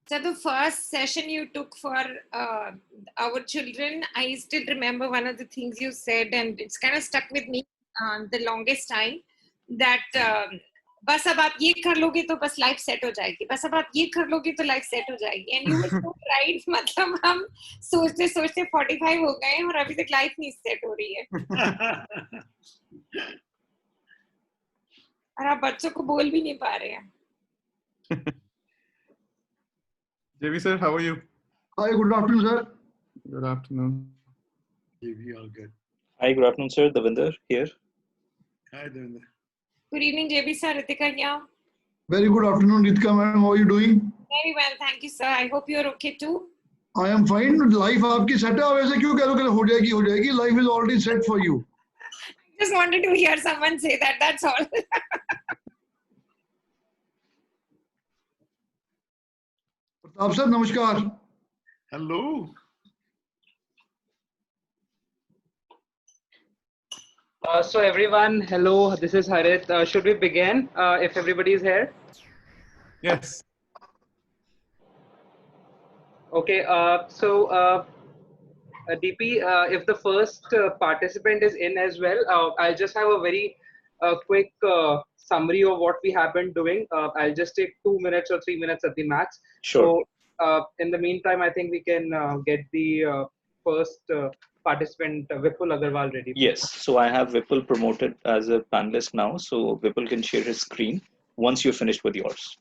So the first session you took for our children, I still remember one of the things you said, and it's kind of stuck with me the longest time. That बस अब आप ये कर लोगे तो बस life set हो जाएगी, बस अब आप ये कर लोगे तो लाइफ सेट हो जाएगी. And you were so right. मतलब हम सोचते सोचते 45 हो गए और अभी तक लाइफ नहीं सेट हो रही है. और आप बच्चों को बोल भी नहीं पा रहे हैं. JV sir, how are you? Hi, good afternoon, sir. Good afternoon. JV, all good. Hi, good afternoon, sir. Davinder here. Hi, Davinder. Good evening, JB sir. Ritika here. Very good afternoon, Ritika ma'am. How are you doing? Very well, thank you, sir. I hope you're okay too. I am fine. Life आपकी set है. आप ऐसे क्यों कह रहे हो कि हो जाएगी? Life is already set for you. I just wanted to hear someone say that. That's all. Pratap sir नमस्कार. Hello. So everyone, hello, this is Harit. Should we begin if everybody is here? Yes. Okay, DP, if the first participant is in as well, I'll just have a very quick summary of what we have been doing. I'll just take 2 minutes or 3 minutes at the max. Sure. So in the meantime, I think we can get the first participant, Vipul Agarwal, ready. Yes. So I have Vipul promoted as a panelist now. So Vipul can share his screen once you're finished with yours.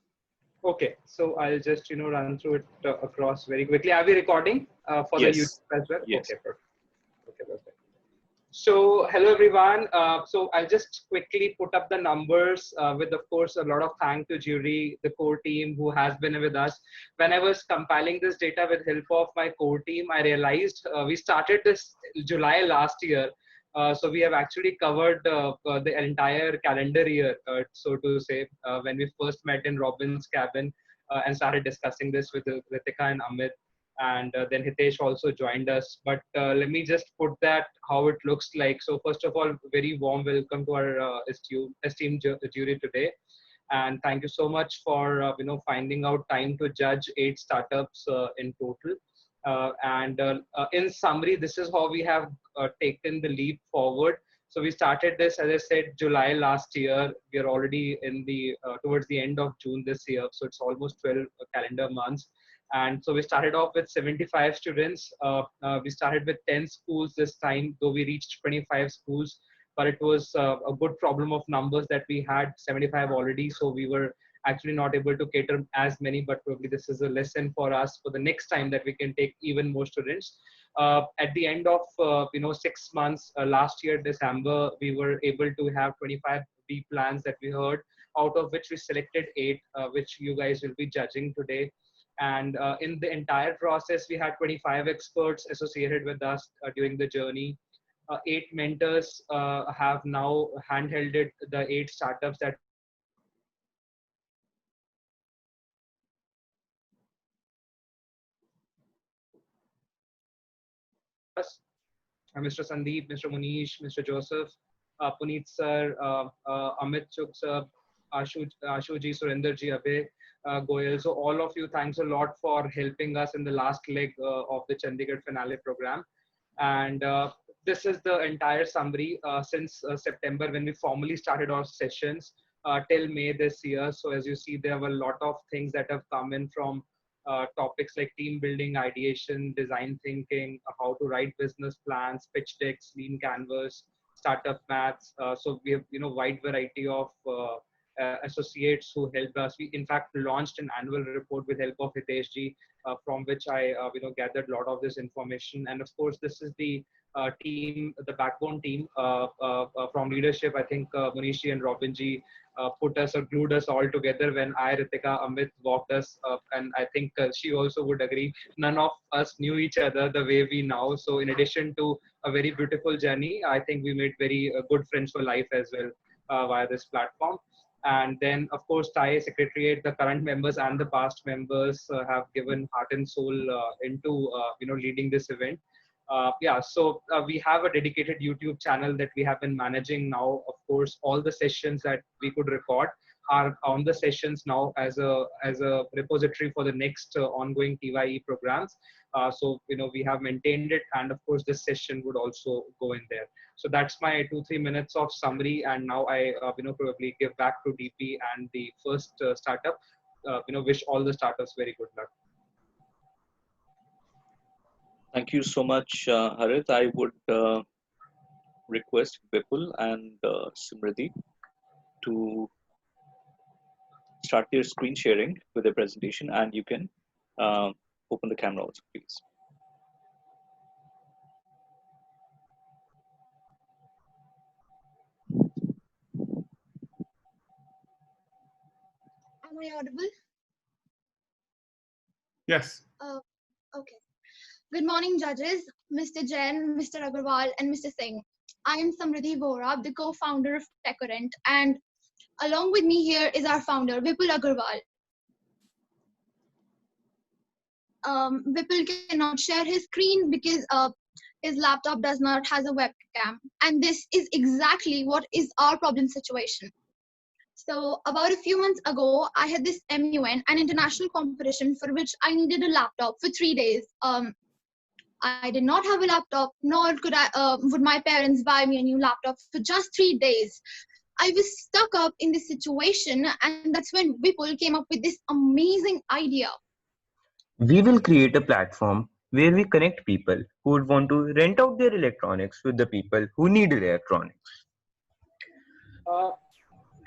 Okay. So I'll just, run through it across very quickly. Are we recording for Yes. the YouTube as well? Yes. Okay, perfect. Okay, perfect. So hello everyone. So I'll just quickly put up the numbers with, of course, a lot of thanks to jury, the core team who has been with us. When I was compiling this data with help of my core team, I realized we started this July last year. So we have actually covered the entire calendar year, so to say, when we first met in Robin's cabin and started discussing this with Ritika and Amit. And then Hitesh also joined us. But let me just put that how it looks like. So first of all, very warm welcome to our esteemed jury today. And thank you so much for finding out time to judge 8 startups in total. In summary, this is how we have taken the leap forward. So we started this, as I said, July last year. We are already in the towards the end of June this year. So it's almost 12 calendar months. And so we started off with 75 students. We started with 10 schools this time, though we reached 25 schools. But it was a good problem of numbers that we had 75 already. So we were actually not able to cater as many, but probably this is a lesson for us for the next time that we can take even more students. At the end of 6 months, last year, December, we were able to have 25 B plans that we heard, out of which we selected 8, which you guys will be judging today. And in the entire process, we had 25 experts associated with us during the journey. 8 mentors have now handheld the 8 startups that Mr. Sandeep, Mr. Munish, Mr. Joseph, Puneet sir, Amit Chuk sir, Ashuji, Surenderji, Abhay, Goyal. So all of you, thanks a lot for helping us in the last leg of the Chandigarh Finale program. And this is the entire summary since September, when we formally started our sessions till May this year. So as you see, there were a lot of things that have come in from topics like team building, ideation, design thinking, how to write business plans, pitch decks, lean canvas, startup maths. So we have wide variety of associates who helped us. We in fact launched an annual report with help of Hitesh ji, from which I gathered a lot of this information. And of course, this is the team, the backbone team from leadership. I think Munish ji and Robin ji put us or glued us all together when I, Ritika, Amit walked us up. And I think she also would agree. None of us knew each other the way we now. So in addition to a very beautiful journey, I think we made very good friends for life as well via this platform. And then, of course, TiE Secretariat, the current members and the past members have given heart and soul into leading this event. So we have a dedicated YouTube channel that we have been managing now. Of course, all the sessions that we could record are on the sessions now as a repository for the next ongoing TYE programs. So we have maintained it, and of course this session would also go in there. So that's my 2-3 minutes of summary, and now I probably give back to DP and the first startup. Wish all the startups very good luck. Thank you so much, Harit. I would request Vipul and Simriddhi to start their screen sharing with their presentation, and you can open the camera also, please. Am I audible? Yes. Okay. Good morning, judges, Mr. Jain, Mr. Agarwal, and Mr. Singh. I am Samriddhi Vora, the co-founder of TechCurrent, and along with me here is our founder, Vipul Agarwal. Vipul cannot share his screen because his laptop does not has a webcam, and this is exactly what is our problem situation. So about a few months ago, I had this MUN, an international competition for which I needed a laptop for 3 days. I did not have a laptop, nor would my parents buy me a new laptop for just 3 days. I was stuck up in this situation, and that's when Vipul came up with this amazing idea. We will create a platform where we connect people who would want to rent out their electronics with the people who need electronics.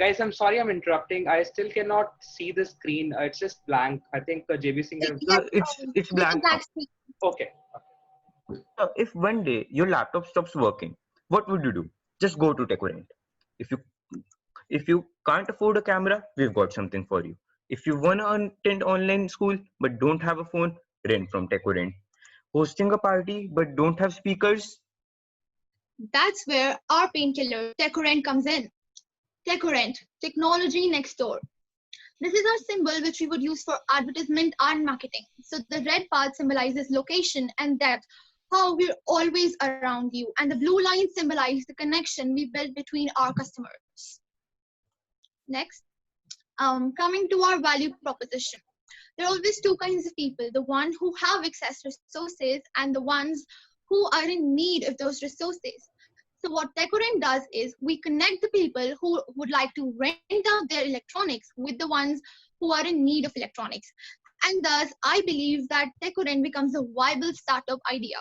Guys, I'm sorry I'm interrupting. I still cannot see the screen. It's just blank. I think JB Singh has... It's blank now. Okay. If one day your laptop stops working, what would you do? Just go to TechCurrent. If you can't afford a camera, we've got something for you. If you want to attend online school but don't have a phone, rent from TechCurrent. Hosting a party but don't have speakers? That's where our painkiller, TechCurrent, comes in. TechCurrent, technology next door. This is our symbol which we would use for advertisement and marketing. So the red part symbolizes location and depth, how we're always around you. And the blue line symbolizes the connection we built between our customers. Next, coming to our value proposition. There are always two kinds of people, the ones who have excess resources and the ones who are in need of those resources. So what TechCurrent does is we connect the people who would like to rent out their electronics with the ones who are in need of electronics. And thus, I believe that TechCurrent becomes a viable startup idea.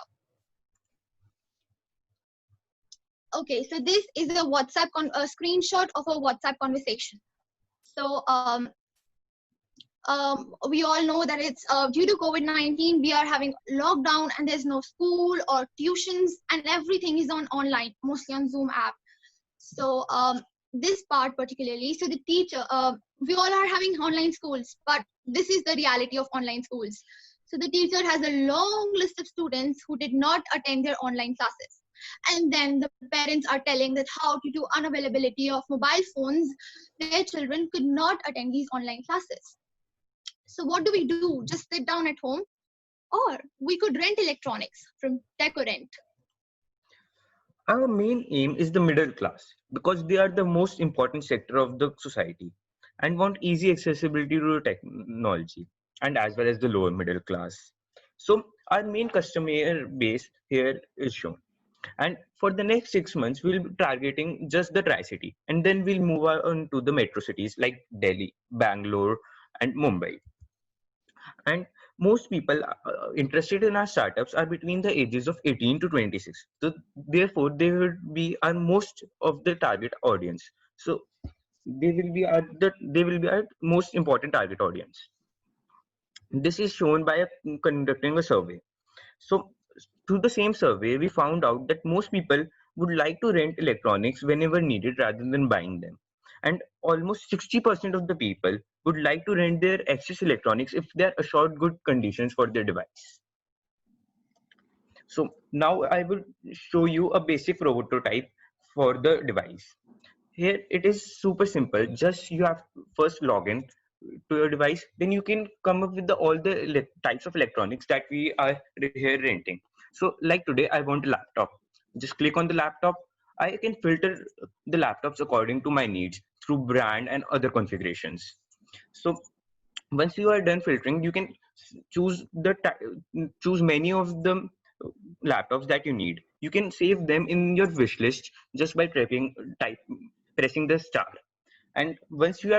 Okay, so this is a screenshot of a WhatsApp conversation. So we all know that it's due to COVID-19, we are having lockdown and there's no school or tuitions and everything is on online, mostly on Zoom app. So this part particularly, so the teacher, we all are having online schools, but this is the reality of online schools. So the teacher has a long list of students who did not attend their online classes. And then the parents are telling that how due to unavailability of mobile phones, their children could not attend these online classes. So what do we do? Just sit down at home? Or we could rent electronics from TechCurrent. Our main aim is the middle class because they are the most important sector of the society and want easy accessibility to technology, and as well as the lower middle class. So our main customer base here is shown. And for the next 6 months, we'll be targeting just the Tri-City, and then we'll move on to the metro cities like Delhi, Bangalore, and Mumbai. And most people interested in our startups are between the ages of 18 to 26. So therefore, they would be our most of the target audience. So they will be our most important target audience. This is shown by conducting a survey. So through the same survey, we found out that most people would like to rent electronics whenever needed rather than buying them. And almost 60% of the people would like to rent their excess electronics if they're assured good conditions for their device. So now I will show you a basic prototype for the device. Here it is super simple. Just you have to first log in to your device, then you can come up with all the types of electronics that we are here renting. So like today, I want a laptop. Just click on the laptop. I can filter the laptops according to my needs. through brand and other configurations. So once you are done filtering, you can choose choose many of the laptops that you need. You can save them in your wish list just by pressing the star. And once you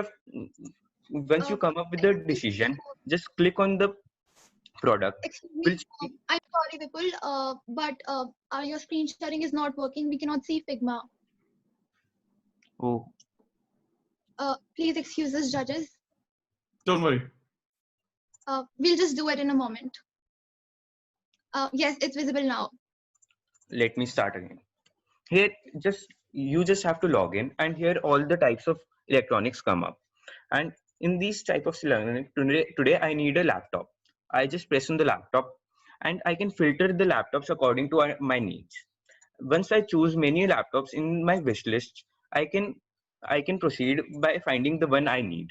come up with the decision, just click on the product. Excuse me, I'm sorry, Vipul, but your screen sharing is not working. We cannot see Figma. Oh, Please excuse us, judges. Don't worry. We'll just do it in a moment. Yes, it's visible now. let me start again. Here, you just have to log in, and here all the types of electronics come up. And in these type of today I need a laptop. I just press on the laptop, and I can filter the laptops according to my needs. Once I choose many laptops in my wish list, I can proceed by finding the one I need.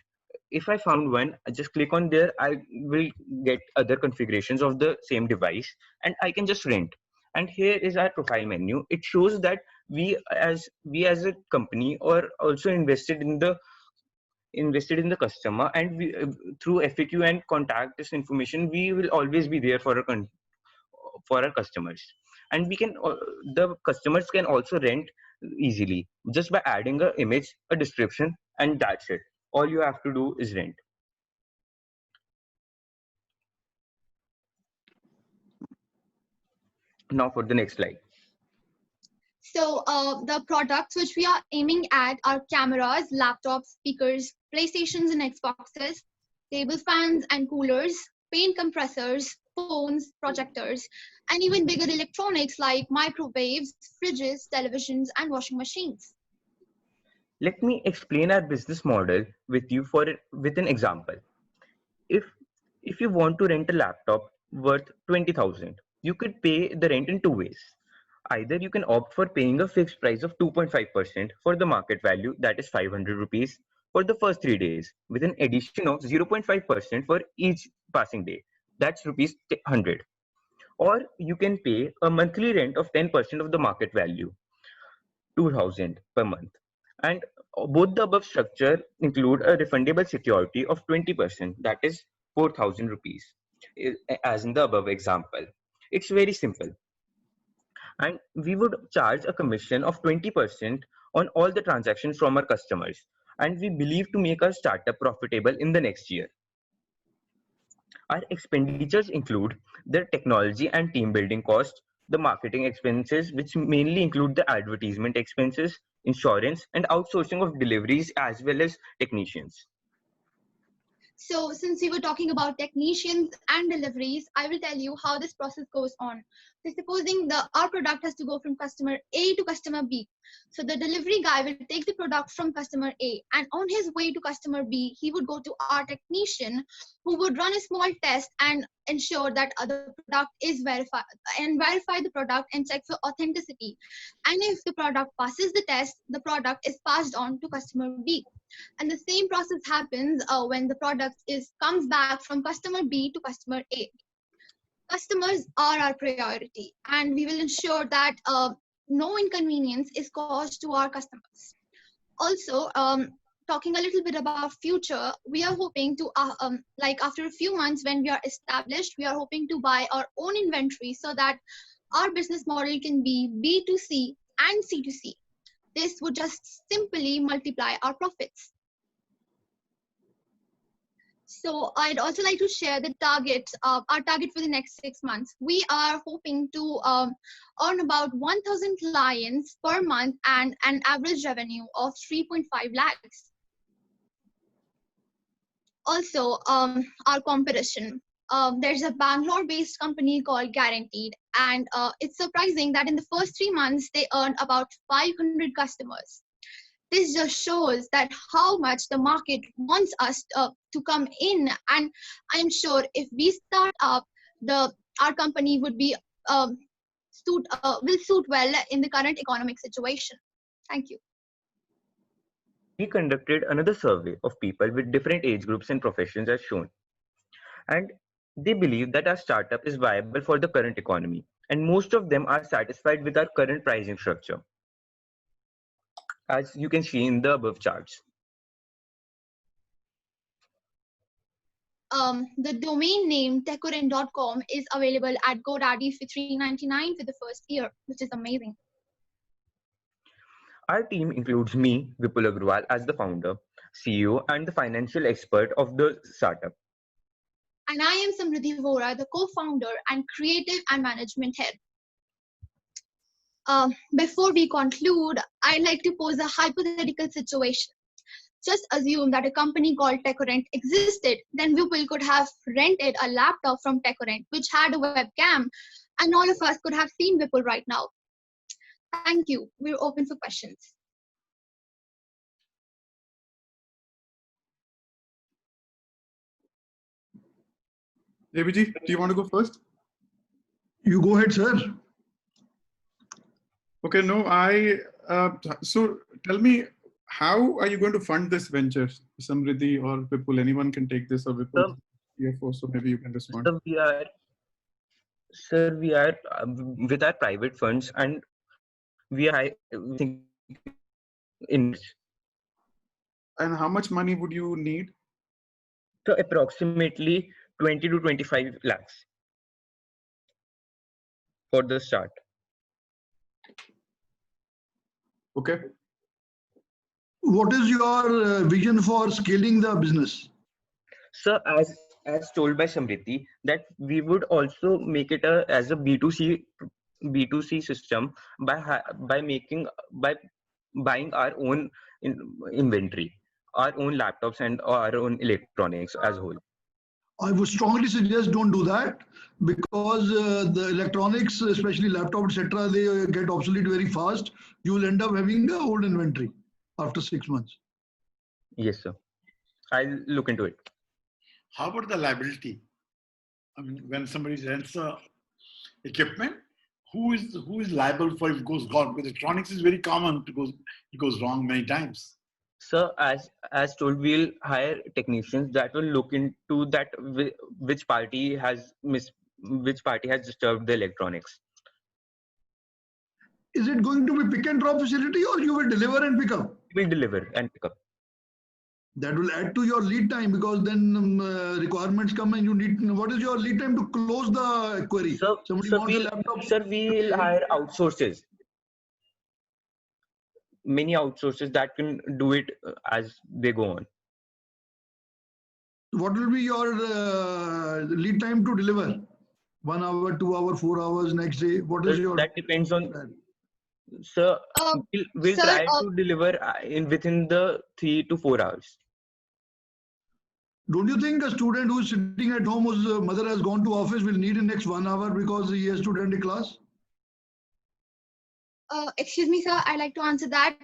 If I found one, I just click on there. I will get other configurations of the same device, and I can just rent. And here is our profile menu. It shows that we as a company are also invested in the customer, and we, through FAQ and contact us information, we will always be there for our customers. And the customers can also rent easily just by adding a image, a description, and that's it. All you have to do is rent. Now for the next slide. So the products which we are aiming at are cameras, laptops, speakers, PlayStations and Xboxes, table fans and coolers, paint compressors, phones, projectors, and even bigger electronics like microwaves, fridges, televisions, and washing machines. Let me explain our business model with you with an example. If you want to rent a laptop worth 20,000, you could pay the rent in two ways. Either you can opt for paying a fixed price of 2.5% for the market value, that is 500 rupees, for the first 3 days, with an addition of 0.5% for each passing day, that's rupees 100. Or you can pay a monthly rent of 10% of the market value, 2,000 per month. And both the above structure include a refundable security of 20%, that is 4,000 rupees, as in the above example. It's very simple. And we would charge a commission of 20% on all the transactions from our customers. And we believe to make our startup profitable in the next year. Our expenditures include the technology and team building costs, the marketing expenses, which mainly include the advertisement expenses, insurance, and outsourcing of deliveries as well as technicians. So since we were talking about technicians and deliveries, I will tell you how this process goes on. So supposing our product has to go from customer A to customer B. So the delivery guy will take the product from customer A, and on his way to customer B, he would go to our technician who would run a small test and ensure that the product is verified and verify the product and check for authenticity. And if the product passes the test, the product is passed on to customer B. And the same process happens when the product comes back from customer B to customer A. Customers are our priority, and we will ensure that no inconvenience is caused to our customers. Also, talking a little bit about future, we are hoping to, like after a few months when we are established, we are hoping to buy our own inventory so that our business model can be B2C and C2C. This would just simply multiply our profits. So I'd also like to share the target, our target for the next 6 months. We are hoping to earn about 1,000 clients per month and an average revenue of 3.5 lakhs. Also, our competition. There's a Bangalore-based company called Guaranteed, and it's surprising that in the first 3 months, they earned about 500 customers. This just shows that how much the market wants us to come in, and I'm sure if we start up, our company would be will suit well in the current economic situation. Thank you. We conducted another survey of people with different age groups and professions as shown. And they believe that our startup is viable for the current economy. And most of them are satisfied with our current pricing structure, as you can see in the above charts. The domain name techurent.com is available at GoDaddy for $3.99 for the first year, which is amazing. Our team includes me, Vipul Agrawal, as the founder, CEO, and the financial expert of the startup. And I am Samriddhi Vora, the co-founder and creative and management head. Before we conclude, I'd like to pose a hypothetical situation. Just assume that a company called Techurent existed, then Vipul could have rented a laptop from Techurent, which had a webcam, and all of us could have seen Vipul right now. Thank you. We're open for questions. JBG, do you want to go first? You go ahead, sir. Okay, no, so tell me, how are you going to fund this venture? Samriddhi or Vipul, anyone can take this, or Vipul, CFO, so maybe you can respond. Sir, we are with our private funds, and we think in. And how much money would you need? So approximately 20 to 25 lakhs for the start. Okay. What is your vision for scaling the business? So as told by Samriddhi, that we would also make it as a B2C system by buying our own inventory, our own laptops and our own electronics as a whole. I would strongly suggest don't do that, because the electronics, especially laptop, etc., they get obsolete very fast. You will end up having the old inventory after 6 months. Yes, sir. I'll look into it. How about the liability? I mean, when somebody rents the equipment, who is liable for if it goes wrong? Because electronics is very common it goes wrong many times. So as told, we'll hire technicians that will look into that which party has disturbed the electronics. Is it going to be pick and drop facility, or you will deliver and pick up? We will deliver and pick up. That will add to your lead time, because then requirements come and you need. What is your lead time to close the query? Somebody wants a laptop. Sir, we'll hire outsources. Many outsources that can do it as they go on. What will be your lead time to deliver? 1 hour, 2 hours, 4 hours, next day? What is your? That depends on. Sir, we'll try to deliver within the 3 to 4 hours. Don't you think a student who is sitting at home, whose mother has gone to office, will need in next 1 hour because he has to attend a class? Excuse me, sir, I'd like to answer that.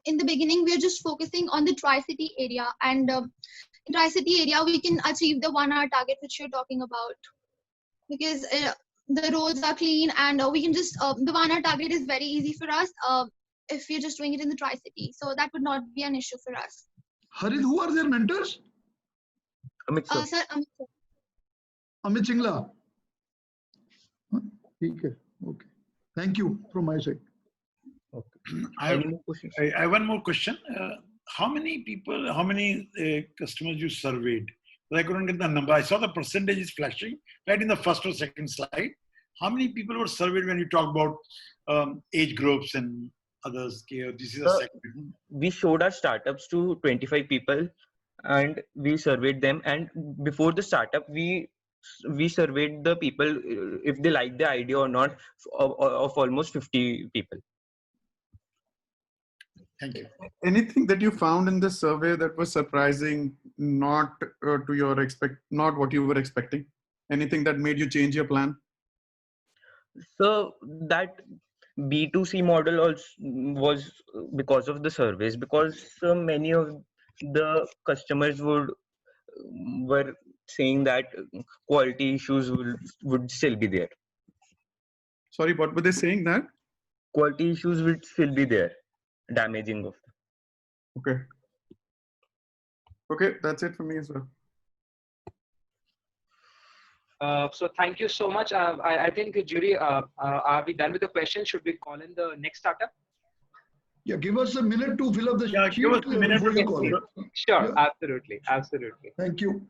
In the beginning, we're just focusing on the Tri-City area, and in Tri-City area, we can achieve the 1 hour target which you're talking about, because the roads are clean, and we can just, the 1 hour target is very easy for us if we're just doing it in the Tri-City. So that would not be an issue for us. Harit, who are their mentors? Amit, sir. Sir, Amit Singla. Okay. Thank you from my side. Okay. I have one more question. How many customers you surveyed? I couldn't get the number. I saw the percentages flashing right in the first or second slide. How many people were surveyed when you talk about age groups and others? This is a second. We showed our startups to 25 people and we surveyed them. And before the startup, we surveyed the people if they like the idea or not of almost 50 people. Thank you. Anything that you found in this survey that was surprising, not what you were expecting? Anything that made you change your plan? So that B2C model also was because of the surveys, because many of the customers were saying that quality issues would still be there. Sorry, what were they saying that? Quality issues would still be there, damaging of them. Okay, that's it for me as well. So thank you so much. I think, jury, are we done with the questions? Should we call in the next startup? Yeah, give us a minute to fill up the sheet. Give us a minute before to you call it. Sure, Yeah. absolutely. Thank you.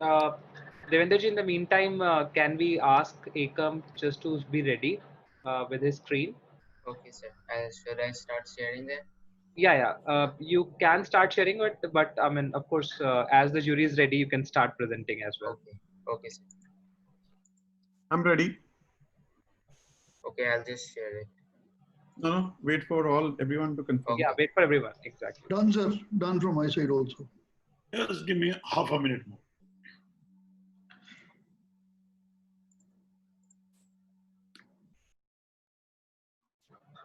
Uh, Devendraji, in the meantime, can we ask Ekam just to be ready with his screen? Okay, sir. Should I start sharing then? Yeah, yeah. You can start sharing it, but I mean, of course, as the jury is ready, you can start presenting as well. Okay. Okay, sir. I'm ready. Okay, I'll just share it. No, wait for everyone to confirm. Yeah, wait for everyone. Exactly. Done, sir. Done from my side also. Just give me half a minute more.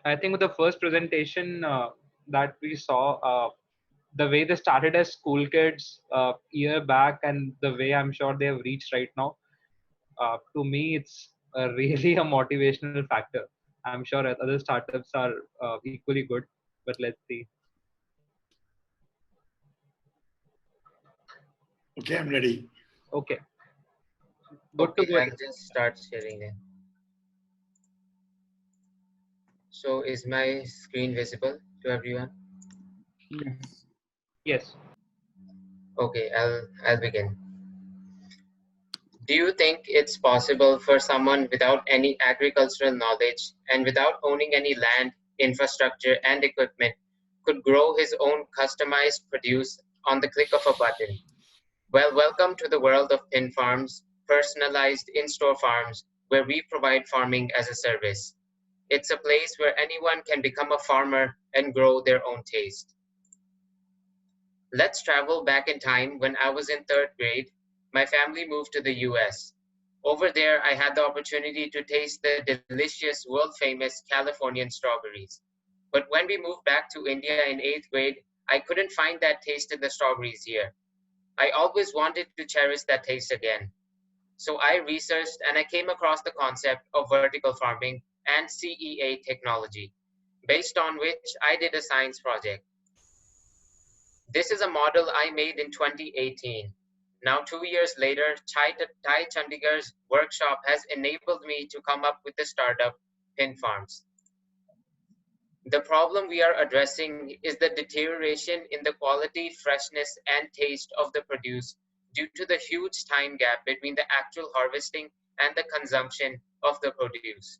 I think with the first presentation that we saw, the way they started as school kids year back, and the way I'm sure they have reached right now, to me, it's really a motivational factor. I'm sure other startups are equally good, but let's see. Okay, I'm ready. Okay. Good Okay, to go. I'll just start sharing then. So is my screen visible to everyone? Yes. Yes. Okay, I'll begin. Do you think it's possible for someone without any agricultural knowledge and without owning any land, infrastructure, and equipment could grow his own customized produce on the click of a button? Well, welcome to the world of pin farms, personalized in-store farms, where we provide farming as a service. It's a place where anyone can become a farmer and grow their own taste. Let's travel back in time when I was in third grade. My family moved to the US. Over there, I had the opportunity to taste the delicious, world famous Californian strawberries. But when we moved back to India in eighth grade, I couldn't find that taste in the strawberries here. I always wanted to cherish that taste again. So I researched and I came across the concept of vertical farming and CEA technology, based on which I did a science project. This is a model I made in 2018. Now, 2 years later, TiE Chandigarh's workshop has enabled me to come up with the startup Pin Farms. The problem we are addressing is the deterioration in the quality, freshness, and taste of the produce due to the huge time gap between the actual harvesting and the consumption of the produce.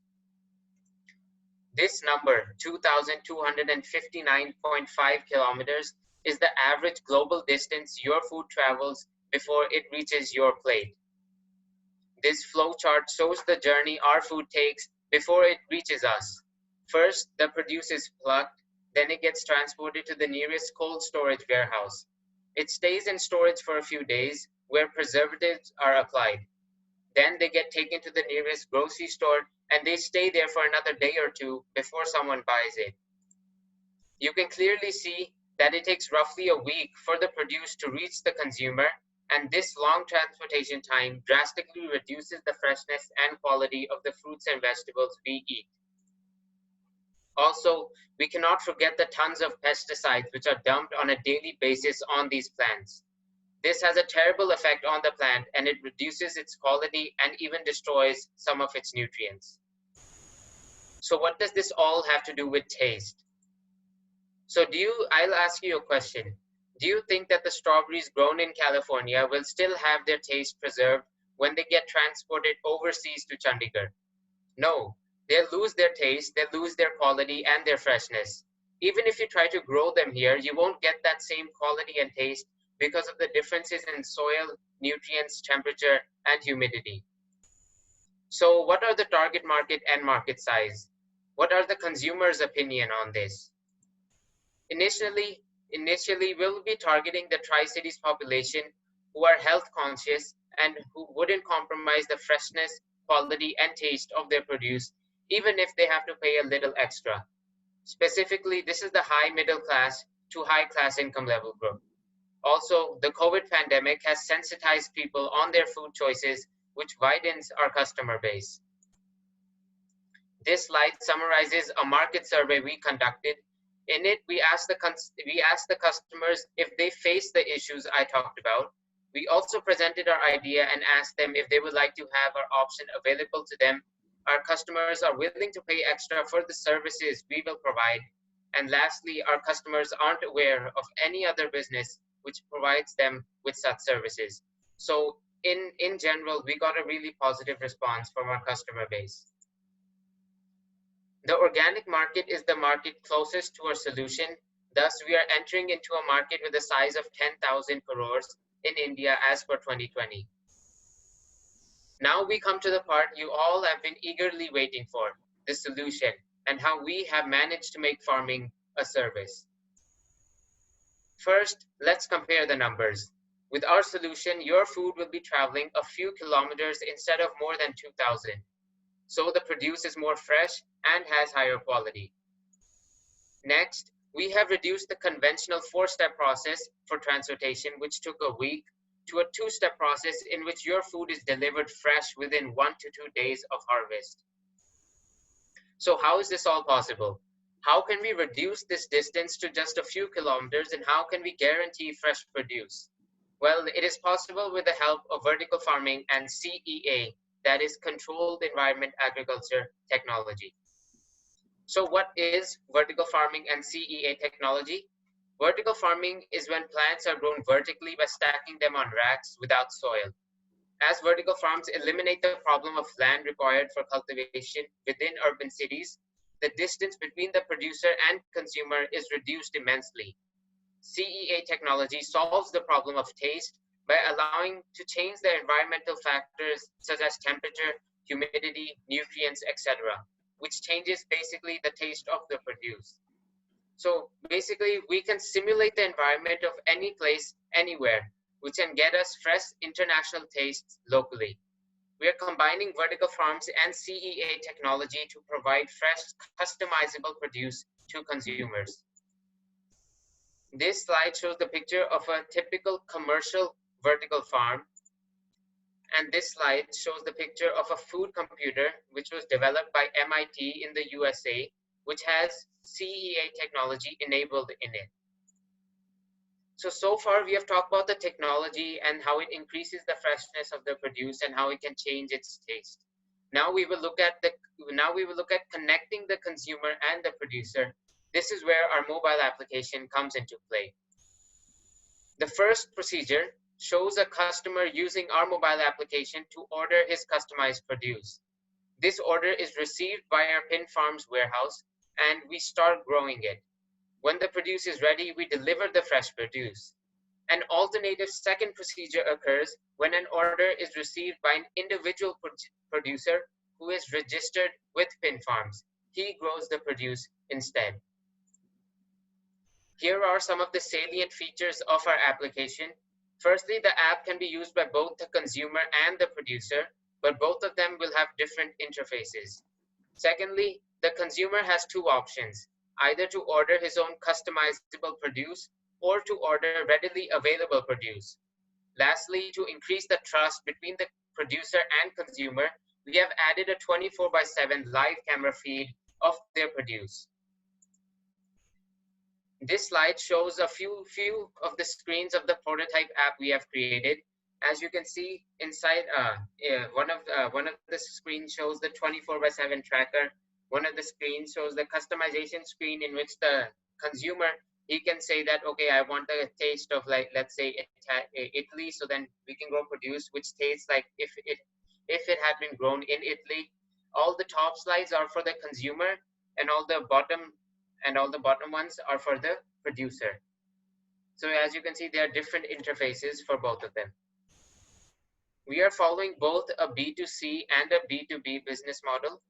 This number, 2,259.5 kilometers, is the average global distance your food travels before it reaches your plate. This flow chart shows the journey our food takes before it reaches us. First, the produce is plucked, then it gets transported to the nearest cold storage warehouse. It stays in storage for a few days, where preservatives are applied. Then they get taken to the nearest grocery store and they stay there for another day or two before someone buys it. You can clearly see that it takes roughly a week for the produce to reach the consumer, and this long transportation time drastically reduces the freshness and quality of the fruits and vegetables we eat. Also, we cannot forget the tons of pesticides which are dumped on a daily basis on these plants. This has a terrible effect on the plant, and it reduces its quality and even destroys some of its nutrients. So what does this all have to do with taste? So I'll ask you a question. Do you think that the strawberries grown in California will still have their taste preserved when they get transported overseas to Chandigarh? No, they'll lose their taste, they'll lose their quality and their freshness. Even if you try to grow them here, you won't get that same quality and taste because of the differences in soil, nutrients, temperature, and humidity. So what are the target market and market size? What are the consumers' opinion on this? Initially, we'll be targeting the Tri-Cities population who are health conscious and who wouldn't compromise the freshness, quality, and taste of their produce, even if they have to pay a little extra. Specifically, this is the high middle class to high class income level group. Also, the COVID pandemic has sensitized people on their food choices, which widens our customer base. This slide summarizes a market survey we conducted. In it, we asked the customers if they face the issues I talked about. We also presented our idea and asked them if they would like to have our option available to them. Our customers are willing to pay extra for the services we will provide. And lastly, our customers aren't aware of any other business which provides them with such services. So in general, we got a really positive response from our customer base. The organic market is the market closest to our solution. Thus, we are entering into a market with a size of 10,000 crores in India as per 2020. Now we come to the part you all have been eagerly waiting for, the solution, and how we have managed to make farming a service. First, let's compare the numbers. With our solution, your food will be traveling a few kilometers instead of more than 2,000. So the produce is more fresh and has higher quality. Next, we have reduced the conventional 4-step process for transportation, which took a week, to a 2-step process in which your food is delivered fresh within 1 to 2 days of harvest. So how is this all possible? How can we reduce this distance to just a few kilometers, and how can we guarantee fresh produce? Well, it is possible with the help of vertical farming and CEA, that is Controlled Environment Agriculture Technology. So what is vertical farming and CEA technology? Vertical farming is when plants are grown vertically by stacking them on racks without soil. As vertical farms eliminate the problem of land required for cultivation within urban cities, the distance between the producer and consumer is reduced immensely. CEA technology solves the problem of taste by allowing to change the environmental factors such as temperature, humidity, nutrients, etc., which changes basically the taste of the produce. So basically, we can simulate the environment of any place, anywhere, which can get us fresh international tastes locally. We are combining vertical farms and CEA technology to provide fresh, customizable produce to consumers. This slide shows the picture of a typical commercial vertical farm. And this slide shows the picture of a food computer, which was developed by MIT in the USA, which has CEA technology enabled in it. So far we have talked about the technology and how it increases the freshness of the produce and how it can change its taste. Now we will look at connecting the consumer and the producer. This is where our mobile application comes into play. The first procedure shows a customer using our mobile application to order his customized produce. This order is received by our Pin Farms warehouse and we start growing it. When the produce is ready, we deliver the fresh produce. An alternative second procedure occurs when an order is received by an individual producer who is registered with Pin Farms. He grows the produce instead. Here are some of the salient features of our application. Firstly, the app can be used by both the consumer and the producer, but both of them will have different interfaces. Secondly, the consumer has two options, either to order his own customizable produce or to order readily available produce. Lastly, to increase the trust between the producer and consumer, we have added a 24/7 live camera feed of their produce. This slide shows a few of the screens of the prototype app we have created. As you can see inside, one of the screens shows the 24/7 tracker. One of the screens shows the customization screen in which the consumer, he can say that, okay, I want a taste of, like, let's say Italy, so then we can grow produce which tastes like if it had been grown in Italy. All the top slides are for the consumer and all the bottom ones are for the producer. So as you can see, there are different interfaces for both of them. We are following both a B2C and a B2B business model.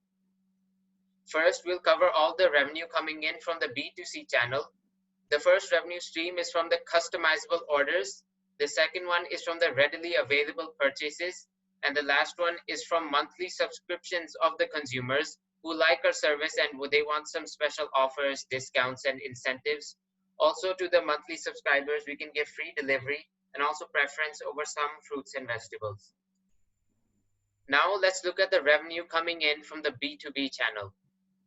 First, we'll cover all the revenue coming in from the B2C channel. The first revenue stream is from the customizable orders. The second one is from the readily available purchases. And the last one is from monthly subscriptions of the consumers who like our service and they want some special offers, discounts, and incentives. Also, to the monthly subscribers, we can give free delivery and also preference over some fruits and vegetables. Now let's look at the revenue coming in from the B2B channel.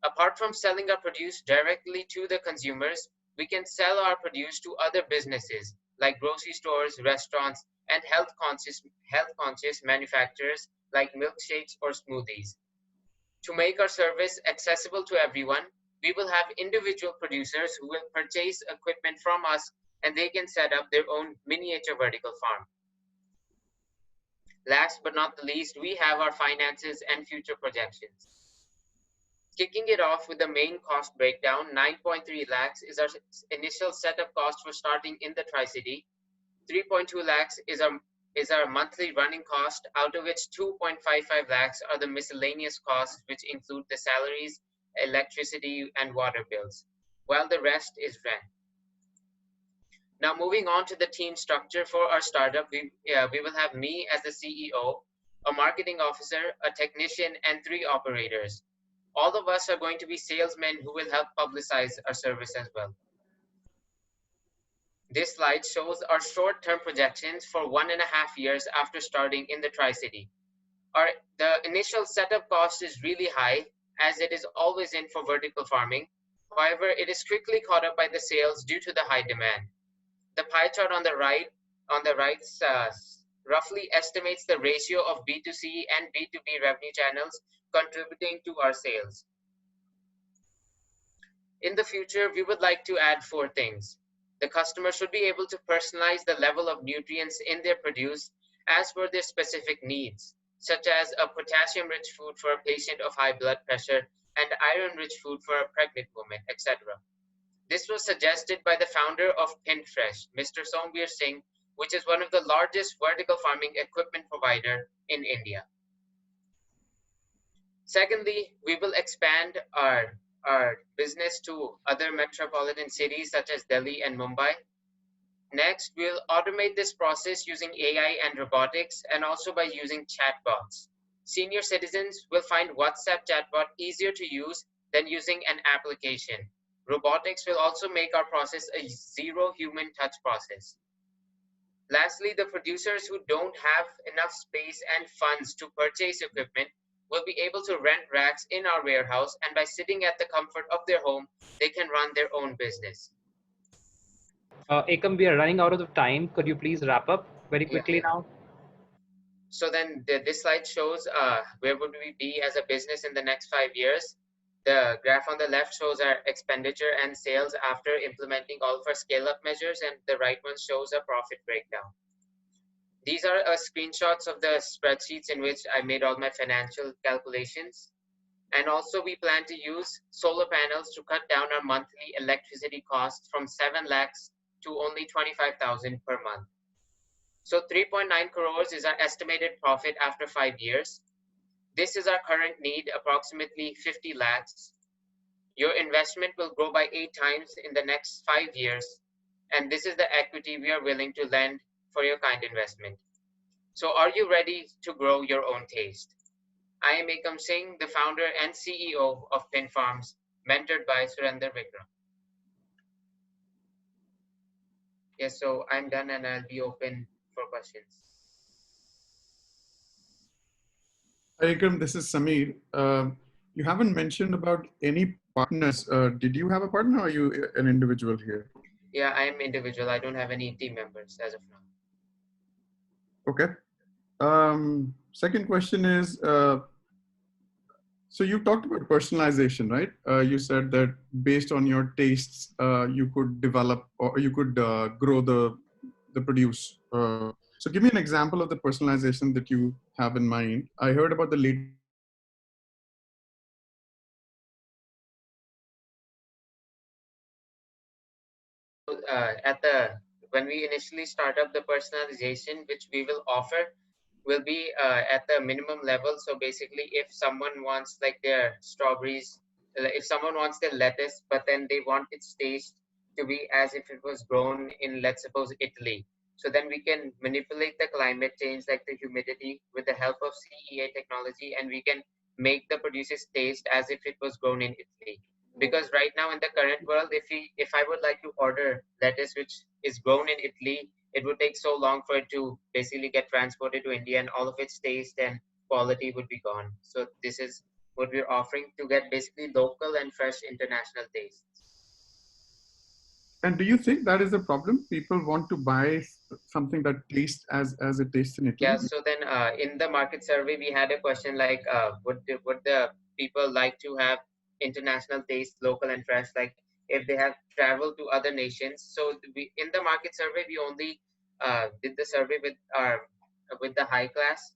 Apart from selling our produce directly to the consumers, we can sell our produce to other businesses like grocery stores, restaurants, and health-conscious manufacturers like milkshakes or smoothies. To make our service accessible to everyone, we will have individual producers who will purchase equipment from us and they can set up their own miniature vertical farm. Last but not the least, we have our finances and future projections. Kicking it off with the main cost breakdown, 9.3 lakhs is our initial setup cost for starting in the Tri-City. 3.2 lakhs is our monthly running cost, out of which 2.55 lakhs are the miscellaneous costs, which include the salaries, electricity, and water bills, while the rest is rent. Now, moving on to the team structure for our startup, we will have me as the CEO, a marketing officer, a technician, and 3 operators. All of us are going to be salesmen who will help publicize our service as well. This slide shows our short-term projections for 1.5 years after starting in the Tri-City. The initial setup cost is really high, as it is always in for vertical farming. However, it is quickly caught up by the sales due to the high demand. The pie chart on the right roughly estimates the ratio of B2C and B2B revenue channels contributing to our sales. In the future, we would like to add 4 things. The customer should be able to personalize the level of nutrients in their produce as per their specific needs, such as a potassium-rich food for a patient of high blood pressure and iron-rich food for a pregnant woman, etc. This was suggested by the founder of PinFresh, Mr. Sombir Singh, which is one of the largest vertical farming equipment provider in India. Secondly, we will expand our business to other metropolitan cities such as Delhi and Mumbai. Next, we'll automate this process using AI and robotics, and also by using chatbots. Senior citizens will find WhatsApp chatbot easier to use than using an application. Robotics will also make our process a zero human touch process. Lastly, the producers who don't have enough space and funds to purchase equipment will be able to rent racks in our warehouse, and by sitting at the comfort of their home, they can run their own business. Ekam, we are running out of time. Could you please wrap up very quickly now? So then this slide shows where would we be as a business in the next 5 years. The graph on the left shows our expenditure and sales after implementing all of our scale-up measures, and the right one shows a profit breakdown. These are screenshots of the spreadsheets in which I made all my financial calculations. And also we plan to use solar panels to cut down our monthly electricity costs from 7 lakhs to only 25,000 per month. So 3.9 crores is our estimated profit after 5 years. This is our current need, approximately 50 lakhs. Your investment will grow by 8 times in the next 5 years. And this is the equity we are willing to lend for your kind investment. So are you ready to grow your own taste? I am Ekam Singh, the founder and CEO of Pin Farms, mentored by Surinder Vikram. Yes, so I'm done and I'll be open for questions. Hi, Ikram, this is Samir. You haven't mentioned about any partners. Did you have a partner or are you an individual here? Yeah, I am individual. I don't have any team members as of now. Okay. Second question is, so you talked about personalization, right? You said that based on your tastes, you could develop or you could grow the produce. So give me an example of the personalization that you have in mind. I heard about the latest. When we initially start up the personalization, which we will offer, will be at the minimum level. So basically, if someone wants like their strawberries, if someone wants their lettuce, but then they want its taste to be as if it was grown in, let's suppose, Italy. So then we can manipulate the climate change, like the humidity, with the help of CEA technology, and we can make the produce's taste as if it was grown in Italy. Because right now in the current world, if I would like to order lettuce which is grown in Italy, it would take so long for it to basically get transported to India, and all of its taste and quality would be gone. So this is what we're offering to get basically local and fresh international tastes. And do you think that is a problem? People want to buy something that tastes as it tastes in Italy? Yeah, so then in the market survey, we had a question like, would the people like to have international taste, local and fresh, like if they have traveled to other nations? So in the market survey, we only did the survey with our with the high class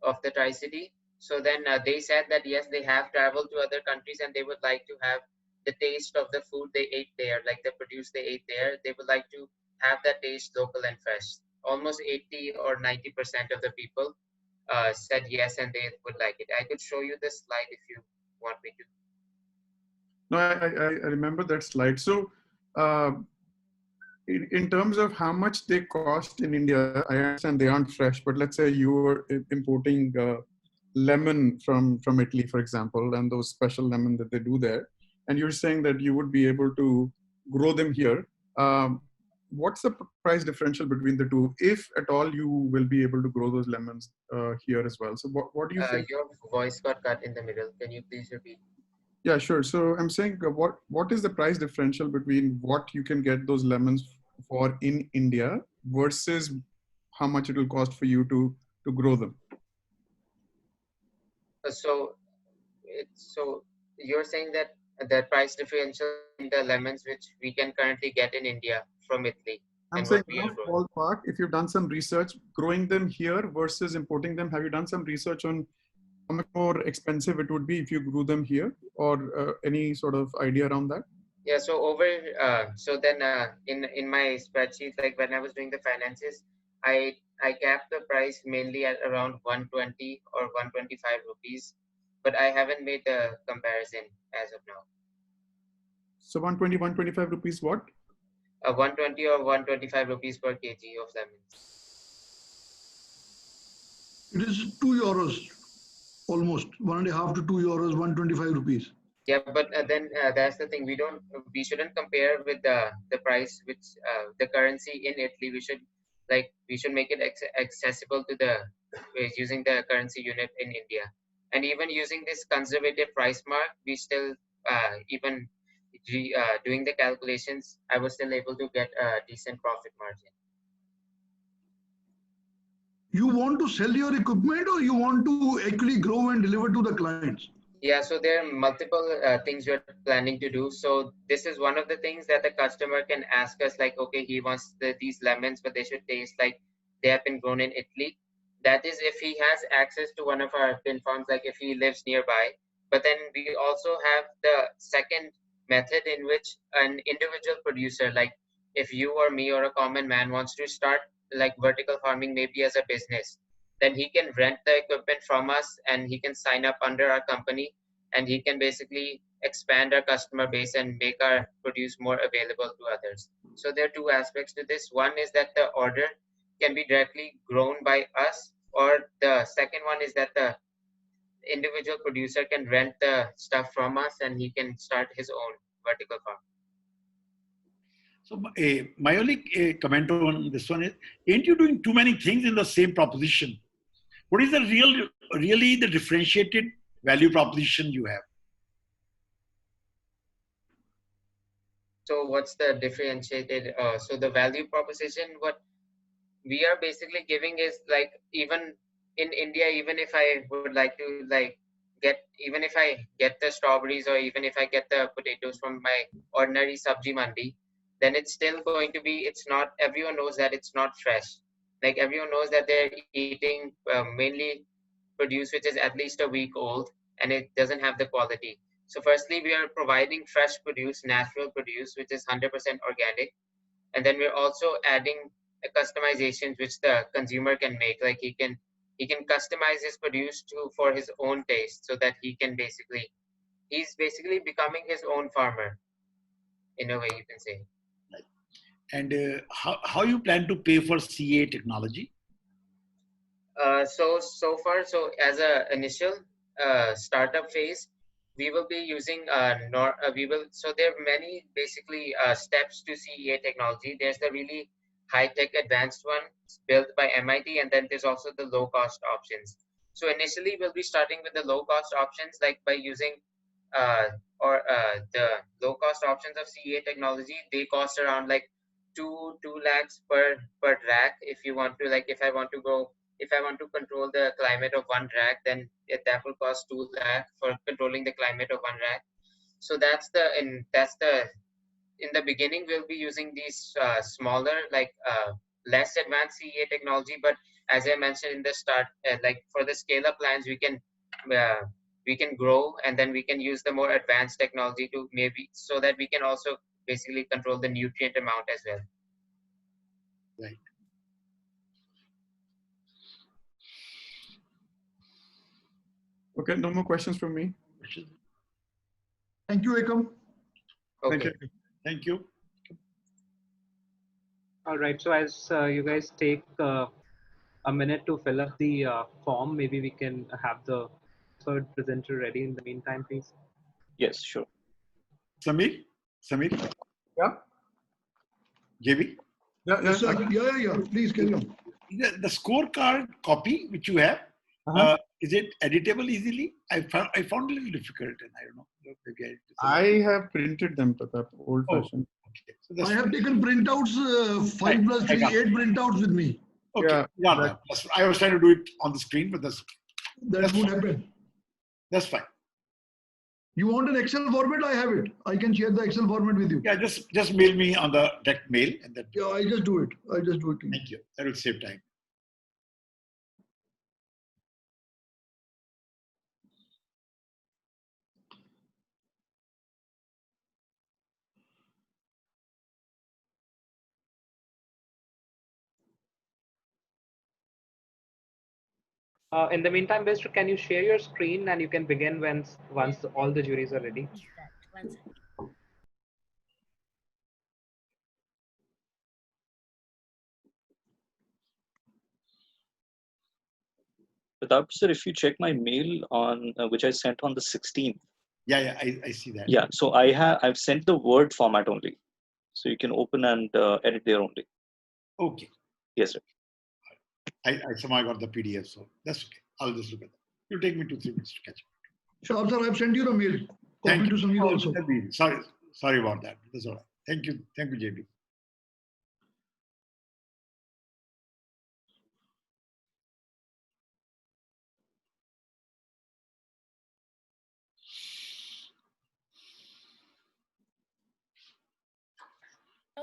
of the Tri-City. So then they said that yes, they have traveled to other countries and they would like to have the taste of the food they ate there, like the produce they ate there. They would like to have that taste local and fresh. Almost 80 or 90% of the people said yes and they would like it. I could show you this slide if you want me to. No, I remember that slide. So uh, in terms of how much they cost in India, I understand they aren't fresh, but let's say you were importing lemon from Italy, for example, and those special lemon that they do there, and you're saying that you would be able to grow them here. What's the price differential between the two, if at all you will be able to grow those lemons here as well? So what do you think? Your voice got cut in the middle. Can you please repeat? Yeah, sure. So I'm saying what is the price differential between what you can get those lemons for in India versus how much it will cost for you to grow them? So you're saying that the price differential in the lemons which we can currently get in India from Italy I'm and saying what we are rough growing. ballpark, if you've done some research growing them here versus importing them, have you done some research on how much more expensive it would be if you grew them here, or any sort of idea around that? Yeah, so then in my spreadsheet, like when I was doing the finances, I capped the price mainly at around 120 or 125 rupees, but I haven't made the comparison as of now. So 120, 125 rupees what? 120 or 125 rupees per kg of lemons. It is 2 euros, almost 1.5 to 2 euros, 125 rupees. Yeah, but then that's the thing. We shouldn't compare with the price which the currency in Italy. We should make it accessible to the using the currency unit in India, and even using this conservative price mark, we still even doing the calculations, I was still able to get a decent profit margin. You want to sell your equipment or you want to actually grow and deliver to the clients? Yeah, so there are multiple things we're planning to do. So this is one of the things that the customer can ask us, like, okay, he wants these lemons, but they should taste like they have been grown in Italy. That is if he has access to one of our pin farms, like if he lives nearby. But then we also have the second method in which an individual producer, like if you or me or a common man wants to start like vertical farming, maybe as a business, then he can rent the equipment from us and he can sign up under our company and he can basically expand our customer base and make our produce more available to others. So there are two aspects to this. One is that the order can be directly grown by us, or the second one is that the individual producer can rent the stuff from us and he can start his own vertical farm. So my only comment on this one is, ain't you doing too many things in the same proposition? What is the really the differentiated value proposition you have? So what's the differentiated? So the value proposition, what we are basically giving is like, even in India, even if I would like to even if I get the strawberries or even if I get the potatoes from my ordinary sabji mandi, then it's still going to be, it's not, everyone knows that it's not fresh. Like everyone knows that they're eating mainly produce which is at least a week old and it doesn't have the quality. So firstly, we are providing fresh produce, natural produce, which is 100% organic. And then we're also adding customizations which the consumer can make. Like he can customize his produce for his own taste, so that he's basically becoming his own farmer, in a way you can say. And how you plan to pay for CA technology? So far, as a initial startup phase, we will be using so there are many basically steps to CEA technology. There's the really high-tech advanced one built by MIT, and then there's also the low-cost options. So initially we'll be starting with the low-cost options, like by using the low-cost options of CEA technology. They cost around like 2 lakhs per rack. If you want to, like, if I want to control the climate of one rack, then that will cost 2 lakh for controlling the climate of one rack. So in the beginning, we'll be using these smaller, like less advanced CEA technology. But as I mentioned in the start, like for the scale-up plans, we can grow, and then we can use the more advanced technology to maybe so that we can also basically control the nutrient amount as well. Right. Okay, no more questions from me. Thank you, Ekam. Okay. Thank you. Thank you. All right. So as you guys take a minute to fill up the form, maybe we can have the third presenter ready in the meantime, please. Yes, sure. Samir? Yeah. JB? Yeah. Yes, sir. Yeah. Please carry on. The scorecard copy which you have, is it editable easily? I found it a little difficult, and I don't know. Maybe I have printed them, Pratap, old fashioned. Okay. So I have taken printouts, 5 plus 3, 8 printouts with me. Okay. Yeah, I was trying to do it on the screen, but that's would happen. That's fine. You want an Excel format? I have it. I can share the Excel format with you. Yeah, just mail me on the direct mail, and then. Yeah, I just do it. Thank you. That will save time. In the meantime, Mr. Can you share your screen and you can begin once all the juries are ready? One second. Pratap sir, if you check my mail on which I sent on the 16th. Yeah, I see that. Yeah, so I've sent the Word format only, so you can open and edit there only. Okay. Yes, sir. I somehow got the PDF, so that's okay. I'll just look at that. It'll take me 2-3 minutes to catch up. Sure, sir. I've sent you the mail. Thank Copy you. to Samir also. Sorry about that. That's all right. Thank you, JB.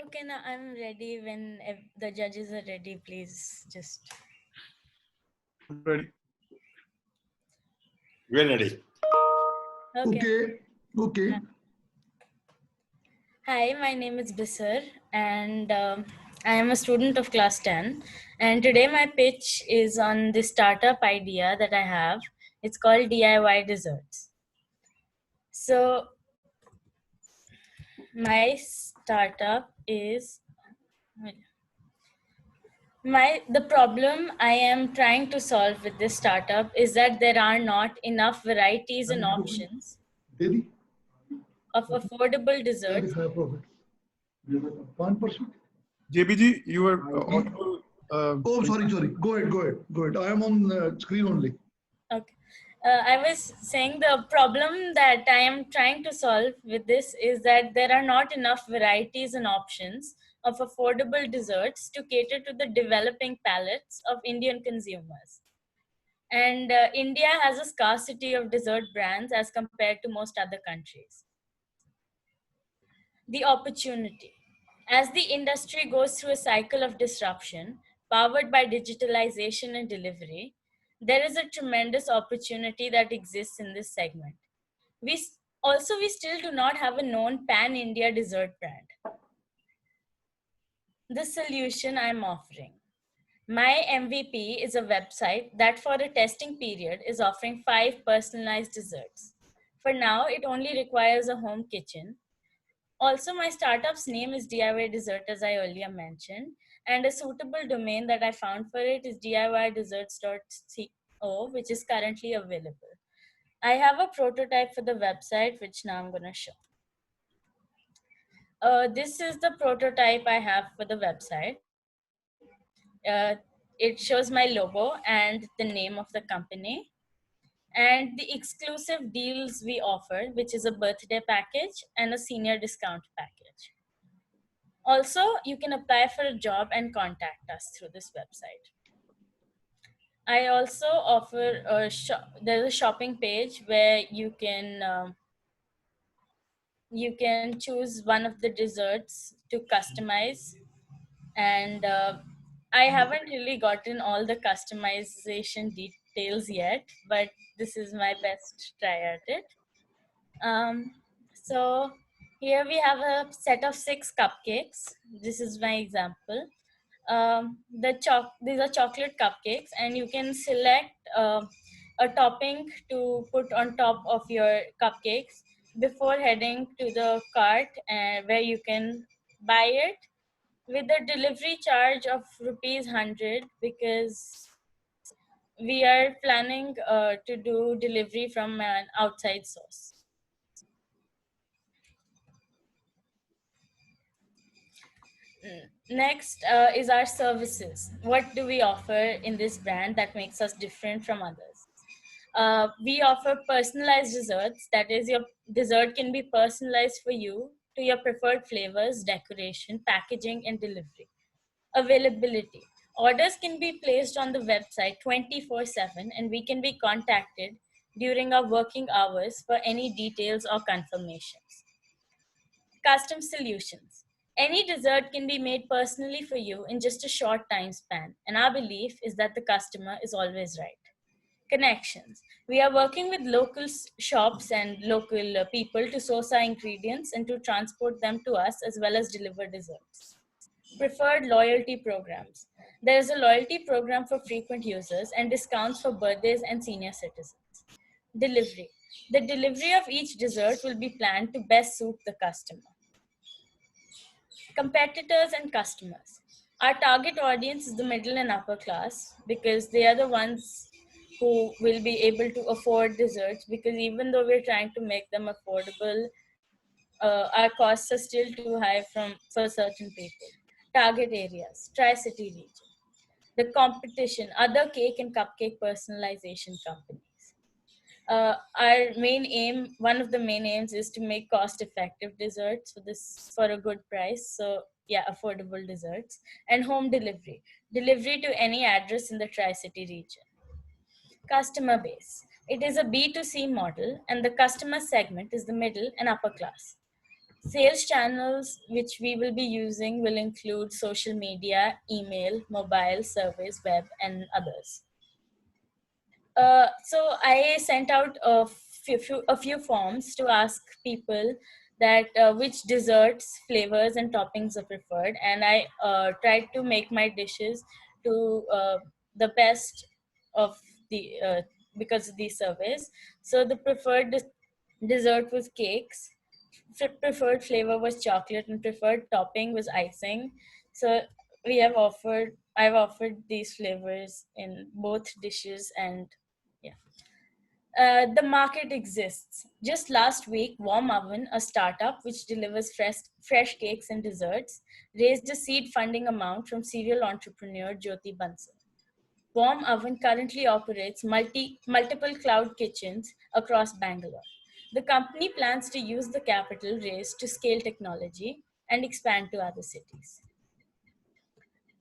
Okay, now I'm ready. When the judges are ready, please just. Ready. We're ready. Okay. Hi, my name is Bisar, and I am a student of class 10. And today my pitch is on the startup idea that I have. It's called DIY Desserts. So my startup is the problem I am trying to solve with this startup is that there are not enough varieties and options of affordable desserts. 1%. JBG, you are audible. Oh, sorry. Go ahead. I am on screen only. Okay. I was saying the problem that I am trying to solve with this is that there are not enough varieties and options of affordable desserts to cater to the developing palates of Indian consumers. And India has a scarcity of dessert brands as compared to most other countries. The opportunity. As the industry goes through a cycle of disruption, powered by digitalization and delivery, there is a tremendous opportunity that exists in this segment. We still do not have a known pan-India dessert brand. The solution I'm offering. My MVP is a website that for a testing period is offering 5 personalized desserts. For now, it only requires a home kitchen. Also, my startup's name is DIY Dessert, as I earlier mentioned, and a suitable domain that I found for it is diyDesserts.co, which is currently available. I have a prototype for the website, which now I'm going to show. This is the prototype I have for the website. It shows my logo and the name of the company, and the exclusive deals we offer, which is a birthday package and a senior discount package. Also, you can apply for a job and contact us through this website. I also offer there's a shopping page where you can choose one of the desserts to customize, and I haven't really gotten all the customization details yet, but this is my best try at it. So here we have a set of 6 cupcakes. This is my example. These are chocolate cupcakes, and you can select a topping to put on top of your cupcakes before heading to the cart, where you can buy it with a delivery charge of rupees 100, because we are planning to do delivery from an outside source. Next is our services. What do we offer in this brand that makes us different from others? We offer personalized desserts. That is, your dessert can be personalized for you to your preferred flavors, decoration, packaging, and delivery. Availability. Orders can be placed on the website 24/7, and we can be contacted during our working hours for any details or confirmations. Custom solutions. Any dessert can be made personally for you in just a short time span, and our belief is that the customer is always right. Connections. We are working with local shops and local people to source our ingredients and to transport them to us, as well as deliver desserts. Preferred loyalty programs. There is a loyalty program for frequent users and discounts for birthdays and senior citizens. Delivery. The delivery of each dessert will be planned to best suit the customer. Competitors and customers. Our target audience is the middle and upper class, because they are the ones who will be able to afford desserts, because even though we're trying to make them affordable, our costs are still too high for certain people. Target areas, Tri-City region. The competition, other cake and cupcake personalization companies. Our main aim, one of the main aims, is to make cost-effective desserts for a good price. So yeah, affordable desserts. And home delivery to any address in the Tri-City region. Customer base. It is a B2C model, and the customer segment is the middle and upper class. Sales channels which we will be using will include social media, email, mobile, surveys, web, and others. So I sent out a few forms to ask people that which desserts, flavors, and toppings are preferred, and I tried to make my dishes to the best of the because of these surveys. So the preferred dessert was cakes, preferred flavor was chocolate, and preferred topping was icing. So I've offered these flavors in both dishes, and yeah. The market exists. Just last week, Warm Oven, a startup which delivers fresh cakes and desserts, raised a seed funding amount from serial entrepreneur Jyoti Bansal. Warm Oven currently operates multiple cloud kitchens across Bangalore. The company plans to use the capital raised to scale technology and expand to other cities.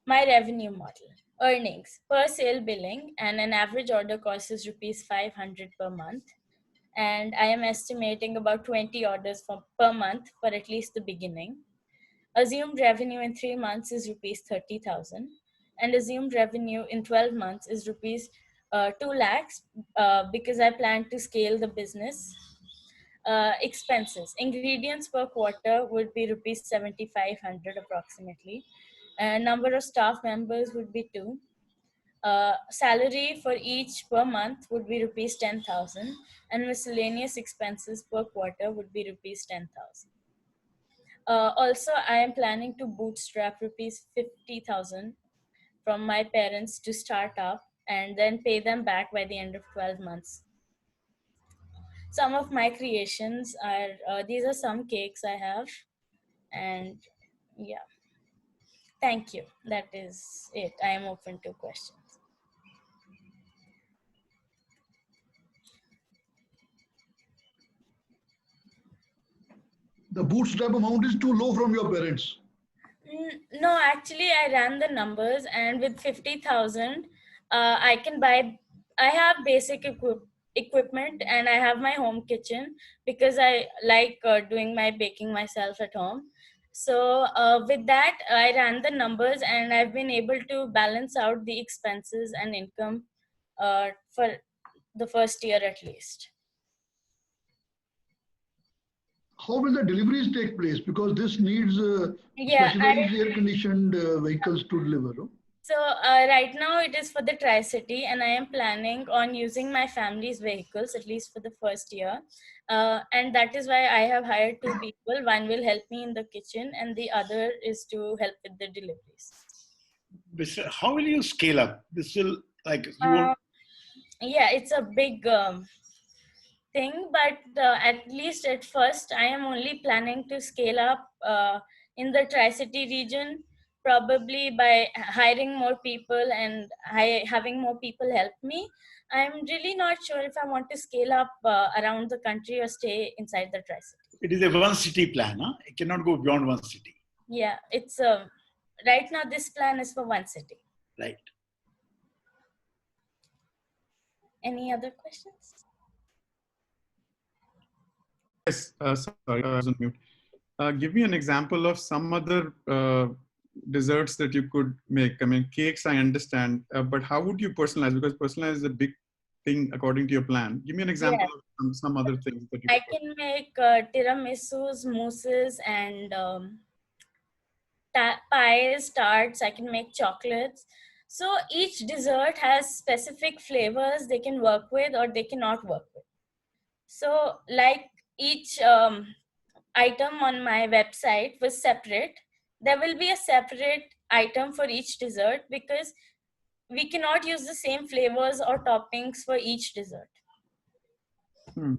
My revenue model. Earnings, per sale billing, and an average order cost is rupees 500 per month. And I am estimating about 20 orders per month for at least the beginning. Assumed revenue in 3 months is rupees 30,000, and assumed revenue in 12 months is rupees 2 lakhs, because I plan to scale the business. Expenses. Ingredients per quarter would be rupees 7,500 approximately. Number of staff members would be 2. Salary for each per month would be rupees 10,000, and miscellaneous expenses per quarter would be rupees 10,000. Also, I am planning to bootstrap rupees 50,000 from my parents to start up, and then pay them back by the end of 12 months. Some of my creations are, these are some cakes I have, and yeah. Thank you. That is it. I am open to questions. The bootstrap amount is too low from your parents. No, actually, I ran the numbers, and with 50,000, I can buy. I have basic equipment, and I have my home kitchen, because I like doing my baking myself at home. So with that, I ran the numbers and I've been able to balance out the expenses and income for the first year at least. How will the deliveries take place? Because this needs Yeah, specialized air-conditioned vehicles to deliver. No? So right now it is for the Tri-City, and I am planning on using my family's vehicles at least for the first year. And that is why I have hired two people. One will help me in the kitchen and the other is to help with the deliveries. How will you scale up? This will, like, you Uh, won't. yeah, it's a big thing, but at least at first I am only planning to scale up in the Tri-City region, probably by hiring more people and having more people help me. I'm really not sure if I want to scale up around the country or stay inside the Tri-City. It is a one city plan, huh? It cannot go beyond one city. Yeah, it's right now this plan is for one city. Right. Any other questions? Yes, sorry, I was on mute. Give me an example of some other desserts that you could make. I mean, cakes, I understand, but how would you personalize? Because personalize is a big thing according to your plan. Give me an example of some other things that you I can make tiramisus, mousses, and pies, tarts. I can make chocolates. So each dessert has specific flavors they can work with or they cannot work with. So like each item on my website was separate. There will be a separate item for each dessert because we cannot use the same flavors or toppings for each dessert. And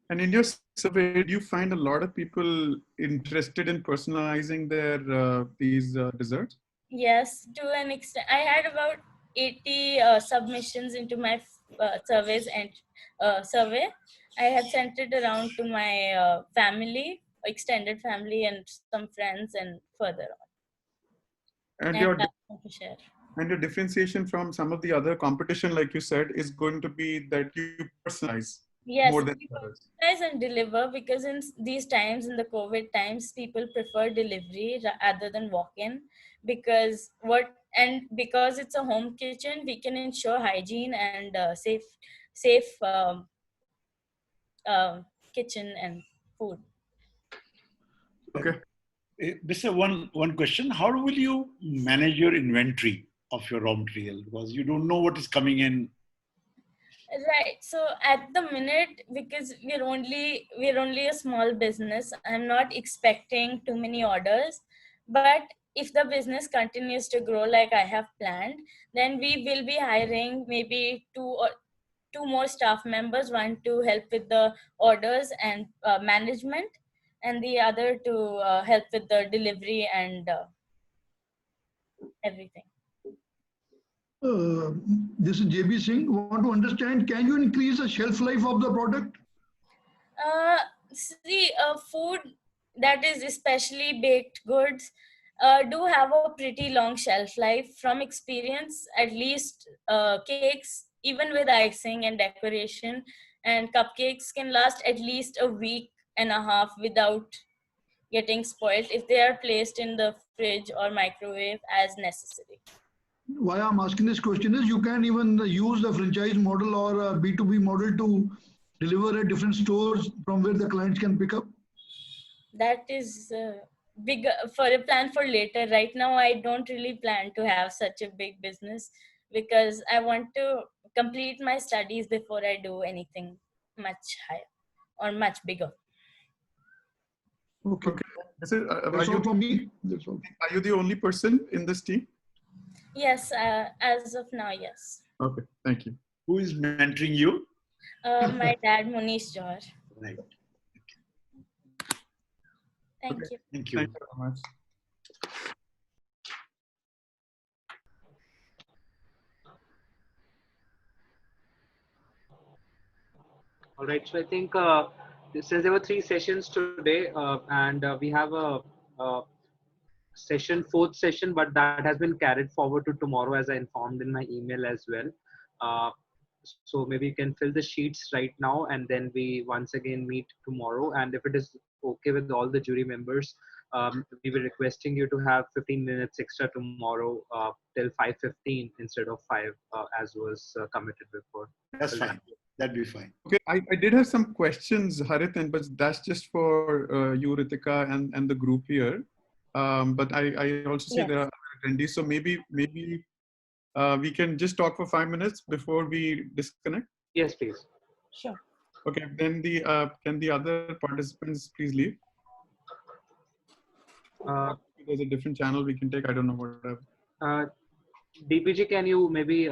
in your survey, do you find a lot of people interested in personalizing their these desserts? Yes, to an extent. I had about 80 submissions into my surveys and survey. I have sent it around to my family, extended family, and some friends, and further on. And your differentiation from some of the other competition, like you said, is going to be that you personalize more than others. Personalize and deliver, because in these times, in the COVID times, people prefer delivery rather than walk-in, because because it's a home kitchen, we can ensure hygiene and safe kitchen and food. Okay. This is one question. How will you manage your inventory of your raw material? Because you don't know what is coming in. Right. So at the minute, because we're only a small business, I'm not expecting too many orders. But if the business continues to grow like I have planned, then we will be hiring maybe two more staff members, one to help with the orders and management, and the other to help with the delivery and everything. This is JB Singh. Want to understand, can you increase the shelf life of the product? See, food that is especially baked goods do have a pretty long shelf life. From experience, at least cakes, even with icing and decoration, and cupcakes can last at least a week and a half without getting spoiled if they are placed in the fridge or microwave as necessary. Why I'm asking this question is you can even use the franchise model or a B2B model to deliver at different stores from where the clients can pick up. That is big for a plan for later. Right now, I don't really plan to have such a big business because I want to complete my studies before I do anything much higher or much bigger. Okay. This is, That's all from me. That's all. Are you the only person in this team? Yes, as of now, yes. Okay, thank you. Who is mentoring you? My dad, Munish Johar. Right. Thank you. Thank you. Thank you very much. All right, so I think since there were 3 sessions today, and we have a fourth session, but that has been carried forward to tomorrow, as I informed in my email as well. So maybe you can fill the sheets right now, and then we once again meet tomorrow. And if it is okay with all the jury members, we were requesting you to have 15 minutes extra tomorrow till 5:15 instead of 5 as was committed before. That's fine. That'd be fine. Okay, I did have some questions, Harit, but that's just for you, Ritika, and the group here. But I also see there are attendees, so maybe we can just talk for 5 minutes before we disconnect. Yes, please. Sure. Okay, then can the other participants please leave? There's a different channel we can take. I don't know whatever. DPG, can you maybe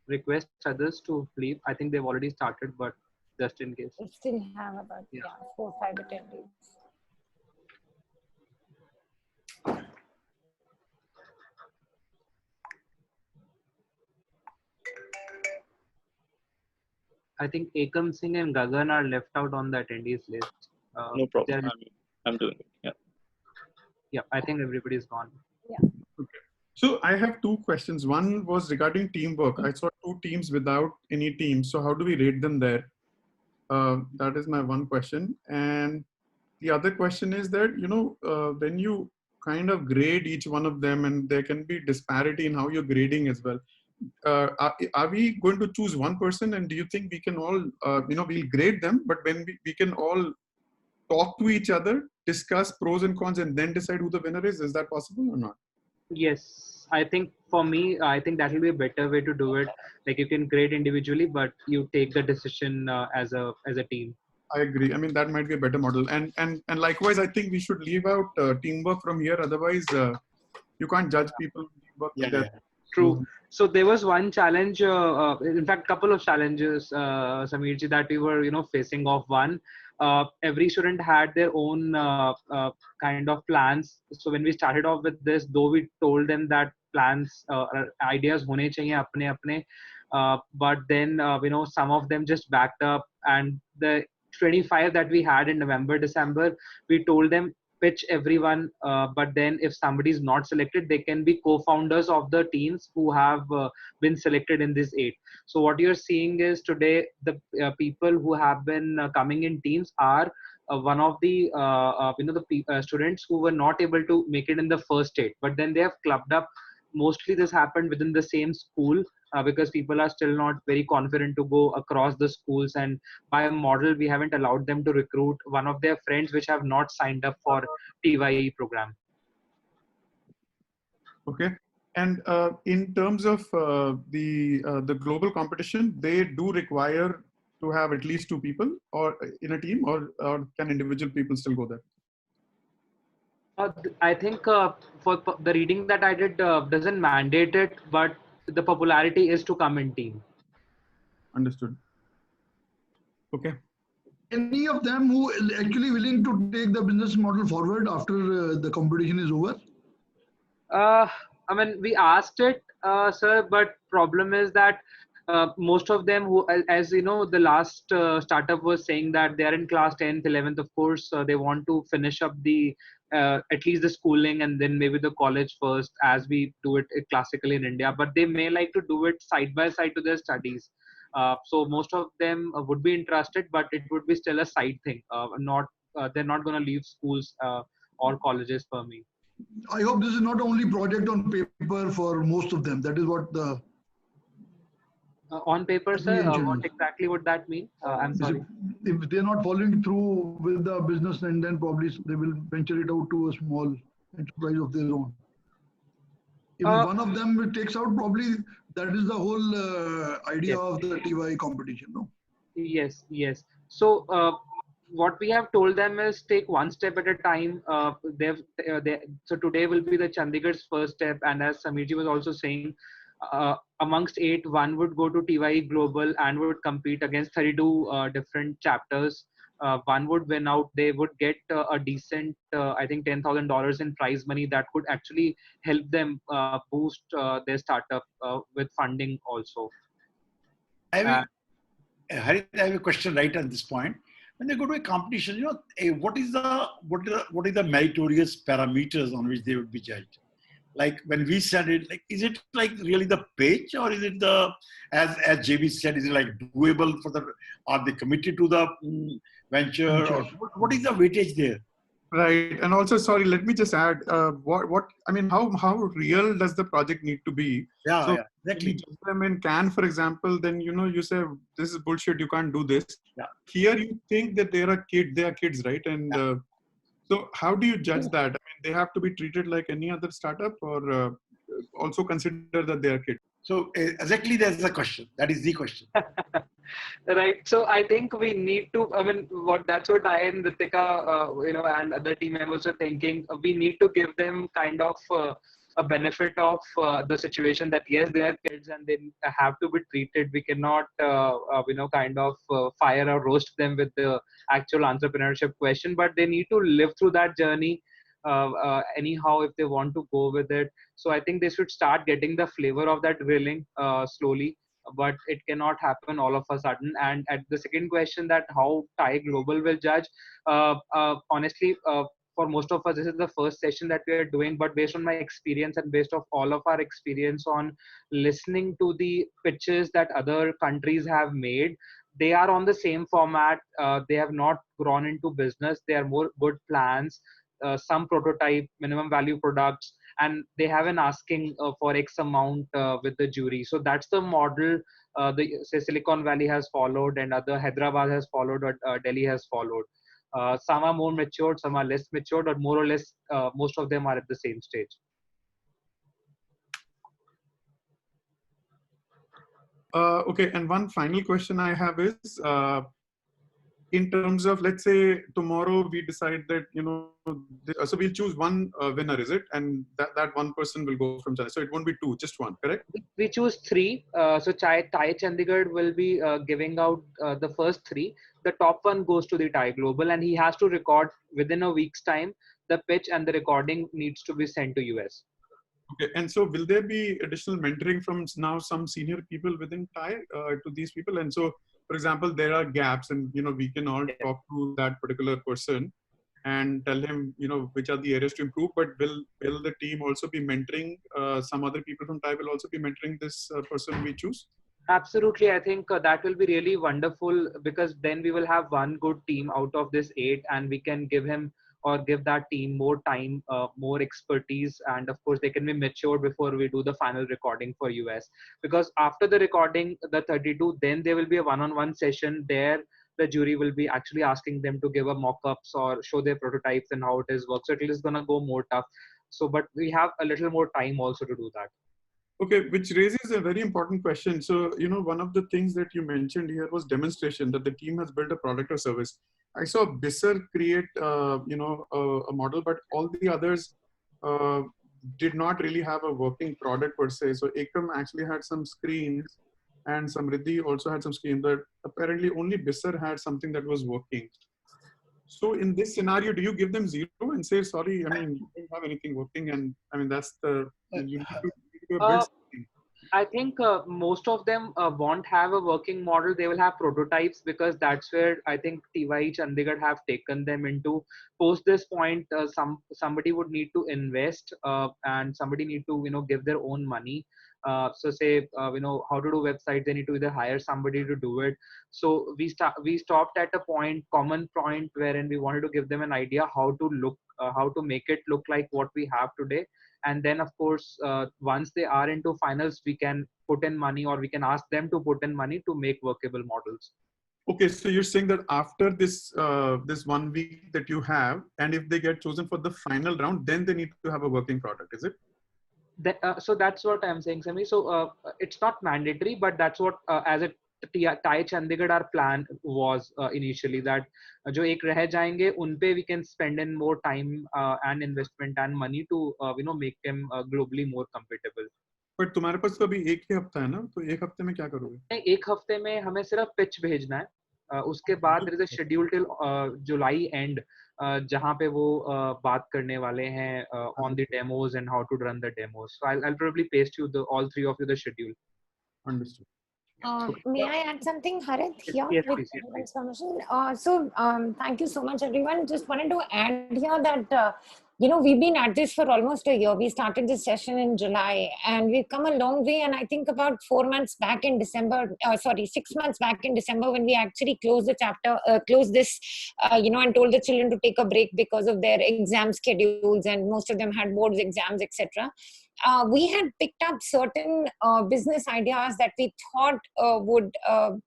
request others to leave? I think they've already started, but just in case. We still have about 4-5 attendees. I think Ekam Singh and Gagan are left out on the attendees list. No problem. I'm doing it. Yeah. Yeah, I think everybody's gone. Yeah. Okay. So I have two questions. One was regarding teamwork. I saw 2 teams without any teams. So how do we rate them there? That is my one question. And the other question is that, when you kind of grade each one of them, and there can be disparity in how you're grading as well. Are we going to choose one person, and do you think we can all, we'll grade them, but when we can all talk to each other, discuss pros and cons, and then decide who the winner is? Is that possible or not? Yes, I think for me, I think that will be a better way to do it. Like you can grade individually, but you take the decision as a team. I agree. I mean, that might be a better model. And likewise, I think we should leave out teamwork from here. Otherwise, you can't judge people. True. So there was one challenge, in fact, couple of challenges, Sameerji, that we were, facing off. One, every student had their own kind of plans. So when we started off with this, though we told them that plans, ideas hone chahiye apne apne, but then, some of them just backed up, and the 25 that we had in November, December, we told them pitch everyone, but then if somebody is not selected, they can be co-founders of the teams who have been selected in this 8. So what you're seeing is today the people who have been coming in teams are one of the students who were not able to make it in the first 8, but then they have clubbed up. Mostly this happened within the same school because people are still not very confident to go across the schools, and by model we haven't allowed them to recruit one of their friends which have not signed up for TYE program. Okay. And in terms of the global competition, they do require to have at least 2 people or in a team, or can individual people still go there? I think for the reading that I did doesn't mandate it, but the popularity is to come in team. Understood. Okay. Any of them who actually willing to take the business model forward after the competition is over? I mean, we asked it, sir, but problem is that most of them who, as you know, the last startup was saying that they are in class 10th, 11th, of course, they want to finish up the at least the schooling and then maybe the college first, as we do it classically in India, but they may like to do it side by side to their studies. So most of them would be interested, but it would be still a side thing. They're not going to leave schools or colleges for me. I hope this is not only project on paper for most of them. That is what the on paper, sir. What exactly would that mean? I'm sorry. If they're not following through with the business, and then probably they will venture it out to a small enterprise of their own. If one of them takes out, probably that is the whole idea of the TYE competition, no? Yes, yes. So what we have told them is take one step at a time. So today will be the Chandigarh's first step, and as Sameerji was also saying, amongst 8, one would go to TYE Global and would compete against 32 different chapters. One would win out. They would get a decent, I think, $10,000 in prize money that could actually help them boost their startup with funding also. Harit, I have a question right at this point. When they go to a competition, what is the meritorious parameters on which they would be judged? Like when we said it, like, is it like really the pitch, or is it the, as JB said, is it like doable are they committed to the venture? Or what is the weightage there? Right. And also, sorry, let me just add, I mean, how real does the project need to be? Yeah, So yeah, when you exactly. judge them in Can, for example, then, you say, this is bullshit, you can't do this. Yeah. Here, you think that they are kids, right? And so how do you judge that? I mean, they have to be treated like any other startup, or also consider that they are kids? So exactly, there's the question. That is the question. Right. So I think we need to, I mean, that's what I and Ritika, and other team members are thinking. We need to give them kind of a benefit of the situation that yes, they are kids and they have to be treated. We cannot, kind of fire or roast them with the actual entrepreneurship question, but they need to live through that journey. Anyhow, if they want to go with it, so I think they should start getting the flavor of that grilling slowly, but it cannot happen all of a sudden. And at the second question, that how TiE Global will judge, honestly, for most of us, this is the first session that we are doing, but based on my experience and based on all of our experience on listening to the pitches that other countries have made, they are on the same format. They have not grown into business. They are more good plans, some prototype, minimum value products, and they have an asking for X amount with the jury. So that's the model the say Silicon Valley has followed, and other Hyderabad has followed, or Delhi has followed. Some are more matured, some are less matured, but more or less most of them are at the same stage. Okay, and one final question I have is, in terms of, let's say tomorrow we decide that, so we'll choose one winner, is it? And that one person will go from China. So it won't be two, just one, correct? We choose three. So TIE Chandigarh will be giving out the first three. The top one goes to the TIE Global, and he has to record within a week's time. The pitch and the recording needs to be sent to US. Okay, and so will there be additional mentoring from now some senior people within TIE to these people? And so, for example, there are gaps, and we can all talk to that particular person and tell him, which are the areas to improve. But will the team also be mentoring some other people from TIE? Will also be mentoring this person we choose? Absolutely, I think that will be really wonderful, because then we will have one good team out of this 8, and we can give him or give that team more time, more expertise, and of course they can be matured before we do the final recording for US. Because after the recording, the 32, then there will be a one-on-one session there. The jury will be actually asking them to give a mock-ups or show their prototypes and how it is works. So it is going to go more tough. So, but we have a little more time also to do that. Okay, which raises a very important question. So, one of the things that you mentioned here was demonstration, that the team has built a product or service. I saw Bisser create, a model, but all the others did not really have a working product per se. So Ekam actually had some screens, and Samriddhi also had some screens, but apparently only Bisser had something that was working. So in this scenario, do you give them 0 and say, sorry, I mean, you don't have anything working, and I mean, that's you need to build something. I think most of them won't have a working model. They will have prototypes, because that's where I think TYE Chandigarh have taken them into. Post this point, somebody would need to invest, and somebody need to give their own money. So say how to do websites, they need to either hire somebody to do it. So we stopped at a common point wherein we wanted to give them an idea how to make it look like what we have today. And then of course once they are into finals, we can put in money, or we can ask them to put in money to make workable models. Okay, so you're saying that after this 1 week that you have, and if they get chosen for the final round, then they need to have a working product, is it? So that's what I'm saying, Sami. So it's not mandatory, but that's what as a TIE Chandigarh our plan was initially, that जो एक रह जाएंगे उन पे we can spend in more time and investment and money to make them globally more compatible. But तुम्हारे पास तो अभी एक ही हफ्ता है ना, तो एक हफ्ते में क्या करोगे? एक हफ्ते में हमें सिर्फ पिच भेजना है, उसके बाद there is a schedule till July end जहाँ पे वो बात करने वाले हैं on the demos and how to run the demos. So I'll probably paste you all three of you the schedule. Understood. May I add something, Harit, here? Yes, with please, everyone's permission? Thank you so much, everyone. Just wanted to add here that we've been at this for almost a year. We started this session in July, and we've come a long way. And I think about 4 months back in December, 6 months back in December, when we actually closed the chapter, closed this, and told the children to take a break because of their exam schedules, and most of them had boards, exams, etc. We had picked up certain business ideas that we thought would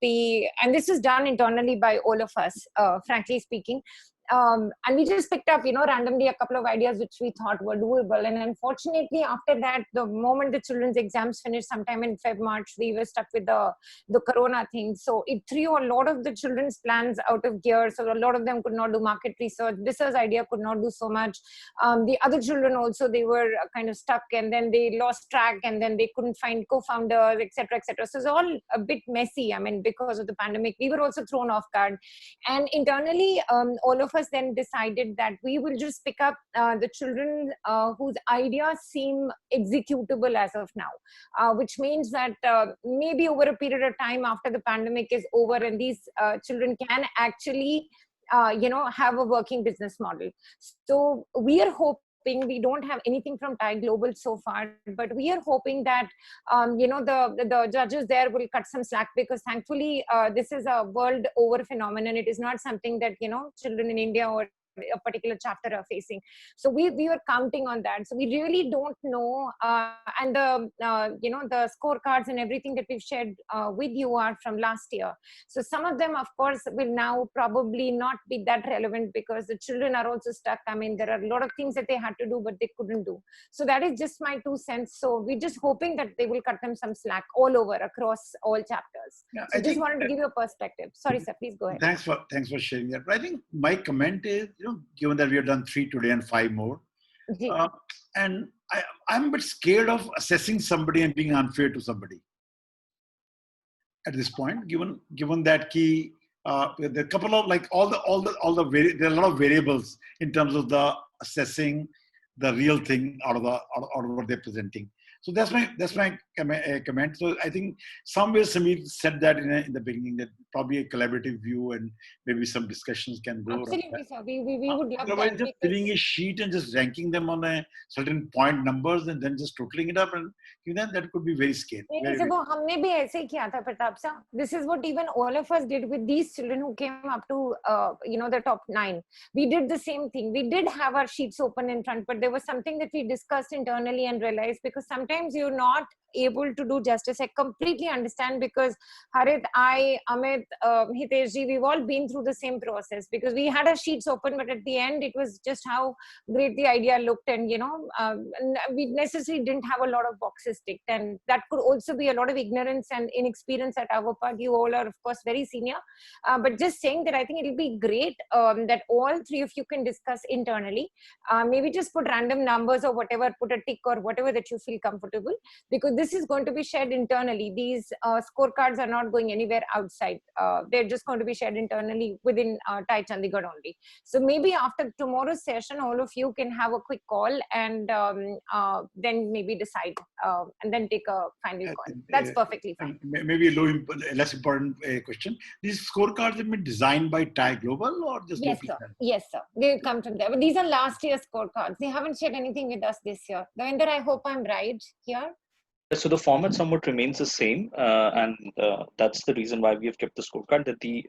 be, and this is done internally by all of us, frankly speaking. And we just picked up, randomly a couple of ideas which we thought were doable. And unfortunately, after that, the moment the children's exams finished sometime in March, we were stuck with the corona thing. So it threw a lot of the children's plans out of gear. So a lot of them could not do market research. Business idea could not do so much. The other children also, they were kind of stuck, and then they lost track, and then they couldn't find co-founders, etc., etc. So it's all a bit messy. I mean, because of the pandemic, we were also thrown off guard. And internally, all of us then decided that we will just pick up the children whose ideas seem executable as of now, which means that maybe over a period of time after the pandemic is over, and these children can actually have a working business model. So we are hoping, we don't have anything from TiE Global so far, but we are hoping that the judges there will cut some slack, because thankfully this is a world over phenomenon. It is not something that children in India or a particular chapter are facing. So we were counting on that. So we really don't know, and the scorecards and everything that we've shared with you are from last year. So some of them, of course, will now probably not be that relevant, because the children are also stuck. I mean, there are a lot of things that they had to do but they couldn't do. So that is just my 2 cents. So we're just hoping that they will cut them some slack all over, across all chapters. Yeah, so I just wanted to give you a perspective. Sorry, sir, please go ahead. Thanks for sharing that. But I think my comment is, given that we have done 3 today and 5 more, and I'm a bit scared of assessing somebody and being unfair to somebody at this point, given that the couple of, like, there are a lot of variables in terms of the assessing the real thing out of what they're presenting. So that's my comment. So I think somewhere Samir said that in the beginning, that probably a collaborative view and maybe some discussions can go. Absolutely, sir. We would love otherwise that. Just filling a sheet and just ranking them on a certain point numbers and then just totaling it up, and that could be very scary. हमने भी ऐसे ही किया था, Pratap sir. This is what even all of us did with these children who came up to the top 9. We did the same thing. We did have our sheets open in front, but there was something that we discussed internally and realized, because sometimes you're not able to do justice. I completely understand, because Harit, I, Amit, Hitesh ji, we've all been through the same process, because we had our sheets open, but at the end it was just how great the idea looked, and we necessarily didn't have a lot of boxes ticked, and that could also be a lot of ignorance and inexperience at our part. You all are of course very senior, but just saying that I think it'll be great that all 3 of you can discuss internally, maybe just put random numbers or whatever, put a tick or whatever that you feel comfortable, because this is going to be shared internally. These scorecards are not going anywhere outside. They're just going to be shared internally within TYE Chandigarh only. So maybe after tomorrow's session, all of you can have a quick call and then maybe decide and then take a final call. That's perfectly fine. Maybe a less important question. These scorecards have been designed by TYE Global or just yes, sir. Yes, sir. They come from there. But these are last year's scorecards. They haven't shared anything with us this year. Devinder, I hope I'm right here. So the format somewhat remains the same, and that's the reason why we have kept the scorecard, that the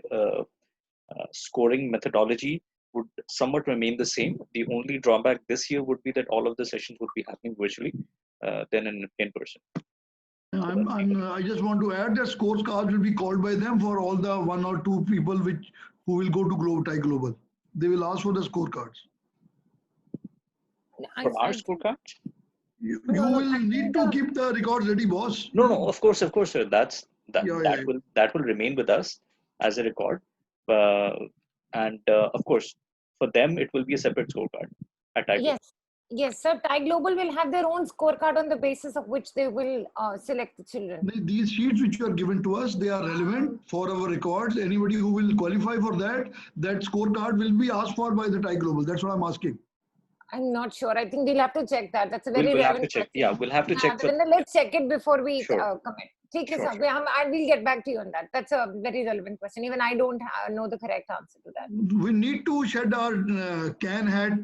scoring methodology would somewhat remain the same. The only drawback this year would be that all of the sessions would be happening virtually than in person. I just want to add that scorecards will be called by them for all the 1 or 2 people who will go to TYE Global. They will ask for the scorecards. For our scorecards? You will need to keep the records ready, boss. No, of course, sir. That will remain with us as a record, and of course, for them it will be a separate scorecard at TYE. Yes, sir. TYE Global will have their own scorecard on the basis of which they will select the children. These sheets which are given to us, they are relevant for our records. Anybody who will qualify for that scorecard will be asked for by the TYE Global. That's what I'm asking. I'm not sure. I think we'll have to check that. That's a very we'll have to check. Yeah, we'll have to check. Let's check it before we commit. ठीक है Sure, sir. I will get back to you on that. That's a very relevant question. Even I don't know the correct answer to that. We need to shed our can hat,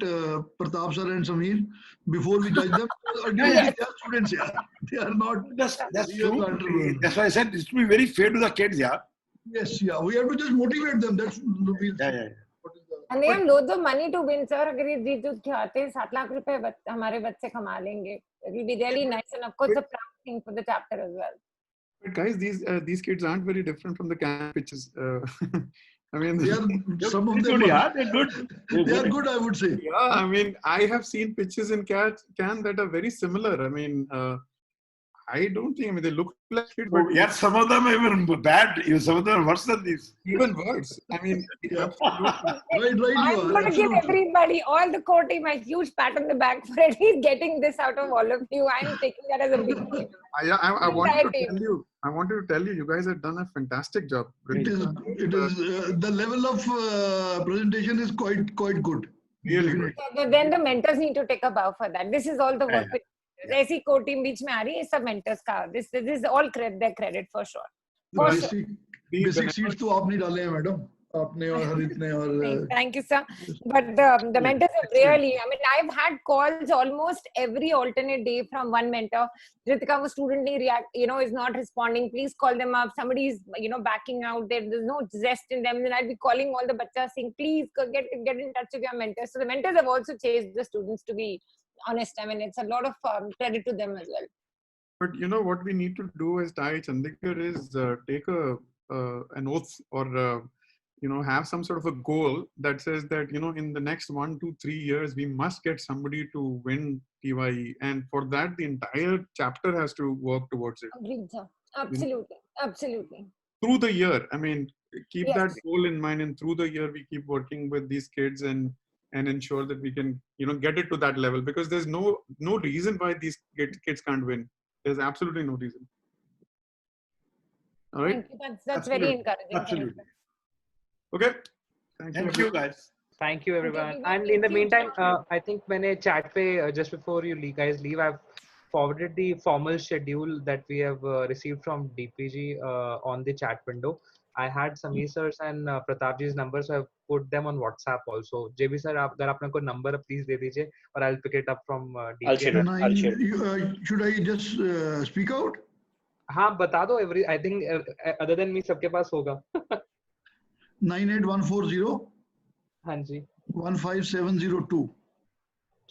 Pratap sir and Samir, before we judge them. Ultimately, Yes. they are students, yeah. They are not That's real true. entrepreneurs. That's why I said it's to be very fair to the kids, yeah. Yes, yeah. We have to just motivate them. That's Yeah. what is the. And they have loads of money to win, sir. अगर ये जीत जुत के आते हैं 7 लाख रुपए हमारे बच्चे कमा लेंगे. It will be really nice and of course a proud thing for the chapter as well. But guys, these kids aren't very different from the camp pitches. I mean, They are, some of them Good, are, yeah, they're good. they are good, I would say. yeah, I mean, I have seen pitches in can that are very similar. I mean, I don't think. I mean, they look like kids, Oh, but yeah, some of them are even bad. Some of them are worse than these. even worse. I mean, Yeah. absolutely. Right, you I'm are. going to give Absolutely. everybody, all the core team, a huge pat on the back for at least getting this out of all of you. I'm taking that as a big thing. I wanted Entire to team. tell you. I wanted to tell you. You guys have done a fantastic job. It is. It is. The level of presentation is quite good. Really Definitely. good. So then the mentors need to take a bow for that. This is all the work. Yeah. ऐसी core team बीच में आ रही है, सब mentors का. This is all their credit for sure. For sure. Basic seats तो आप नहीं डाले हैं मैडम, आपने और हरित ने और. Thank you, sir. But the mentors have really, I mean, I've had calls almost every alternate day from one mentor. Ritika, was student is not responding. Please call them up. Somebody is, backing out. There's no zest in them. Then I'll be calling all the bachas saying, please get in touch with your mentors. So the mentors have also chased the students, to be honest. I mean, it's a lot of credit to them as well. But what we need to do as TIE Chandigarh is take an oath or have some sort of a goal that says that in the next 1 to 3 years we must get somebody to win TYE, and for that the entire chapter has to work towards it. Agreed, sir. Absolutely, absolutely. Through the year, I mean, keep Yes. that goal in mind, and through the year we keep working with these kids and ensure that we can get it to that level, because there's no reason why these kids can't win. There's absolutely no reason. All right. Thank you. That's very encouraging. Absolutely. Okay. Thank you, guys. Thank you, everyone. And in the meantime, I think when I chat pe, just before you guys leave, I've forwarded the formal schedule that we have received from DPG on the chat window. I had Samir sir's and Pratap ji's numbers, so I've put them on WhatsApp also. JB sir, अगर आपने कोई number please दे दीजिए, और I'll pick it up from DPG. I'll share it. Should I just speak out? हाँ बता दो. I think other than me सबके पास होगा. 98140. हाँ जी. 15702.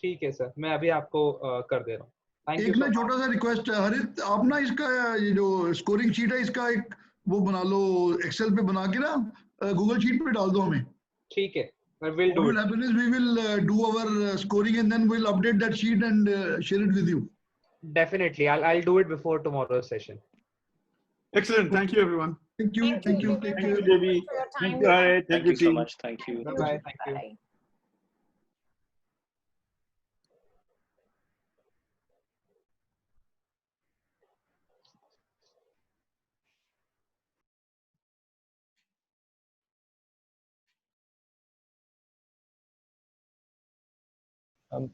ठीक है सर, मैं अभी आपको कर दे रहा हूँ. एक ना छोटा सा रिक्वेस्ट है हरित, आप ना इसका ये जो स्कोरिंग शीट है इसका एक वो बना लो, एक्सेल पे बना के ना गूगल शीट पे डाल दो हमें. ठीक है. We'll do what will happen is we will do our scoring and then we'll update that sheet and share it with you. Definitely, I'll do it before tomorrow's session. Excellent. Thank you, everyone. Thank you. Thank you. Thank you, JB. Thank you. Thank you so much. Thank you. Bye. Thank you. Bye.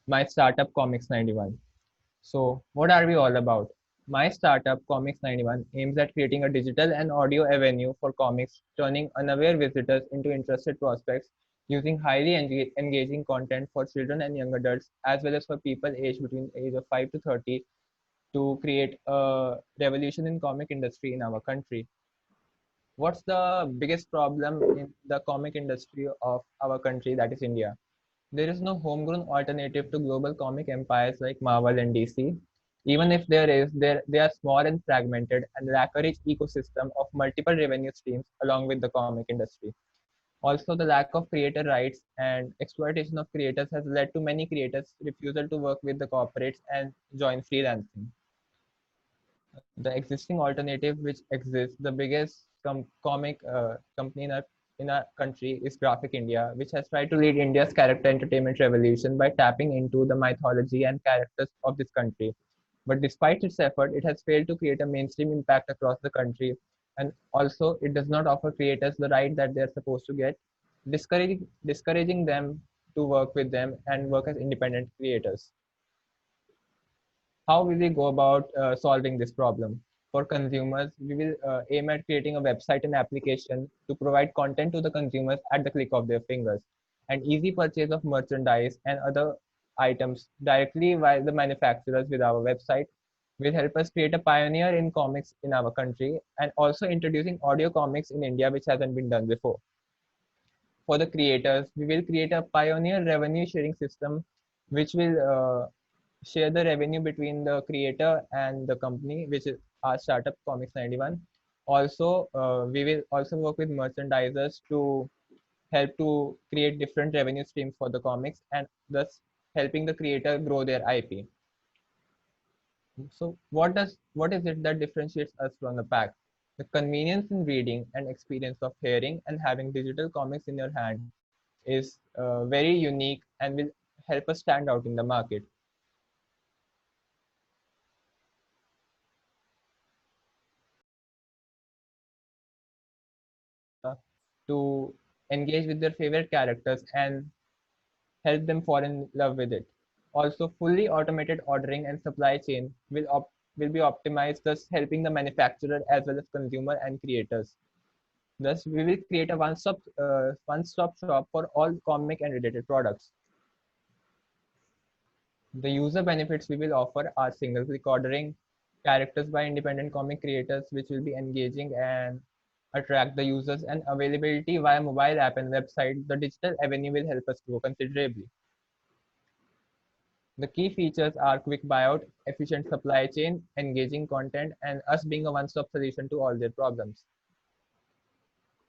My startup Comics 91. So what are we all about? My startup Comics 91 aims at creating a digital and audio avenue for comics, turning unaware visitors into interested prospects using highly engaging content for children and young adults, as well as for people aged between age of 5 to 30, to create a revolution in comic industry in our country. What's the biggest problem in the comic industry of our country, that is India? There is no homegrown alternative to global comic empires like Marvel and DC. Even if there is, they are small and fragmented and lack a rich ecosystem of multiple revenue streams along with the comic industry. Also, the lack of creator rights and exploitation of creators has led to many creators' refusal to work with the corporates and join freelancing. The existing alternative which exists, the biggest comic company in our country is Graphic India, which has tried to lead India's character entertainment revolution by tapping into the mythology and characters of this country. But despite its effort, it has failed to create a mainstream impact across the country. And also, it does not offer creators the right that they are supposed to get, discouraging them to work with them and work as independent creators. How will we go about solving this problem? For consumers, we will aim at creating a website and application to provide content to the consumers at the click of their fingers, and easy purchase of merchandise and other items directly via the manufacturers with our website will help us create a pioneer in comics in our country, and also introducing audio comics in India, which hasn't been done before. For the creators, we will create a pioneer revenue sharing system which will share the revenue between the creator and the company, which is our startup Comics 91. Also, we will also work with merchandisers to help to create different revenue streams for the comics, and thus helping the creator grow their IP. So what is it that differentiates us from the pack? The convenience in reading and experience of hearing and having digital comics in your hand is very unique and will help us stand out in the market. To engage with their favorite characters and help them fall in love with it. Also, fully automated ordering and supply chain will be optimized, thus helping the manufacturer as well as consumer and creators. Thus, we will create a one-stop shop for all comic and related products. The user benefits we will offer are single-click ordering, characters by independent comic creators, which will be engaging and attract the users, and availability via mobile app and website. The digital avenue will help us grow considerably. The key features are quick buyout, efficient supply chain, engaging content, and us being a one-stop solution to all their problems.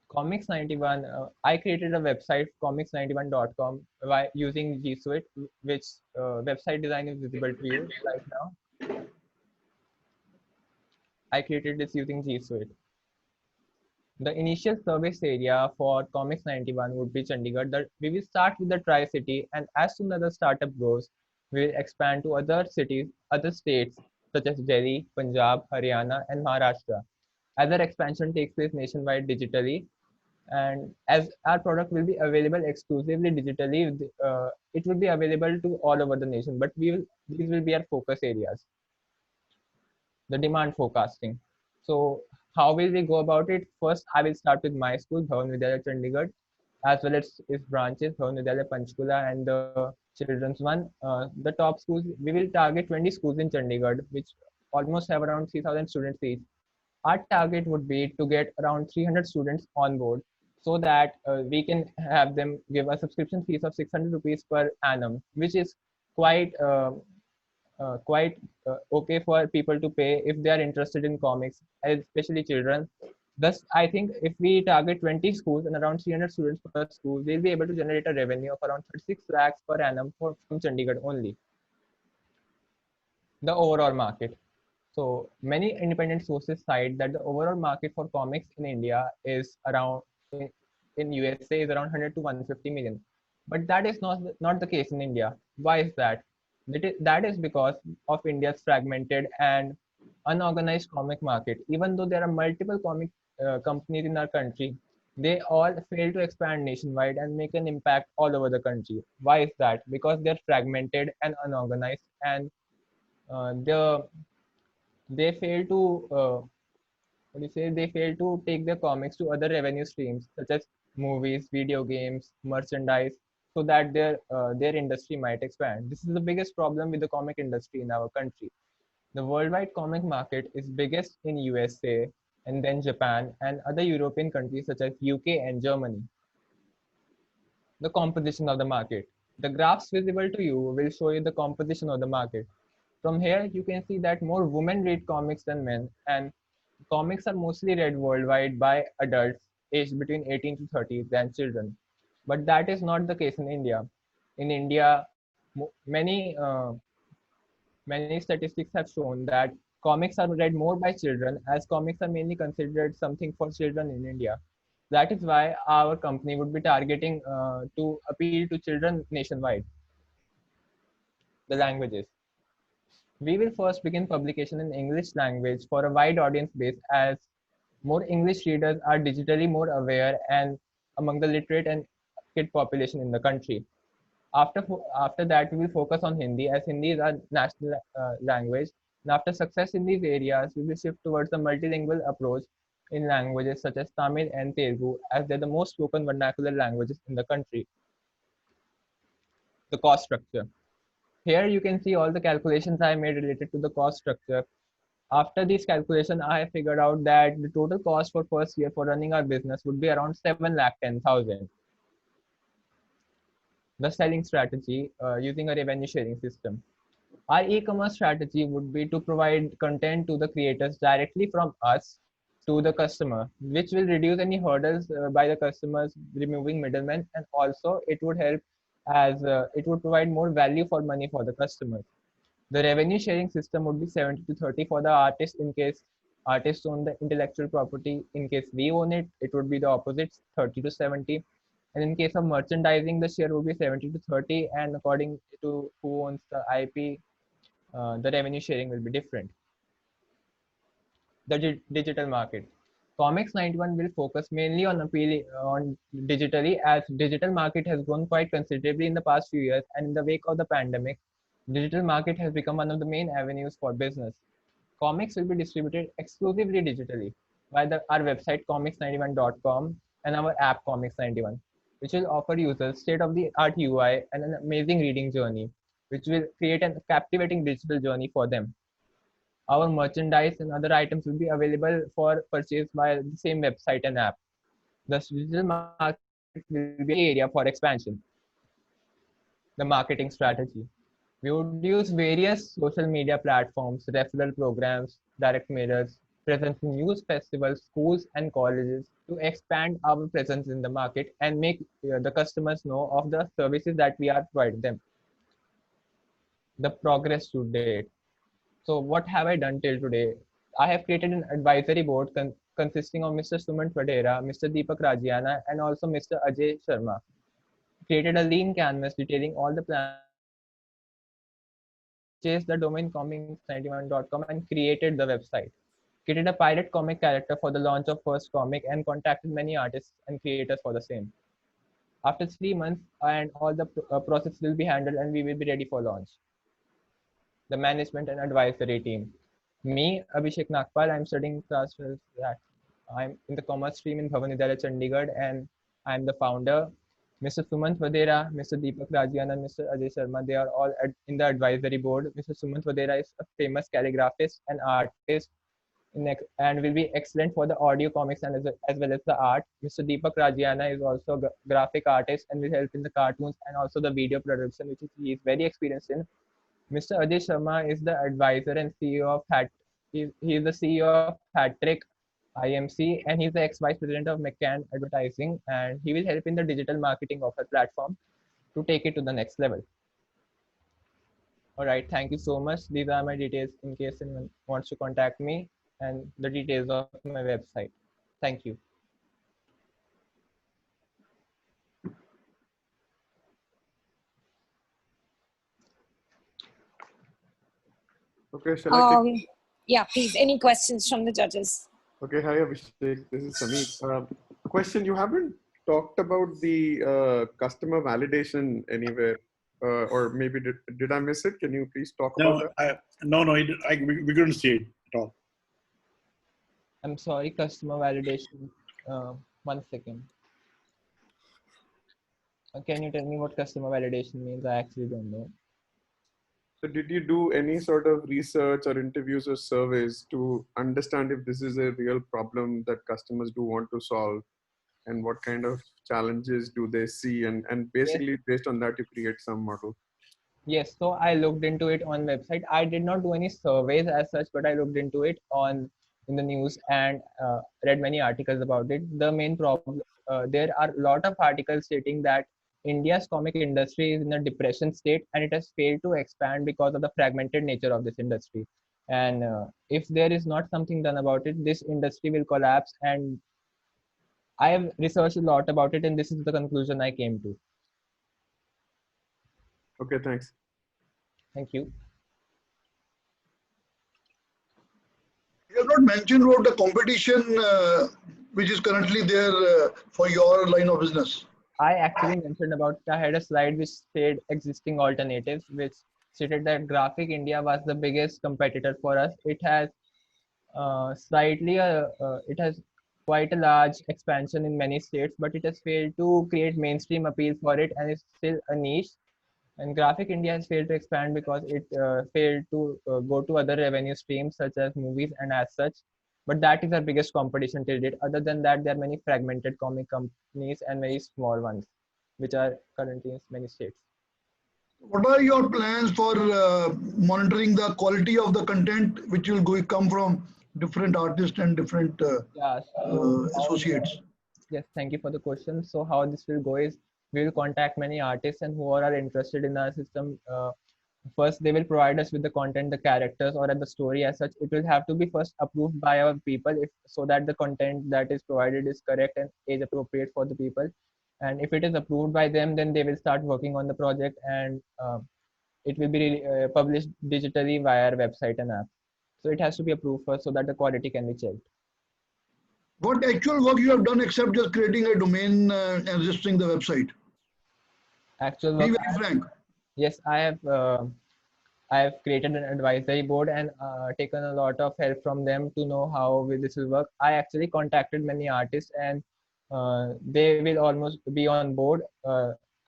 Comics 91, I created a website, comics91.com, by using G Suite, which website design is visible to you right now. I created this using G Suite. The initial service area for Comics 91 would be Chandigarh. We will start with the Tri-City, and as soon as the startup grows, we will expand to other cities, other states such as Delhi, Punjab, Haryana, and Maharashtra. As our expansion takes place nationwide digitally, and as our product will be available exclusively digitally, it will be available to all over the nation. But these will be our focus areas. The demand forecasting. So how will we go about it? First, I will start with my school, Bhavan Vidyalaya Chandigarh, as well as its branches, Bhavan Vidyalaya Panchkula and the children's one. The top schools, we will target 20 schools in Chandigarh, which almost have around 3,000 students each. Our target would be to get around 300 students on board, so that we can have them give a subscription fees of 600 rupees per annum, which is quite okay for people to pay if they are interested in comics, especially children. Thus, I think if we target 20 schools and around 300 students per school, we'll be able to generate a revenue of around 36 lakhs per annum from Chandigarh only. The overall market. So many independent sources cite that the overall market for comics in India is around, in USA is around 100 to 150 million. But that is not the case in India. Why is that? That is because of India's fragmented and unorganized comic market. Even though there are multiple comic companies in our country, they all fail to expand nationwide and make an impact all over the country. Why is that? Because they're fragmented and unorganized, and they fail to they fail to take their comics to other revenue streams such as movies, video games, merchandise, so that their industry might expand. This is the biggest problem with the comic industry in our country. The worldwide comic market is biggest in USA, and then Japan and other European countries such as UK and Germany. The composition of the market. The graphs visible to you will show you the composition of the market. From here, you can see that more women read comics than men, and comics are mostly read worldwide by adults aged between 18 to 30 than children. But that is not the case in India. In India, many statistics have shown that comics are read more by children, as comics are mainly considered something for children in India. That is why our company would be targeting to appeal to children nationwide. The languages. We will first begin publication in English language for a wide audience base, as more English readers are digitally more aware and among the literate and kid population in the country. After that, we will focus on Hindi, as Hindi is our national language, And after success in these areas, we will shift towards a multilingual approach in languages such as Tamil and Telugu, as they're the most spoken vernacular languages in the country. The cost structure. Here you can see all the calculations I made related to the cost structure. After this calculation, I have figured out that the total cost for first year for running our business would be around 7,10,000. The selling strategy using a revenue sharing system. Our e-commerce strategy would be to provide content to the creators directly from us to the customer, which will reduce any hurdles by the customers, removing middlemen, and also it would help as it would provide more value for money for the customers. The revenue sharing system would be 70 to 30 for the artist in case artists own the intellectual property. In case we own it, it would be the opposite, 30 to 70. And in case of merchandising, the share would be 70 to 30. And according to who owns the IP, the revenue sharing will be different. The digital market. Comics 91 will focus mainly on appealing on digitally, as digital market has grown quite considerably in the past few years, and in the wake of the pandemic, digital market has become one of the main avenues for business. Comics will be distributed exclusively digitally by our website comics91.com and our app Comics91, which will offer users state-of-the-art UI and an amazing reading journey, which will create a captivating digital journey for them. Our merchandise and other items will be available for purchase via the same website and app. The digital market will be an area for expansion. The marketing strategy. We would use various social media platforms, referral programs, direct mailers, presence in news festivals, schools, and colleges to expand our presence in the market and make the customers know of the services that we are providing them. The progress to date. So what have I done till today? I have created an advisory board consisting of Mr. Sumant Vadera, Mr. Deepak Rajiana, and also Mr. Ajay Sharma. Created a lean canvas detailing all the plans purchased the domain comics91.com and created the website. Created a pirate comic character for the launch of first comic and contacted many artists and creators for the same. After 3 months and all the process will be handled and we will be ready for launch. The management and advisory team. Me, Abhishek Nagpal, I'm studying class 12. I'm in the commerce stream in Bhavan Vidyalaya Chandigarh, and I'm the founder. Mr. Sumant Vadera, Mr. Deepak Rajian, and Mr. Ajay Sharma, they are all in the advisory board. Mr. Sumant Vadera is a famous calligraphist and artist and will be excellent for the audio comics and as well as the art. Mr. Deepak Rajiana is also a graphic artist and will help in the cartoons and also the video production, which he is very experienced in. Mr. Ajay Sharma is the advisor and CEO of he is the CEO of Hattrick IMC, and he's the ex-vice president of McCann Advertising, and he will help in the digital marketing of our platform to take it to the next level. All right, thank you so much. These are my details in case anyone wants to contact me, and the details of my website. Thank you. Okay, shall I take? Yeah, please. Any questions from the judges? Okay, hi Abhishek, this is Amit. Question, you haven't talked about the customer validation anywhere, or maybe did I miss it? Can you please talk about that? We couldn't see it at all. I'm sorry, customer validation. 1 second. Can you tell me what customer validation means? I actually don't know. So did you do any sort of research or interviews or surveys to understand if this is a real problem that customers do want to solve, and what kind of challenges do they see, and basically yes, based on that you create some model? Yes, so I looked into it on website. I did not do any surveys as such, but I looked into it in the news and read many articles about it. The main problem, there are a lot of articles stating that India's comic industry is in a depression state and it has failed to expand because of the fragmented nature of this industry. And if there is not something done about it, this industry will collapse. And I have researched a lot about it, and this is the conclusion I came to. Okay, thanks. Thank you. You have not mentioned about the competition which is currently there for your line of business. I actually mentioned about, I had a slide which said existing alternatives, which stated that Graphic India was the biggest competitor for us. It has it has quite a large expansion in many states, but it has failed to create mainstream appeal for it, and it's still a niche. And Graphic India has failed to expand because it failed to go to other revenue streams such as movies and as such. But that is our biggest competition till date. Other than that, there are many fragmented comic companies and very small ones, which are currently in many states. What are your plans for monitoring the quality of the content which will come from different artists and different associates? Yes, thank you for the question. So how this will go is we will contact many artists and who are interested in our system. First, they will provide us with the content, the characters, or the story as such. It will have to be first approved by our people, so that the content that is provided is correct and age appropriate for the people. And if it is approved by them, then they will start working on the project, and it will be published digitally via our website and app. So it has to be approved first so that the quality can be checked. What actual work you have done except just creating a domain and registering the website? Actual Be work. very frank. Yes, I have created an advisory board and taken a lot of help from them to know how this will work. I actually contacted many artists, and they will almost be on board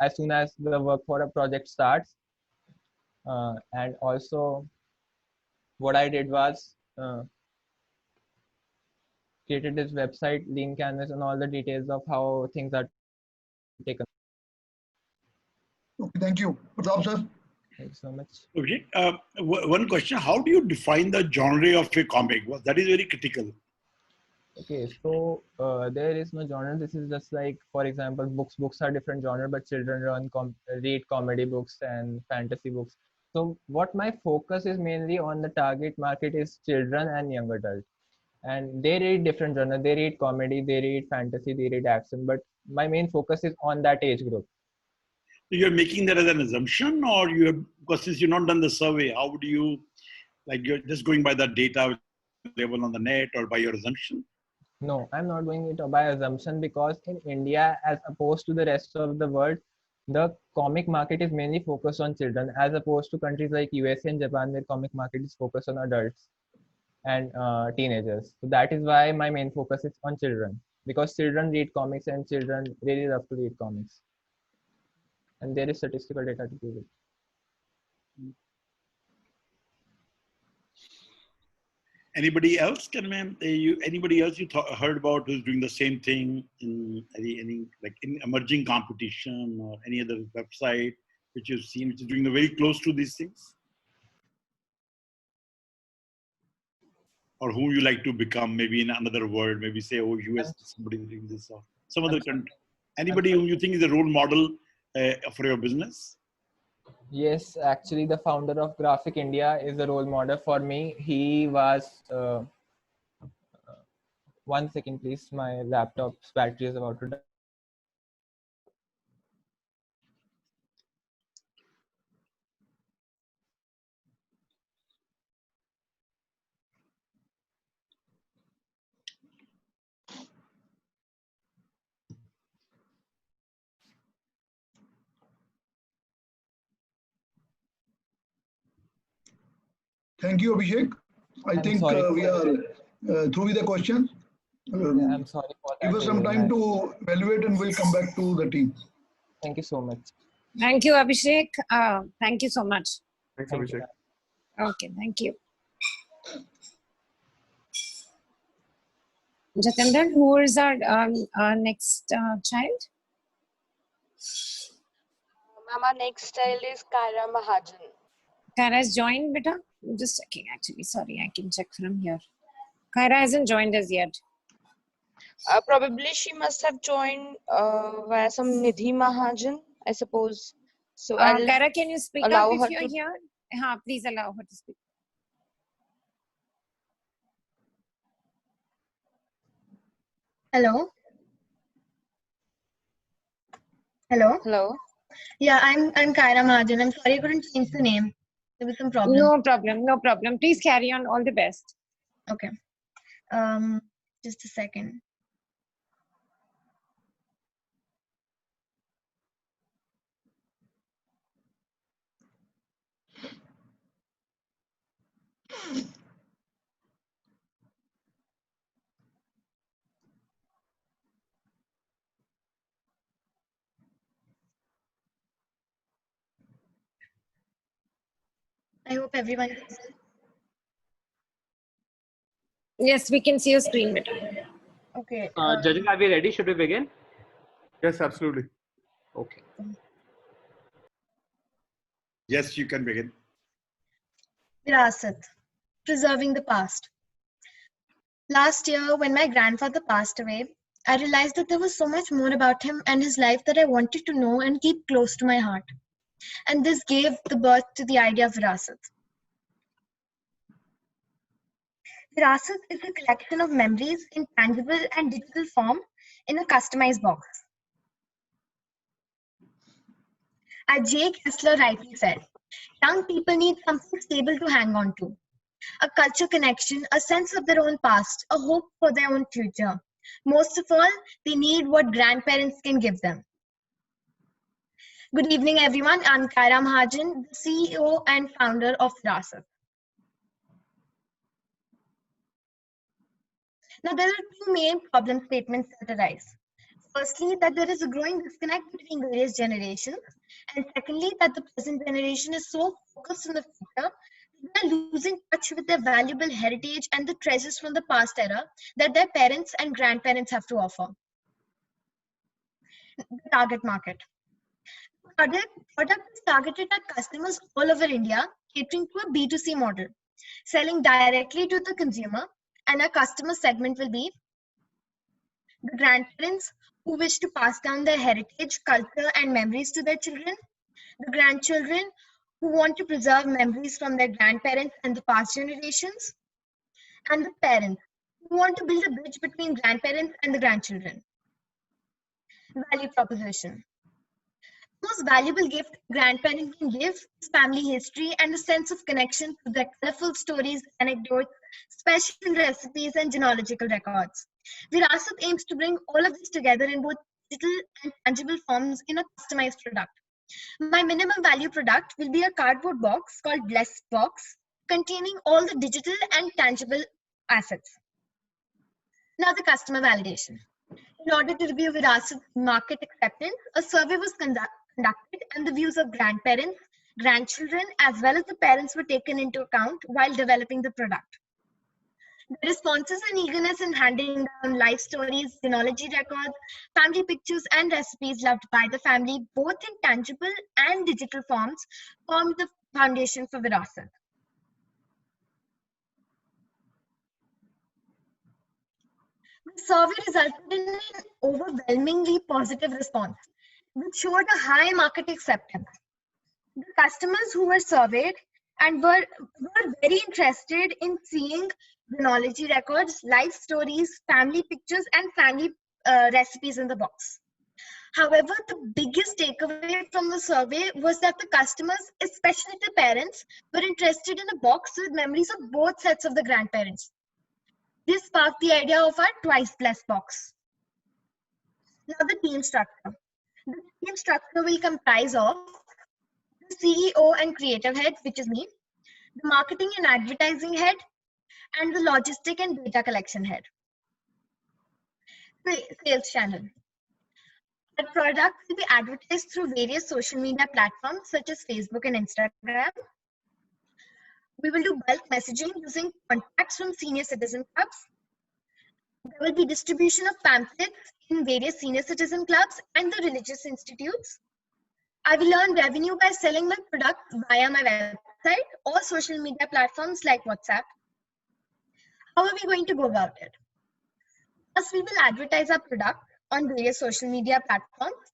as soon as the work for a project starts. And also, what I did was created this website, lean canvas, and all the details of how things are taken. Okay, thank you. Pratap sir. Thank you so much. Okay. One question: how do you define the genre of a comic? Well, that is very critical. Okay, so there is no genre. This is just like, for example, books. Books are different genre, but children read comedy books and fantasy books. So what my focus is mainly on the target market is children and young adults. And they read different genre. They read comedy, they read fantasy, they read action. But my main focus is on that age group. So you're making that as an assumption, or you have, because since you've not done the survey, how would you, like, you're just going by the data available on the net or by your assumption? No, I'm not doing it by assumption, because in India, as opposed to the rest of the world, the comic market is mainly focused on children, as opposed to countries like USA and Japan, where comic market is focused on adults and teenagers. So that is why my main focus is on children, because children read comics and children really love to read comics. And there is statistical data to prove it. Anybody else? Anybody else you heard about who's doing the same thing in any like in emerging competition or any other website which you've seen which is doing very close to these things? Or who you like to become, maybe in another world, maybe say, oh, US, somebody doing this, or some other country. Anybody whom you think is a role model for your business? Yes, actually, the founder of Graphic India is a role model for me. He was, 1 second, please. My laptop's battery is about to die. Thank you, Abhishek. I think we are through with the questions. I'm sorry for that. Give us some time to evaluate and we'll come back to the team. Thank you so much. Thank you, Abhishek. Thank you so much. Thanks, Abhishek. Okay, thank you. Jatinder, who is our next child? Mama, next child is Kaira Mahajan. Kaira has joined, beta? I'm just checking, actually. Sorry, I can check from here. Kaira hasn't joined us yet. Probably she must have joined via some Nidhi Mahajan, I suppose. So Kaira, can you speak up if you're to... here? Please allow her to speak. Hello. Hello. Hello. Yeah, I'm Kaira Mahajan. I'm sorry I couldn't change the name. There was some problem. No problem, no problem. Please carry on. All the best. Okay. Just a second. I hope everyone can see. Yes, we can see your screen better. Okay. Judges, are we ready? Should we begin? Yes, absolutely. Okay. Yes, you can begin. Virasat, preserving the past. Last year, when my grandfather passed away, I realized that there was so much more about him and his life that I wanted to know and keep close to my heart. And this gave the birth to the idea of Virasat. Virasat is a collection of memories in tangible and digital form in a customized box. As Jay Kessler rightly said, young people need something stable to hang on to, a culture connection, a sense of their own past, a hope for their own future. Most of all, they need what grandparents can give them. Good evening, everyone. I'm Kaira Mahajan, the CEO and founder of Virasat. Now, there are two main problem statements that arise. Firstly, that there is a growing disconnect between various generations. And secondly, that the present generation is so focused on the future, they are losing touch with their valuable heritage and the treasures from the past era that their parents and grandparents have to offer. The target market. Product is targeted at customers all over India, catering to a B2C model, selling directly to the consumer, and our customer segment will be the grandparents who wish to pass down their heritage, culture, and memories to their children, the grandchildren who want to preserve memories from their grandparents and the past generations, and the parents who want to build a bridge between grandparents and the grandchildren. Value proposition. The most valuable gift grandparents can give is family history and a sense of connection to their colorful stories, anecdotes, special recipes, and genealogical records. Virasat aims to bring all of this together in both digital and tangible forms in a customized product. My minimum value product will be a cardboard box called Blessed Box, containing all the digital and tangible assets. Now the customer validation. In order to review Virasat's market acceptance, a survey was conducted and the views of grandparents, grandchildren, as well as the parents were taken into account while developing the product. The responses and eagerness in handing down life stories, genealogy records, family pictures, and recipes loved by the family, both in tangible and digital forms, formed the foundation for Virasat. The survey resulted in an overwhelmingly positive response, which showed a high market acceptance. The customers who were surveyed and were very interested in seeing genealogy records, life stories, family pictures, and family recipes in the box. However, the biggest takeaway from the survey was that the customers, especially the parents, were interested in a box with memories of both sets of the grandparents. This sparked the idea of our Twice Blessed box. Now the team structure. The team structure will comprise of the CEO and creative head, which is me, the marketing and advertising head, and the logistic and data collection head. The sales channel. Our product will be advertised through various social media platforms such as Facebook and Instagram. We will do bulk messaging using contacts from senior citizen clubs. There will be distribution of pamphlets in various senior citizen clubs and the religious institutes. I will earn revenue by selling my product via my website or social media platforms like WhatsApp. How are we going to go about it? First, we will advertise our product on various social media platforms.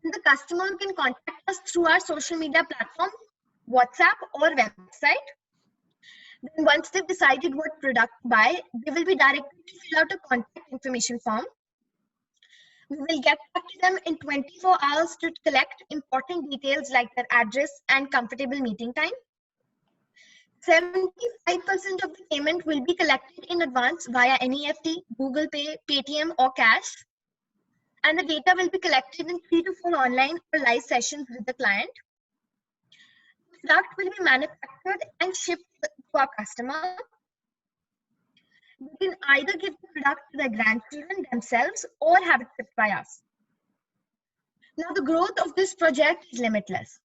Then the customer can contact us through our social media platform, WhatsApp or website. Then once they've decided what product to buy, they will be directed to fill out a contact information form. We will get back to them in 24 hours to collect important details like their address and comfortable meeting time. 75% of the payment will be collected in advance via NEFT, Google Pay, Paytm or cash. And the data will be collected in 3 to 4 online or live sessions with the client. product will be manufactured and shipped to our customer. They can either give the product to their grandchildren themselves or have it shipped by us. Now, the growth of this project is limitless.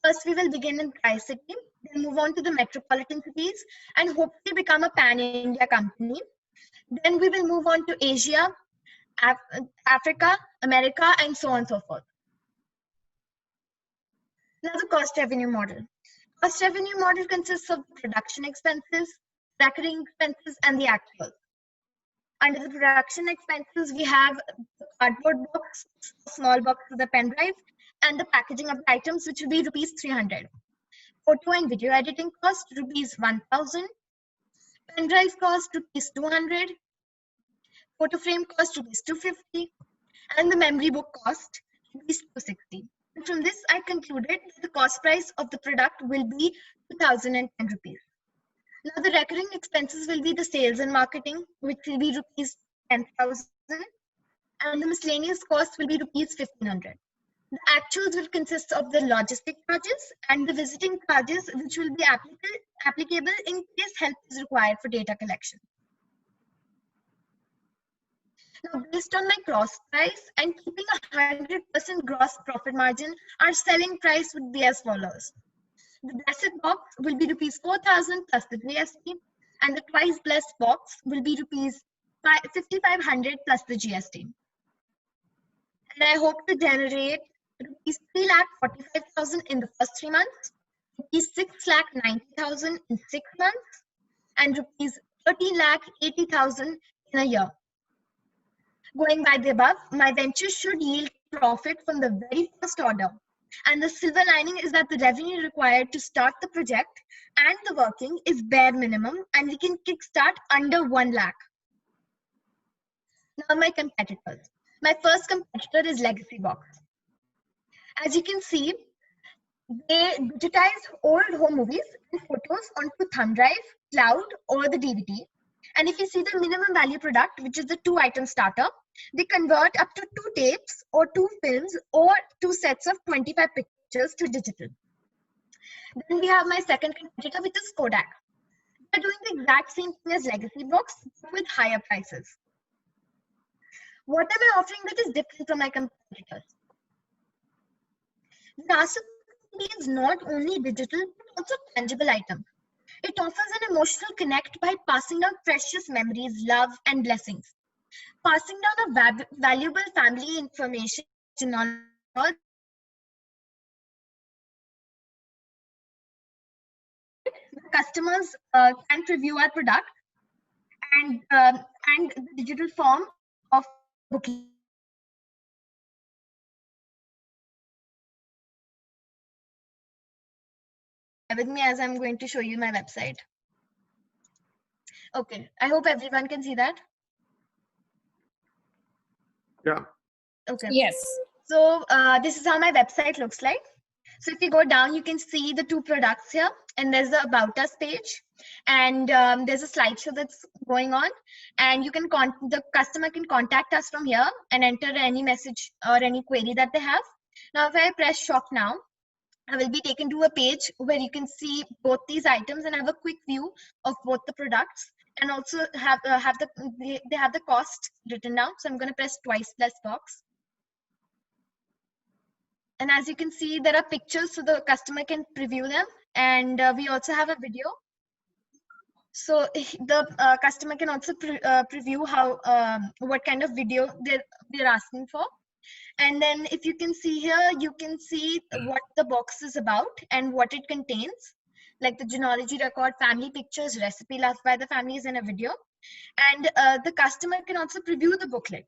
First, we will begin in Tri-City, then move on to the metropolitan cities, and hopefully become a pan-India company. Then we will move on to Asia, Africa, America, and so on and so forth. Now, the cost revenue model. Cost revenue model consists of production expenses, recurring expenses, and the actuals. Under the production expenses, we have the cardboard box, small box with the pen drive, and the packaging of the items, which will be rupees 300. Photo and video editing cost, rupees 1000. Pen drive cost, rupees 200. Photo frame cost, rupees 250. And the memory book cost, rupees 260. And from this, I concluded that the cost price of the product will be 2010 rupees. Now, the recurring expenses will be the sales and marketing, which will be rupees 10,000, and the miscellaneous cost will be rupees 1,500. The actuals will consist of the logistic charges and the visiting charges, which will be applicable in case help is required for data collection. Now, based on my gross price and keeping a 100% gross profit margin, our selling price would be as follows. The basic box will be rupees 4,000 plus the GST, and the twice blessed box will be rupees 5,500 plus the GST. And I hope to generate rupees 3,45,000 in the first 3 months, rupees 6,90,000 in 6 months, and rupees 13,80,000 in a year. Going by the above, my venture should yield profit from the very first order. And the silver lining is that the revenue required to start the project and the working is bare minimum, and we can kickstart under 1 lakh. Now, my competitors. My first competitor is Legacy Box. As you can see, they digitize old home movies and photos onto thumb drive, cloud, or the DVD. And if you see the minimum value product, which is the 2-item starter, they convert up to 2 tapes or 2 films or 2 sets of 25 pictures to digital. Then we have my second competitor, which is Kodak. They're doing the exact same thing as Legacy Box, but with higher prices. What am I offering that is different from my competitors? The Rasa is not only digital, but also tangible item. It offers an emotional connect by passing down precious memories, love, and blessings. Passing down a valuable family information on customers can preview our product and the digital form of booklet. With me as I'm going to show you my website. Okay, I hope everyone can see that. Yeah. Okay. Yes. So this is how my website looks like. So if you go down, you can see the 2 products here, and there's the About Us page, and there's a slideshow that's going on, and you can the customer can contact us from here and enter any message or any query that they have. Now, if I press shop now, I will be taken to a page where you can see both these items and have a quick view of both the products, and also they have the cost written down. So I'm going to press twice plus box. And as you can see, there are pictures so the customer can preview them. And we also have a video. So the customer can also preview how what kind of video they're asking for. And then if you can see here, you can see what the box is about and what it contains, like the genealogy record, family pictures, recipe loved by the families, and a video. And the customer can also preview the booklet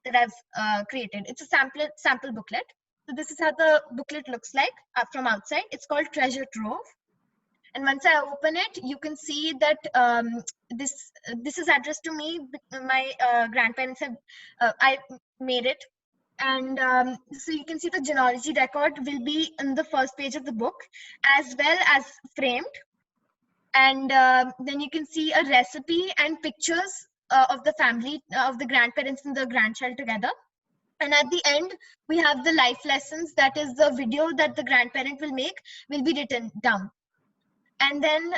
that I've created. It's a sample booklet. So this is how the booklet looks like from outside. It's called Treasure Trove. And once I open it, you can see that this is addressed to me. My grandparents have, I made it. And so you can see the genealogy record will be in the first page of the book as well as framed. And then you can see a recipe and pictures of the family, of the grandparents and the grandchild together. And at the end, we have the life lessons. That is the video that the grandparent will make, will be written down. And then,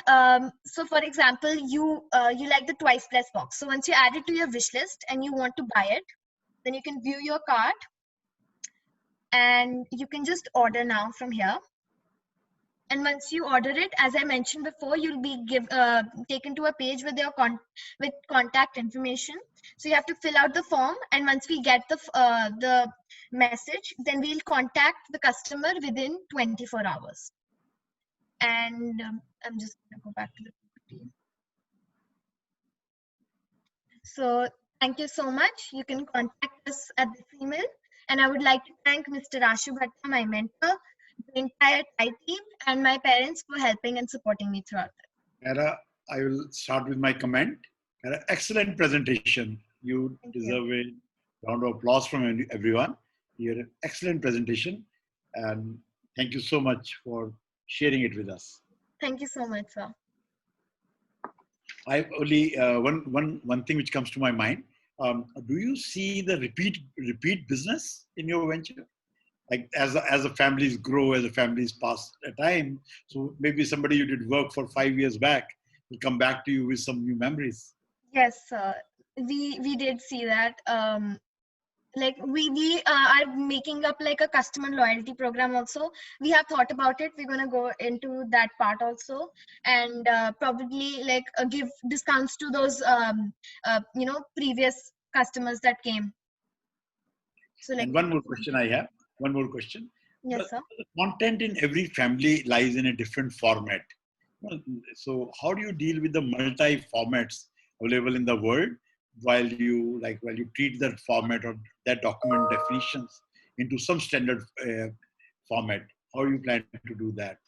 so for example, you like the TWICE Plus box. So once you add it to your wish list and you want to buy it, then you can view your cart and you can just order now from here. And once you order it, as I mentioned before, you'll be taken to a page with your with contact information. So you have to fill out the form, and once we get the message, then we'll contact the customer within 24 hours. And I'm just gonna go back to the PPT. So thank you so much. You can contact us at this email. And I would like to thank Mr. Ashu Bhatta, my mentor, the entire TiE team, and my parents for helping and supporting me throughout it. Kara, I will start with my comment. Kara, excellent presentation. You deserve a round of applause from everyone. You had an excellent presentation, and thank you so much for sharing it with us. Thank you so much, sir. I only one thing which comes to my mind. Do you see the repeat business in your venture? Like as the families grow, as the families pass a time, so maybe somebody you did work for 5 years back will come back to you with some new memories. Yes, sir. We did see that. Like we are making up like a customer loyalty program also. We have thought about it. We're gonna go into that part also, and probably like give discounts to those previous customers that came. So like. And one more question I have. One more question. Yes, sir. The content in every family lies in a different format. So how do you deal with the multi formats available in the world while you treat that format or that document definitions into some standard format? How do you plan to do that?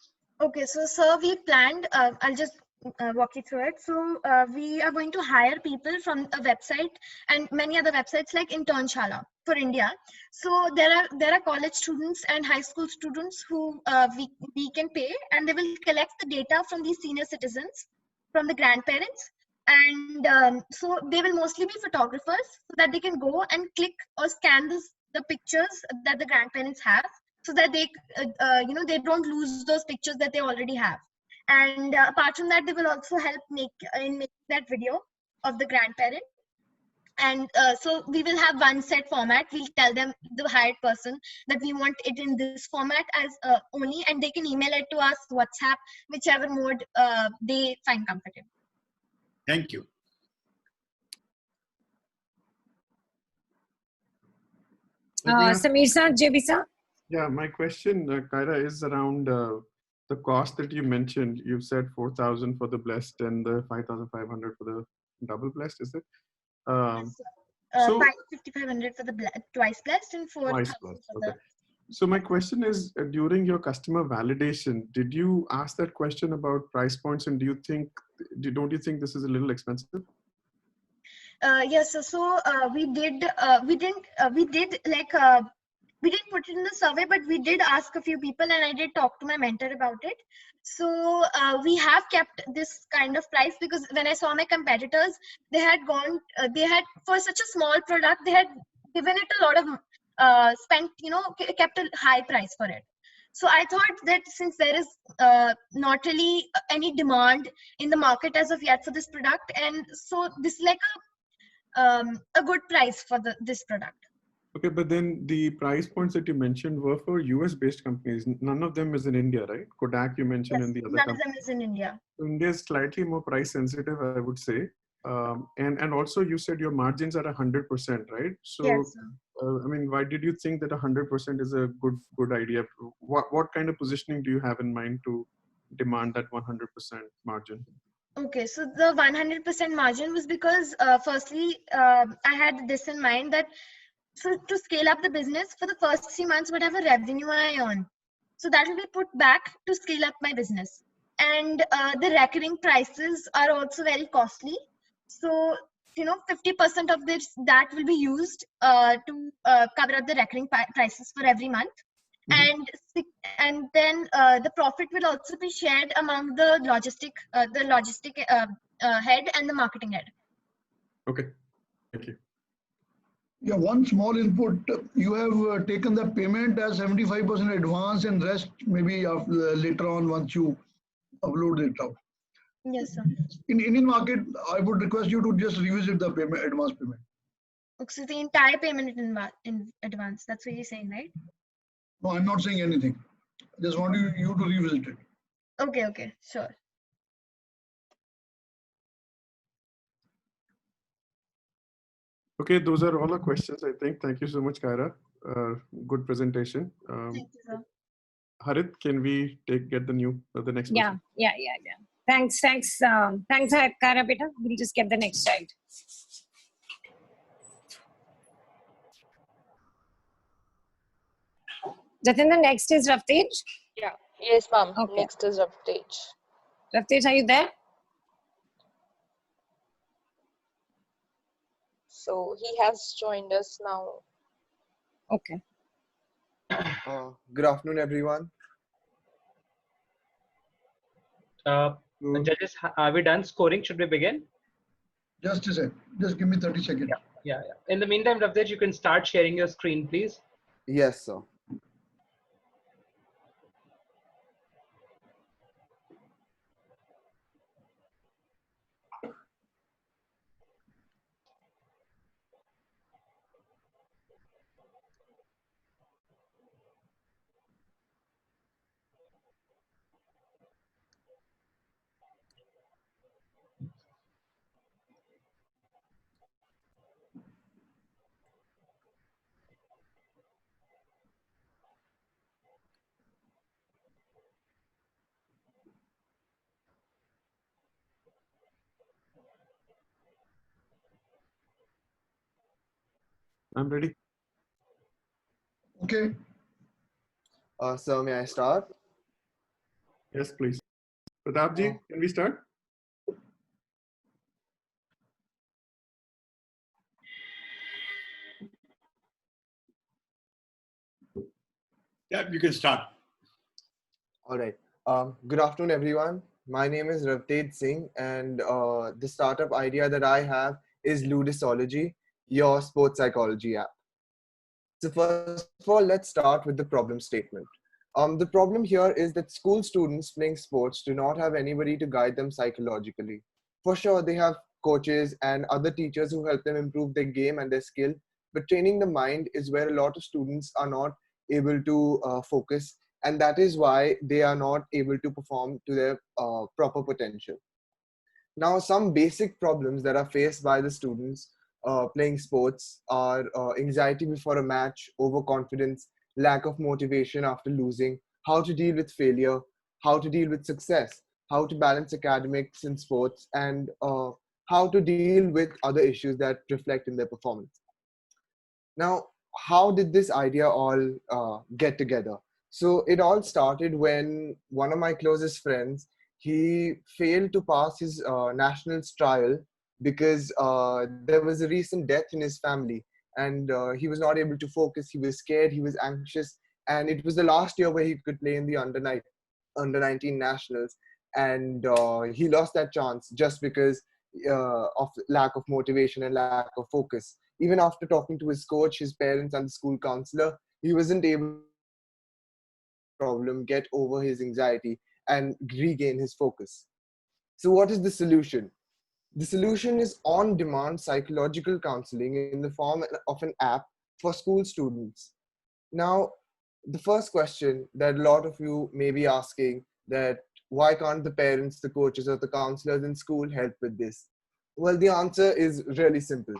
Okay, so sir, we planned, I'll just walk you through it. So we are going to hire people from a website and many other websites like Internshala for India. So there are college students and high school students who we can pay, and they will collect the data from these senior citizens, from the grandparents. And so they will mostly be photographers, so that they can go and click or scan the pictures that the grandparents have, so that they they don't lose those pictures that they already have. And apart from that, they will also help make that video of the grandparent. And so we will have one set format. We'll tell them, the hired person, that we want it in this format as only, and they can email it to us, WhatsApp, whichever mode they find comfortable. Thank you. Samir sir, JB sir. Yeah, my question, Kyra, is around the cost that you mentioned. You said 4,000 for the blessed and the 5,500 for the double blessed, is it? So 5,500 for the twice blessed and 4,000 for the. So my question is, during your customer validation, did you ask that question about price points, and don't you think this is a little expensive? Yes, so we didn't put it in the survey, but we did ask a few people, and I did talk to my mentor about it. So we have kept this kind of price, because when I saw my competitors, they had for such a small product, they had given it a lot of kept a high price for it. So I thought that since there is not really any demand in the market as of yet for this product, and so this is like a good price for this product. Okay, but then the price points that you mentioned were for US-based companies. None of them is in India, right? Kodak you mentioned, Yes, and the other none of them is in India. India is slightly more price sensitive, I would say. And also you said your margins are 100%, right? So, yes, I mean, why did you think that 100% is a good idea? What kind of positioning do you have in mind to demand that 100% margin? Okay, so the 100% margin was because firstly, I had this in mind that so to scale up the business, for the first 3 months, whatever revenue I earn, so that will be put back to scale up my business. And the recurring prices are also very costly. So 50% of that will be used to cover up the recurring prices for every month. Mm-hmm. And then the profit will also be shared among the logistic head and the marketing head. Okay, thank you. Yeah, one small input. You have taken the payment as 75% advance and rest maybe later on once you upload it out. Yes, sir. In Indian market, I would request you to just revisit the payment, advance payment. Okay, so the entire payment in advance. That's what you're saying, right? No, I'm not saying anything. I just want you to revisit it. Okay, okay, sure. Okay, those are all the questions, I think. Thank you so much, Kyra. Good presentation. Thank you, sir. Harit, can we get the next Yeah, person? yeah. Thanks, Kara Beta. We'll just get the next slide. Jatinder, next is Raftej. Yeah. Yes, ma'am. Okay. Next is Hitesh. Raftej, are you there? So he has joined us now. Okay. Good afternoon, everyone. Judges, are we done scoring? Should we begin? Just a sec. Just give me 30 seconds. Yeah. In the meantime, Ravdesh, you can start sharing your screen, please. Yes, sir. I'm ready. Okay. So may I start? Yes, please. Pratapji, can we start? Yeah, you can start. All right. Good afternoon, everyone. My name is Ritika Singh, and the startup idea that I have is Ludisology, your sports psychology app. So first of all, let's start with the problem statement. The problem here is that school students playing sports do not have anybody to guide them psychologically. For sure, they have coaches and other teachers who help them improve their game and their skill, but training the mind is where a lot of students are not able to focus, and that is why they are not able to perform to their proper potential. Now, some basic problems that are faced by the students playing sports are anxiety before a match, overconfidence, lack of motivation after losing, how to deal with failure, how to deal with success, how to balance academics and sports, and how to deal with other issues that reflect in their performance. Now, how did this idea all get together? So it all started when one of my closest friends, he failed to pass his nationals trial because there was a recent death in his family, and he was not able to focus. He was scared, he was anxious, and it was the last year where he could play in the under 19 nationals, and he lost that chance just because of lack of motivation and lack of focus. Even after talking to his coach, his parents, and the school counselor, he wasn't able to solve his problem, get over his anxiety, and regain his focus. So, what is the solution? The solution is on demand psychological counseling in the form of an app for school students. Now, the first question that a lot of you may be asking, that why can't the parents, the coaches, or the counselors in school help with this? Well, the answer is really simple.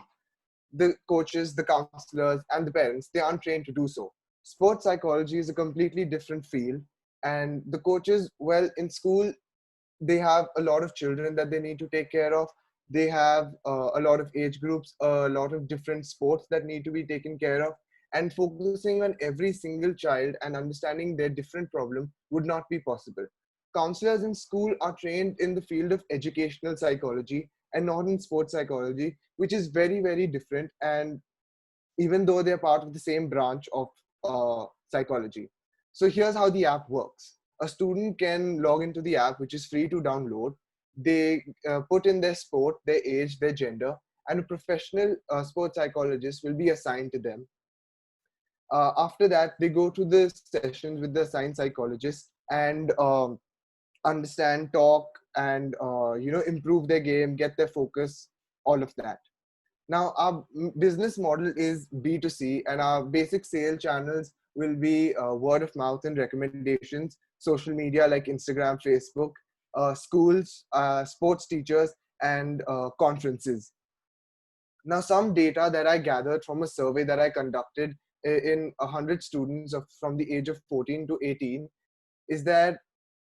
The coaches, the counselors, and the parents, they aren't trained to do so. Sports psychology is a completely different field, and the coaches, well, in school, they have a lot of children that they need to take care of. They have a lot of age groups, a lot of different sports that need to be taken care of, and focusing on every single child and understanding their different problem would not be possible. Counselors in school are trained in the field of educational psychology and not in sports psychology, which is very, very different. And even though they're part of the same branch of psychology. So here's how the app works. A student can log into the app, which is free to download. They put in their sport, their age, their gender, and a professional sports psychologist will be assigned to them. After that, they go to the sessions with the assigned psychologist and understand, talk, and improve their game, get their focus, all of that. Now, our business model is B2C, and our basic sale channels will be word of mouth and recommendations, social media like Instagram, Facebook, schools, sports teachers, and conferences. Now, some data that I gathered from a survey that I conducted in 100 students from the age of 14 to 18 is that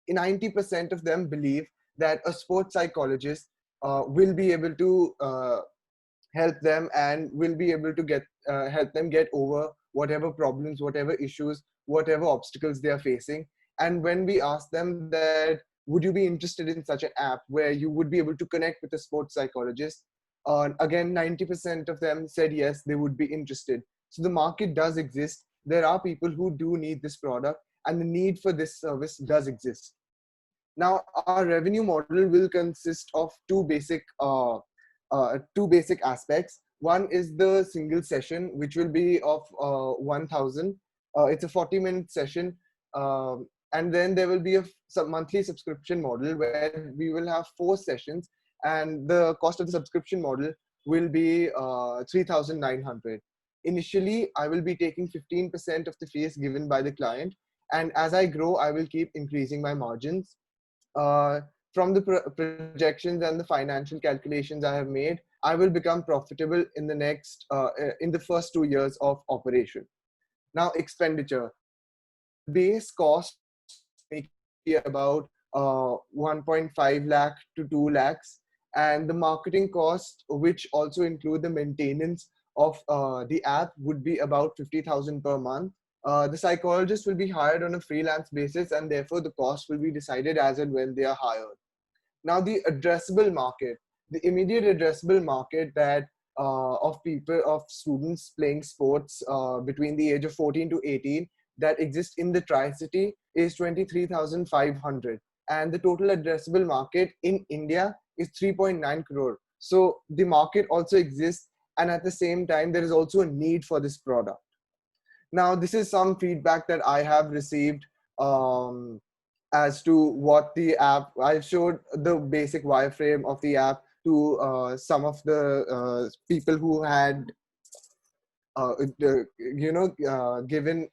90% of them believe that a sports psychologist will be able to help them and will be able to help them get over whatever problems, whatever issues, whatever obstacles they are facing. And when we ask them that, would you be interested in such an app where you would be able to connect with a sports psychologist? Again, 90% of them said yes, they would be interested. So the market does exist. There are people who do need this product, and the need for this service does exist. Now, our revenue model will consist of two basic aspects. One is the single session, which will be of 1,000. It's a 40-minute session. And then there will be a monthly subscription model where we will have 4 sessions, and the cost of the subscription model will be 3,900. Initially, I will be taking 15% of the fees given by the client, and as I grow, I will keep increasing my margins. From the projections and the financial calculations I have made, I will become profitable in the first 2 years of operation. Now, expenditure. The base cost may be about 1.5 lakh to 2 lakhs, and the marketing cost, which also include the maintenance of the app, would be about 50,000 per month. The psychologist will be hired on a freelance basis, and therefore the cost will be decided as and when they are hired. Now, the addressable market, the immediate addressable market that of students playing sports between the age of 14 to 18 that exists in the Tri-City is 23,500, and the total addressable market in India is 3.9 crore. So the market also exists, and at the same time, there is also a need for this product. Now, this is some feedback that I have received as to what the app. I showed the basic wireframe of the app to some of the people who had given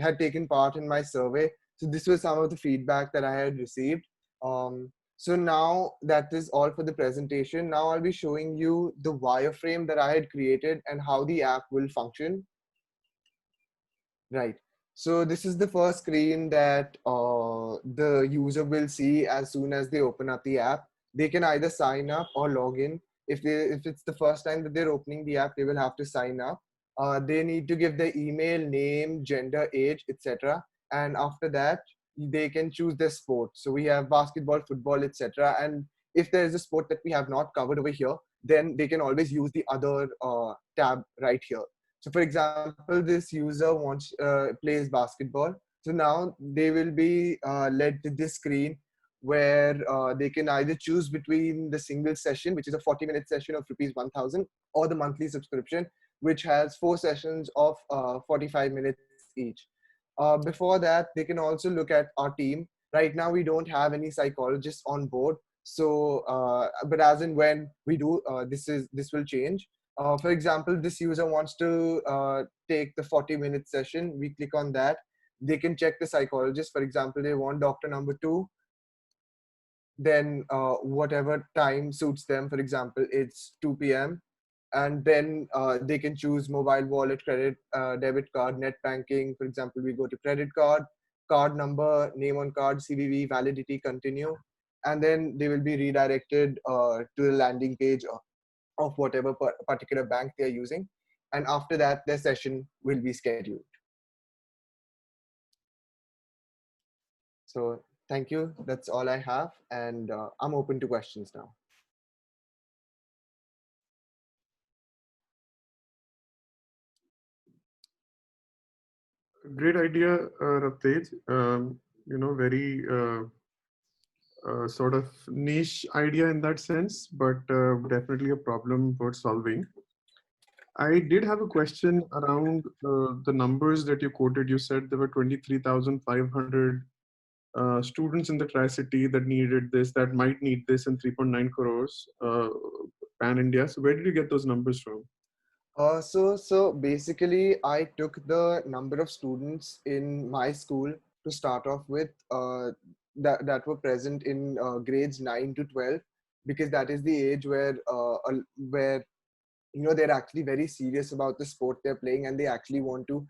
had taken part in my survey. So this was some of the feedback that I had received. So now that is all for the presentation. Now I'll be showing you the wireframe that I had created and how the app will function. Right. So this is the first screen that the user will see as soon as they open up the app. They can either sign up or log in. If it's the first time that they're opening the app, they will have to sign up. They need to give their email, name, gender, age, etc. And after that, they can choose their sport. So we have basketball, football, etc. And if there is a sport that we have not covered over here, then they can always use the other tab right here. So for example, this user plays basketball. So now they will be led to this screen where they can either choose between the single session, which is a 40-minute session of rupees 1,000, or the monthly subscription, which has 4 sessions of 45 minutes each. Before that, they can also look at our team. Right now, we don't have any psychologists on board. So, but as and when we do, this will change. For example, this user wants to take the 40-minute session. We click on that. They can check the psychologist. For example, they want doctor number 2. Then whatever time suits them. For example, it's 2 p.m. And then they can choose mobile wallet, credit, debit card, net banking. For example, we go to credit card, card number, name on card, CVV, validity, continue. And then they will be redirected to the landing page of whatever particular bank they are using. And after that, their session will be scheduled. So thank you. That's all I have. And I'm open to questions now. Great idea, Raptej. Very sort of niche idea in that sense, but definitely a problem worth solving. I did have a question around the numbers that you quoted. You said there were 23,500 students in the Tri-City that needed this, that might need this, and 3.9 crores pan India. So where did you get those numbers from? So basically, I took the number of students in my school to start off with that were present in grades 9 to 12, because that is the age where they're actually very serious about the sport they're playing and they actually want to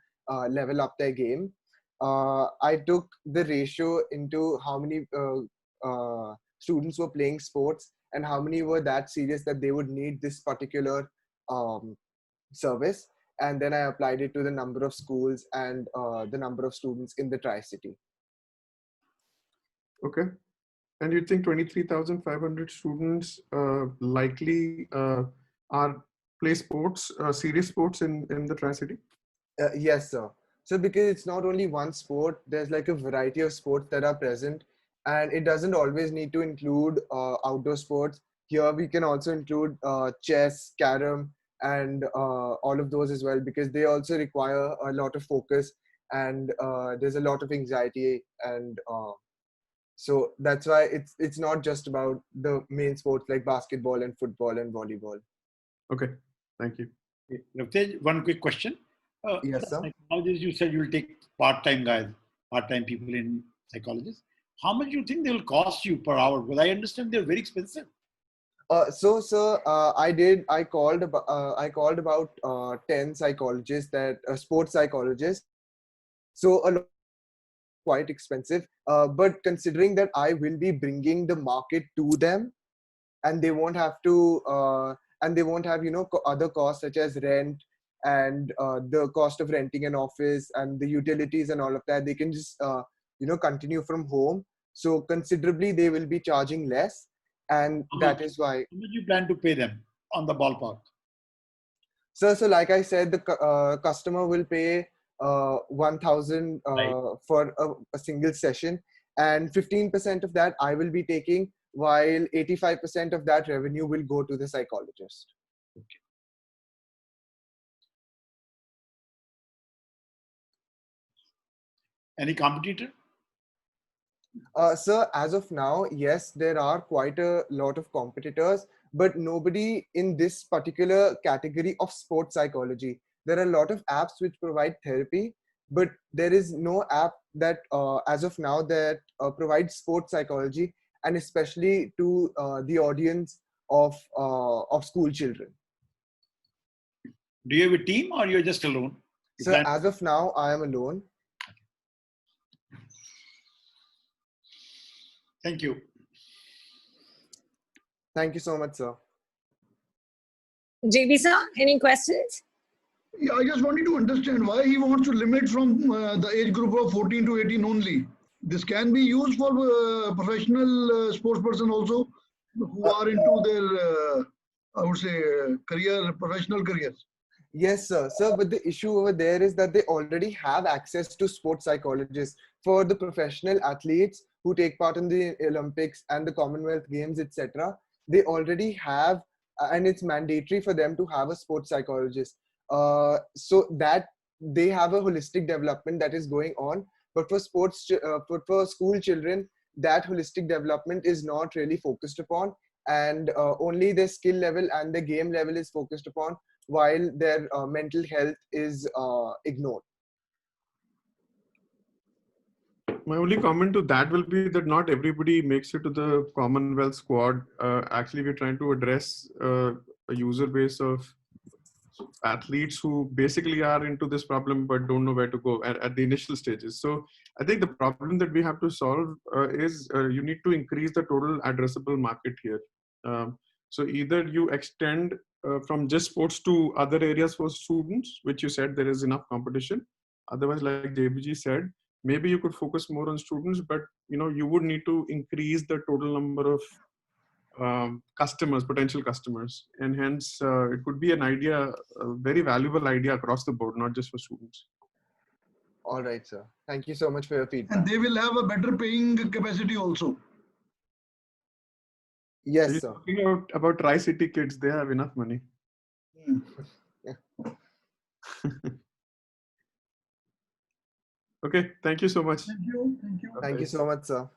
level up their game. I took the ratio into how many students were playing sports and how many were that serious that they would need this particular service, and then I applied it to the number of schools and the number of students in the Tri-City. Okay. And you think 23,500 students likely are play sports, serious sports in the Tri-City? Yes, sir. So because it's not only one sport, there's like a variety of sports that are present, and it doesn't always need to include outdoor sports. Here we can also include chess, carom, and all of those as well, because they also require a lot of focus, and there's a lot of anxiety, and so that's why it's not just about the main sports like basketball and football and volleyball. Okay, thank you. Hitesh, one quick question. Yes, sir. Nowadays, you said you'll take part-time guys, part-time people in psychologists. How much do you think they will cost you per hour? Because I understand they're very expensive. So, sir, I called about 10 psychologists, that sports psychologists. So a lot quite expensive. But considering that I will be bringing the market to them, and they won't have other costs such as rent and the cost of renting an office and the utilities and all of that. They can just continue from home. So considerably they will be charging less, and that is why. How much you plan to pay them on the ballpark? So like I said, the customer will pay 1,000 for a single session, and 15% of that I will be taking, while 85% of that revenue will go to the psychologist. Okay. Any competitor? Sir, as of now, yes, there are quite a lot of competitors, but nobody in this particular category of sports psychology. There are a lot of apps which provide therapy, but there is no app that, as of now, that provides sports psychology, and especially to the audience of school children. Do you have a team, or you're just alone? So as of now, I am alone. Thank you. Thank you so much, sir. JB sir, any questions? Yeah, I just wanted to understand why he wants to limit from the age group of 14 to 18 only. This can be used for professional sports person also who are into their, I would say, professional careers. Yes, sir. Sir, but the issue over there is that they already have access to sports psychologists for the professional athletes who take part in the Olympics and the Commonwealth Games, etc. They already have, and it's mandatory for them to have a sports psychologist. So that they have a holistic development that is going on. But for for school children, that holistic development is not really focused upon, and only their skill level and the game level is focused upon, while their mental health is ignored. My only comment to that will be that not everybody makes it to the Commonwealth squad. Actually, we're trying to address a user base of athletes who basically are into this problem but don't know where to go at the initial stages. So I think the problem that we have to solve is you need to increase the total addressable market here. So either you extend from just sports to other areas for students, which you said there is enough competition. Otherwise, like JBG said, maybe you could focus more on students, but you would need to increase the total number of customers, potential customers, and hence it could be an idea, a very valuable idea across the board, not just for students. All right, sir. Thank you so much for your feedback. And they will have a better paying capacity also. Yes, So you're sir. talking about Tri-City kids, they have enough money. Okay, thank you so much. Thank you. Thank you. Thank you so much, sir.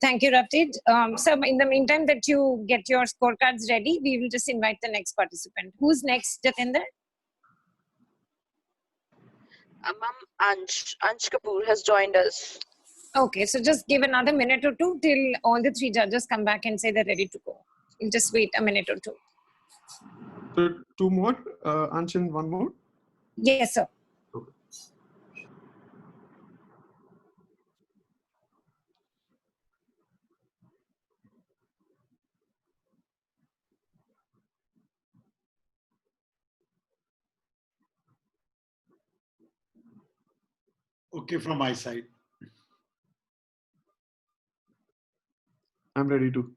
Thank you, Rapid. So in the meantime that you get your scorecards ready, we will just invite the next participant. Who's next, Jatinder? Ma'am, Ansh Kapoor has joined us. Okay, so just give another minute or two till all the three judges come back and say they're ready to go. We'll just wait a minute or two. So two more, Anshin, one more? Yes, sir. Okay. Okay, from my side. I'm ready to.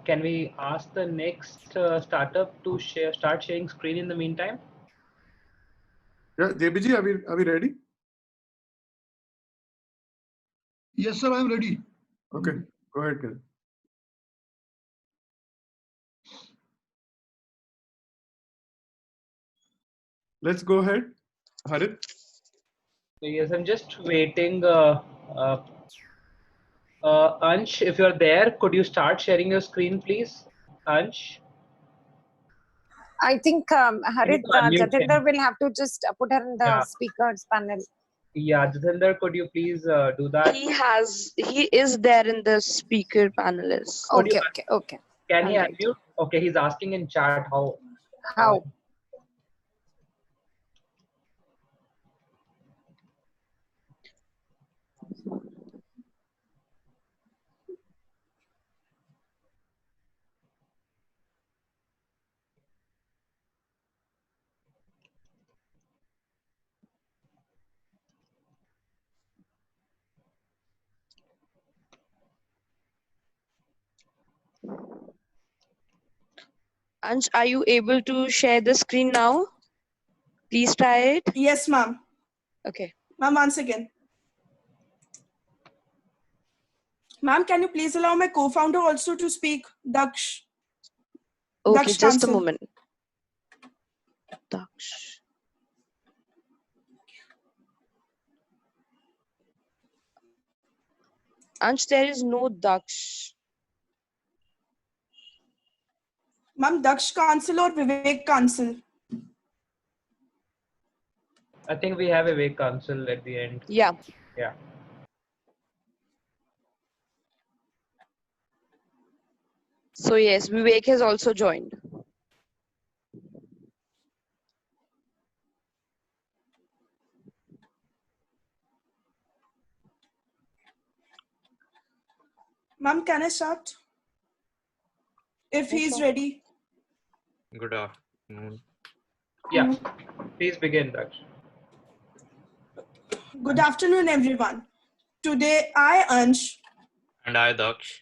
Can we ask the next startup to start sharing screen in the meantime? Yeah, JBG, are we ready? Yes, sir, I'm ready. Okay, go ahead, guys. Let's go ahead. Harit? Yes, I'm just waiting. Ansh, if you're there, could you start sharing your screen, please? Ansh? I think Harit, unmute Jatinder him. will have to just put her in the Yeah. speakers panel. Yeah, Jatinder, could you please do that? He is there in the speaker panelist. Okay. Can he Alright. unmute? Okay, he's asking in chat how. How? Ansh, are you able to share the screen now? Please try it. Yes, ma'am. Okay. Ma'am, once again. Ma'am, can you please allow my co-founder also to speak? Daksh. Okay, Daksh just a Kansal. moment. Daksh. Ansh, there is no Daksh. Ma'am, Daksh Kansal or Vivek Kansal? I think we have a way council at the end. Yeah. Yeah. So yes, Vivek has also joined. Ma'am, can I start? If Yes, he's sir. ready. Good afternoon. Yeah, please begin, Daksh. Good afternoon, everyone. Today, I, Ansh, And I, Daksh.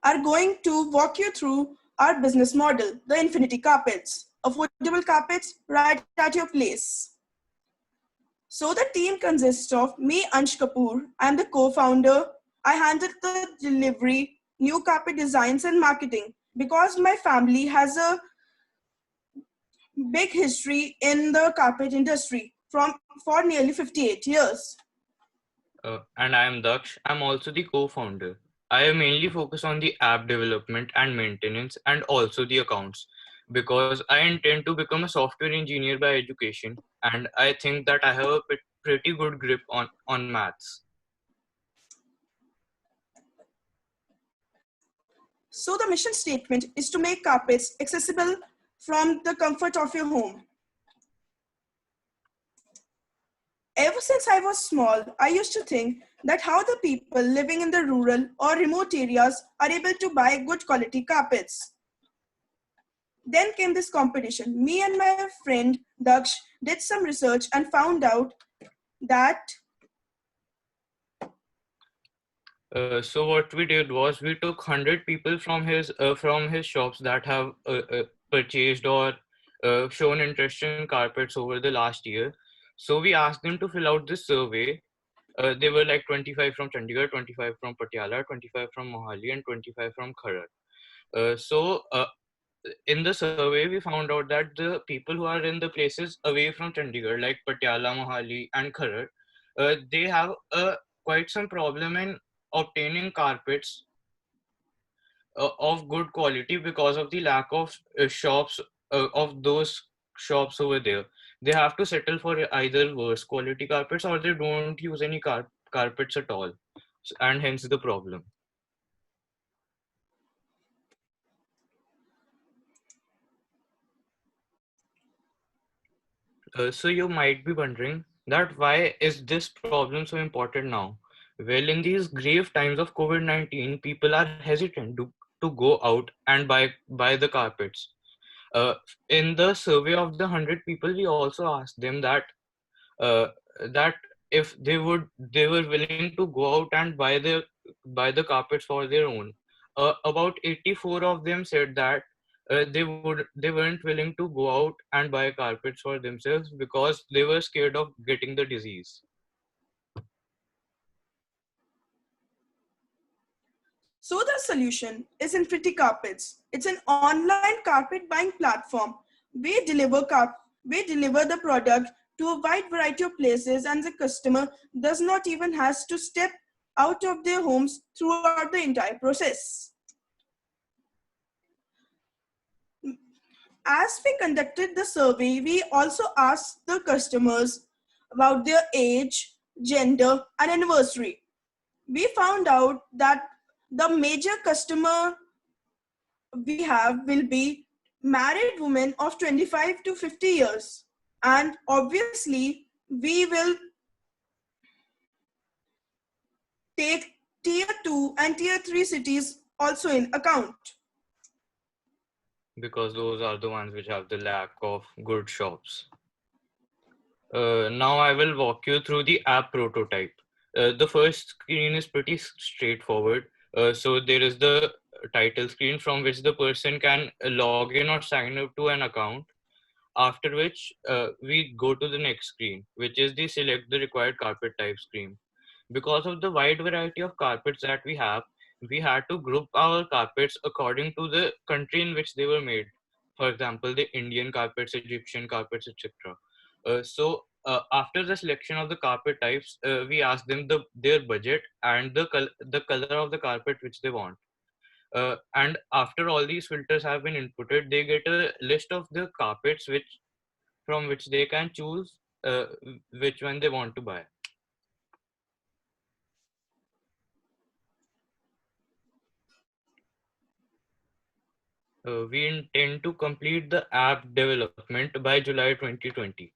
are going to walk you through our business model, the Infinity Carpets. Affordable carpets right at your place. So the team consists of me, Ansh Kapoor. I'm the co-founder. I handle the delivery, new carpet designs and marketing because my family has a big history in the carpet industry for nearly 58 years. And I am Daksh. I'm also the co-founder. I mainly focus on the app development and maintenance and also the accounts because I intend to become a software engineer by education and I think that I have a pretty good grip on maths. So the mission statement is to make carpets accessible from the comfort of your home. Ever since I was small, I used to think that how the people living in the rural or remote areas are able to buy good quality carpets. Then came this competition. Me and my friend Daksh did some research and found out that So what we did was we took 100 people from his shops that have purchased or shown interest in carpets over the last year. So we asked them to fill out this survey. They were like 25 from Chandigarh, 25 from Patiala, 25 from Mohali, and 25 from Kharar. In the survey, we found out that the people who are in the places away from Chandigarh, like Patiala, Mohali, and Kharar, they have quite some problem in obtaining carpets of good quality because of the lack of shops of those shops over there. They have to settle for either worse quality carpets or they don't use any carpets at all, and hence the problem. So you might be wondering that why is this problem so important now? Well, in these grave times of COVID-19, people are hesitant to go out and buy the carpets. Uh, in the survey of the 100 people, we also asked them uh, that if they were willing to go out and buy the carpets for their own. About 84 of them said that they weren't willing to go out and buy carpets for themselves because they were scared of getting the disease. so the solution is Infinity Carpets. It's an online carpet buying platform. We deliver the product to a wide variety of places, and the customer does not even has to step out of their homes throughout the entire process. As we conducted the survey, we also asked the customers about their age, gender, and anniversary. We found out that the major customer we have will be married women of 25 to 50 years. And obviously, we will take tier 2 and tier 3 cities also in account. Because those are the ones which have the lack of good shops. Now I will walk you through the app prototype. The first screen is pretty straightforward. So there is the title screen from which the person can log in or sign up to an account. After which we go to the next screen, which is the select the required carpet type screen. Because of the wide variety of carpets that we have, we had to group our carpets according to the country in which they were made. For example, the Indian carpets, Egyptian carpets, etc. After the selection of the carpet types, we asked them their budget and the color of the carpet which they want. And after all these filters have been inputted, they get a list of the carpets from which they can choose which one they want to buy. We intend to complete the app development by July 2020.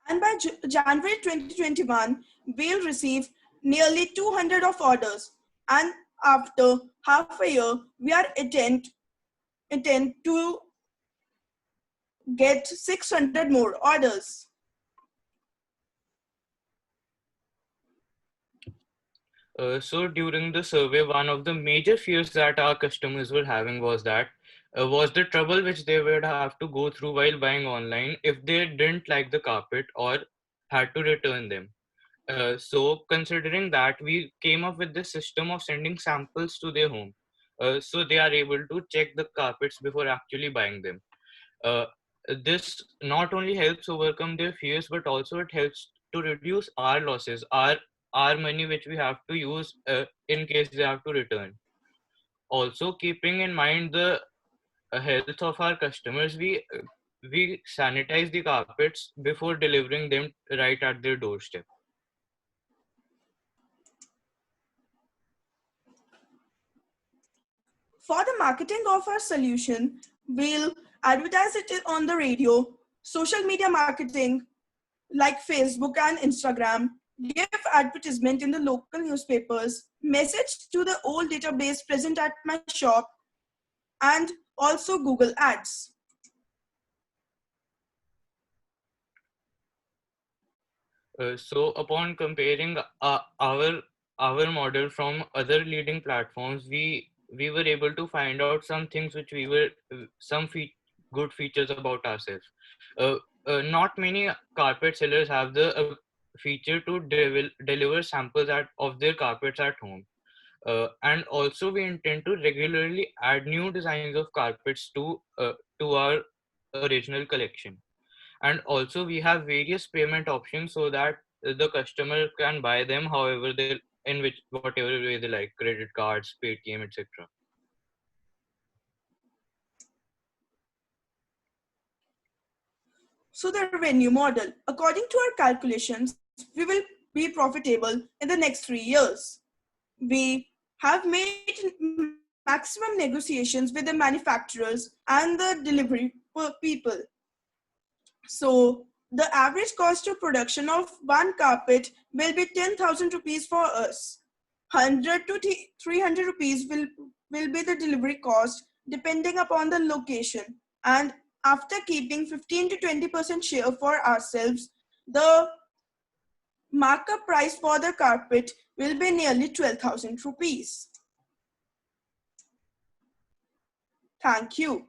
And by January 2021, we'll receive nearly 200 of orders. And after half a year, we are intend to get 600 more orders. So during the survey, one of the major fears that our customers were having was the trouble which they would have to go through while buying online if they didn't like the carpet or had to return them. So considering that, we came up with this system of sending samples to their home. So they are able to check the carpets before actually buying them. Uh, this not only helps overcome their fears, but also it helps to reduce our losses, our money which we have to use in case they have to return. Also, keeping in mind the health of our customers, we we sanitize the carpets before delivering them right at their doorstep. For the marketing of our solution, we'll advertise it on the radio, social media marketing like Facebook and Instagram, give advertisement in the local newspapers, message to the old database present at my shop, and also Google Ads. So upon comparing our model from other leading platforms, we were able to find out some things which we were good features about ourselves. Not many carpet sellers have the feature to deliver samples of their carpets at home. And also we intend to regularly add new designs of carpets to our original collection. And also we have various payment options so that the customer can buy them however they in which whatever way they like, credit cards, Paytm, etc. So the revenue model, according to our calculations, we will be profitable in the next 3 years. We have made maximum negotiations with the manufacturers and the delivery people. So the average cost of production of one carpet will be 10,000 rupees for us. 100 to 300 rupees will be the delivery cost depending upon the location. And after keeping 15 to 20% share for ourselves, the markup price for the carpet will be nearly 12,000 rupees. Thank you.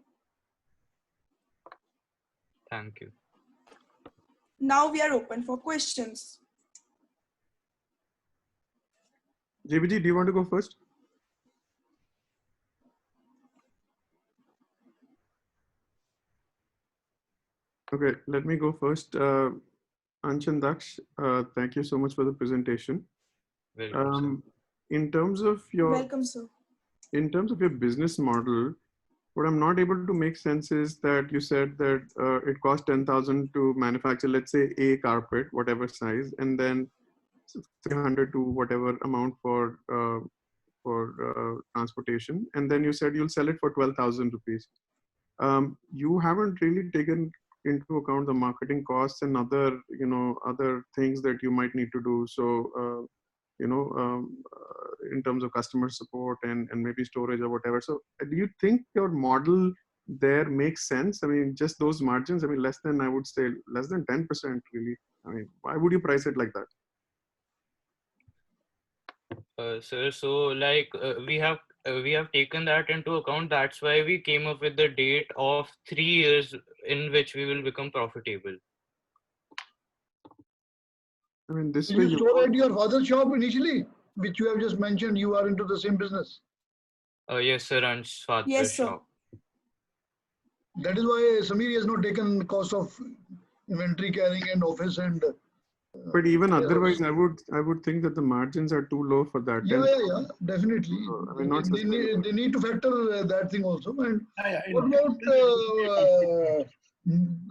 Thank you. Now we are open for questions. JBG, do you want to go first? Okay, let me go first. Anchan Daksh, thank you so much for the presentation. Welcome, in terms of your Welcome, sir. In terms of your business model, what I'm not able to make sense is that you said that it costs 10,000 to manufacture, let's say, a carpet, whatever size, and then 300 to whatever amount for transportation, and then you said you'll sell it for 12,000 rupees. You haven't really taken into account the marketing costs and other things that you might need to do. So in terms of customer support and maybe storage or whatever. So do you think your model there makes sense? I mean, just those margins, I mean, I would say less than 10% really. I mean, why would you price it like that? Sir, so like we have taken that into account. That's why we came up with the date of 3 years in which we will become profitable. I mean, this Did way you store at your father's shop initially, which you have just mentioned you are into the same business? Yes, sir, and father's shop. That is why Samir has not taken cost of inventory carrying and office and. But even otherwise, I would think that the margins are too low for that. Yeah, definitely. I mean, they need to factor that thing also. And what about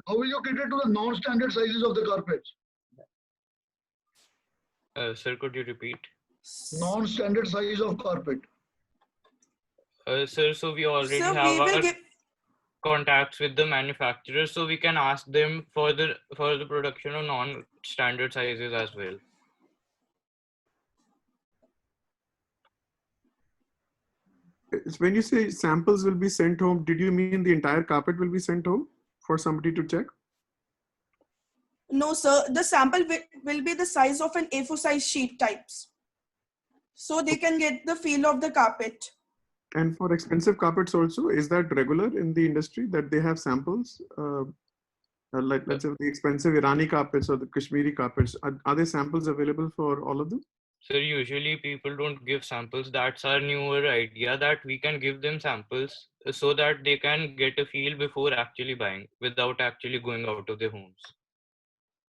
how will you cater to the non-standard sizes of the carpets? Sir, could you repeat? Non-standard size of carpet. Sir, so we already have our contacts with the manufacturers, so we can ask them for the production of non-standard sizes as well. When you say samples will be sent home, did you mean the entire carpet will be sent home for somebody to check? No, sir. The sample will be the size of an A4 size sheet types. So they can get the feel of the carpet. And for expensive carpets also, is that regular in the industry that they have samples? Like let's say the expensive Irani carpets or the Kashmiri carpets, are there samples available for all of them? Sir, usually people don't give samples. That's our newer idea, that we can give them samples so that they can get a feel before actually buying without actually going out of their homes.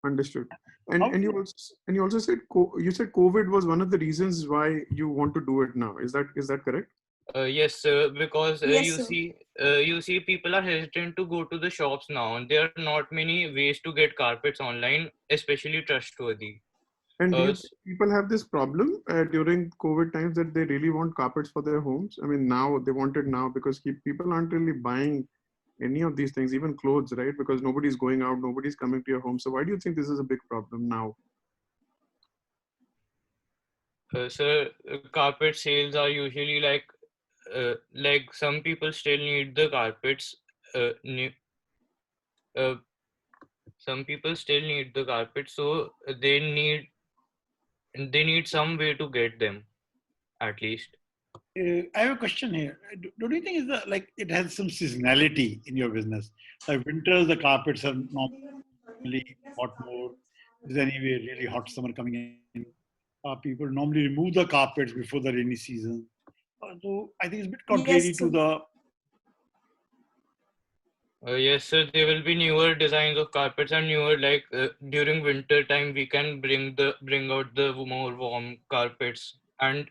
Understood. And you also said you said COVID was one of the reasons why you want to do it now. Is that correct? Yes, sir, because Yes, sir. you see, people are hesitant to go to the shops now, and there are not many ways to get carpets online, especially trustworthy. And do you Uh, think people have this problem during COVID times that they really want carpets for their homes? I mean, now they want it now because people aren't really buying any of these things, even clothes, right? Because nobody's going out, nobody's coming to your home. So why do you think this is a big problem now? Sir, carpet sales are usually like some people still need the carpets. New, uh, some people still need the carpets, so they need some way to get them at least. I have a question here. Don't you think like it has some seasonality in your business? Like winters, the carpets are normally hot more. Is anyway really hot summer coming in? People normally remove the carpets before the rainy season. So I think it's a bit contrary Yes, to sir. the. Yes, sir. There will be newer designs of carpets and newer during winter time we can bring out the more warm carpets and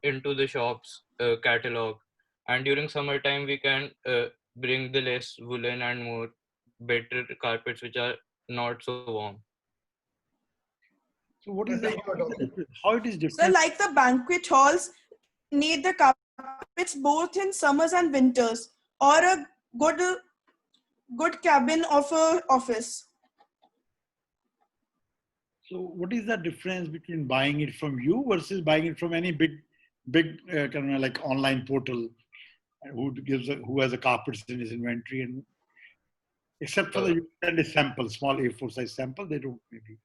into the shops catalog. And during summertime we can bring the less woolen and more better carpets which are not so warm. So what is the difference? How it is So, different? like the banquet halls need the carpets both in summers and winters, or a good good cabin of a office. So what is the difference between buying it from you versus buying it from any big kind of like online portal who has a carpets in his inventory, and except for Uh, the you send a sample, small A4 size sample, they don't maybe.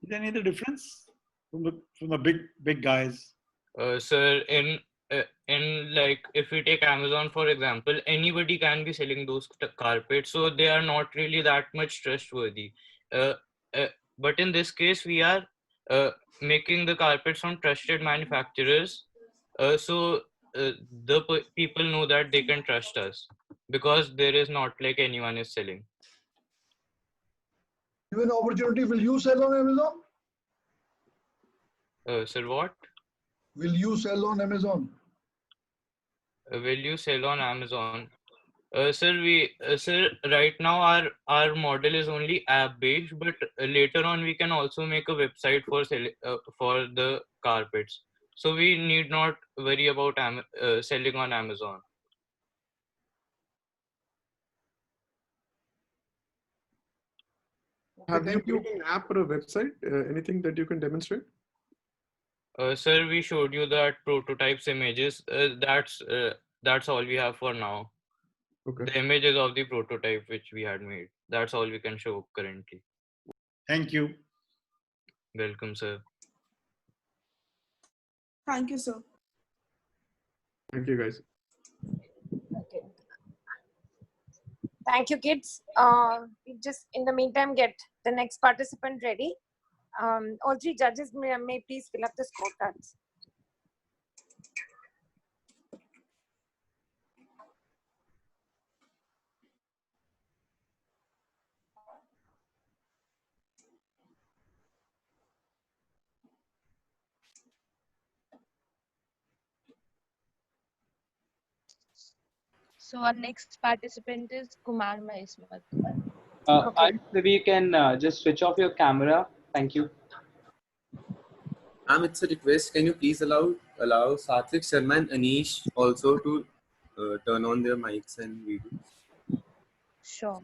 Is there any other difference from the big guys? Sir, in like if we take Amazon for example, anybody can be selling those carpets, so they are not really that much trustworthy. Uh, uh, but in this case, we are uh, making the carpets from trusted manufacturers, so the people know that they can trust us because there is not like anyone is selling. Given opportunity, will you sell on Amazon? Sir, what? Will you sell on Amazon? Will you sell on Amazon? Sir, right now our model is only app based, but later on we can also make a website for the carpets. So we need not worry about selling on Amazon. Okay, Have you thank you. built an app or a website? Anything that you can demonstrate? Sir, we showed you that prototypes images. That's all we have for now. Okay. The images of the prototype which we had made. That's all we can show currently. Thank you. Welcome, sir. Thank you, sir. Thank you, guys. Okay. Thank you, kids. We just in the meantime get the next participant ready. All three judges may please fill up the scorecards. So our next participant is Kumar Mahismat. Arif, maybe you can just switch off your camera. Thank you. It's a request. Can you please allow Satvik Sharma and Anish also to turn on their mics and videos? Sure.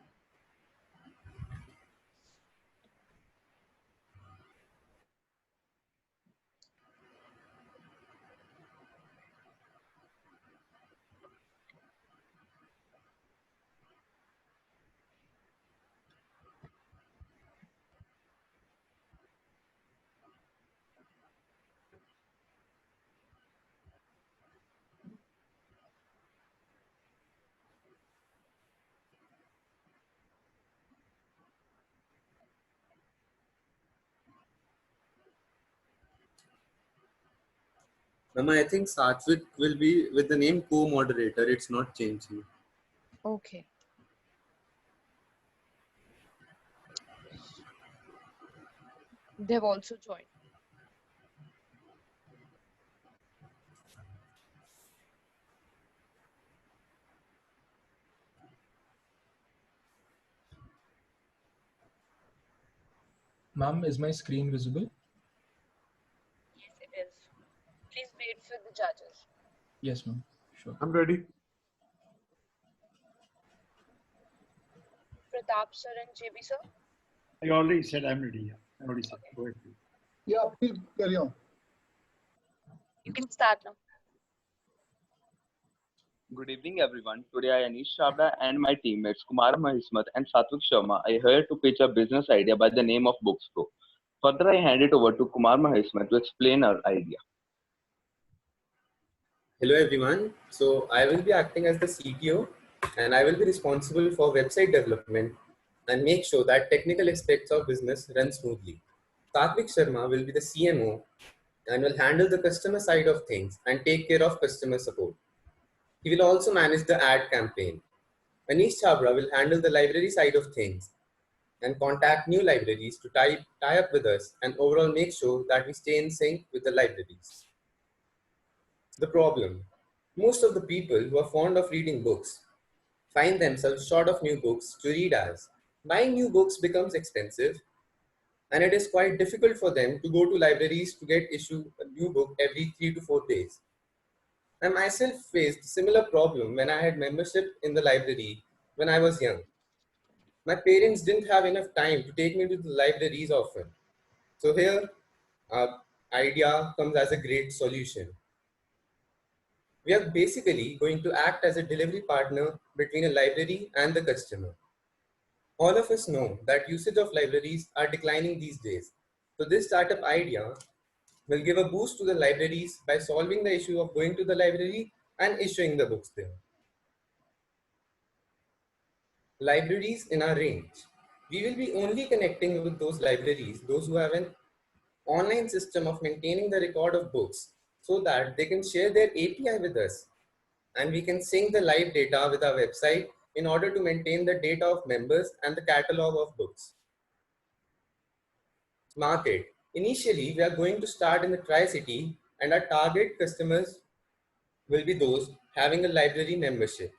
Mama, I think Satvik will be with the name co-moderator. It's not changing. Okay. They've also joined. Ma'am, is my screen visible? Yes, it is. Please wait for the judges. Yes, ma'am. Sure. I'm ready. Pratap sir and JB sir. I already said I'm ready. I already said. Go ahead. Yeah, please carry on. You can start now. Good evening, everyone. Today, I, Anish Chabra, and my teammates Kumar Mahismat and Satvik Sharma are here to pitch a business idea by the name of Bookspro. Further, I hand it over to Kumar Mahismat to explain our idea. Hello everyone. So I will be acting as the CTO and I will be responsible for website development and make sure that technical aspects of business run smoothly. Satvik Sharma will be the CMO and will handle the customer side of things and take care of customer support. He will also manage the ad campaign. Anish Chabra will handle the library side of things and contact new libraries to tie up with us and overall make sure that we stay in sync with the libraries. The problem: most of the people who are fond of reading books find themselves short of new books to read as. Buying new books becomes expensive and it is quite difficult for them to go to libraries to get issued a new book every 3 to 4 days. I myself faced a similar problem when I had membership in the library when I was young. My parents didn't have enough time to take me to the libraries often. So here, our idea comes as a great solution. We are basically going to act as a delivery partner between a library and the customer. All of us know that usage of libraries are declining these days. So this startup idea will give a boost to the libraries by solving the issue of going to the library and issuing the books there. Libraries in our range. We will be only connecting with those libraries, those who have an online system of maintaining the record of books so that they can share their API with us and we can sync the live data with our website in order to maintain the data of members and the catalog of books. Market. Initially, we are going to start in the Tri-City and our target customers will be those having a library membership.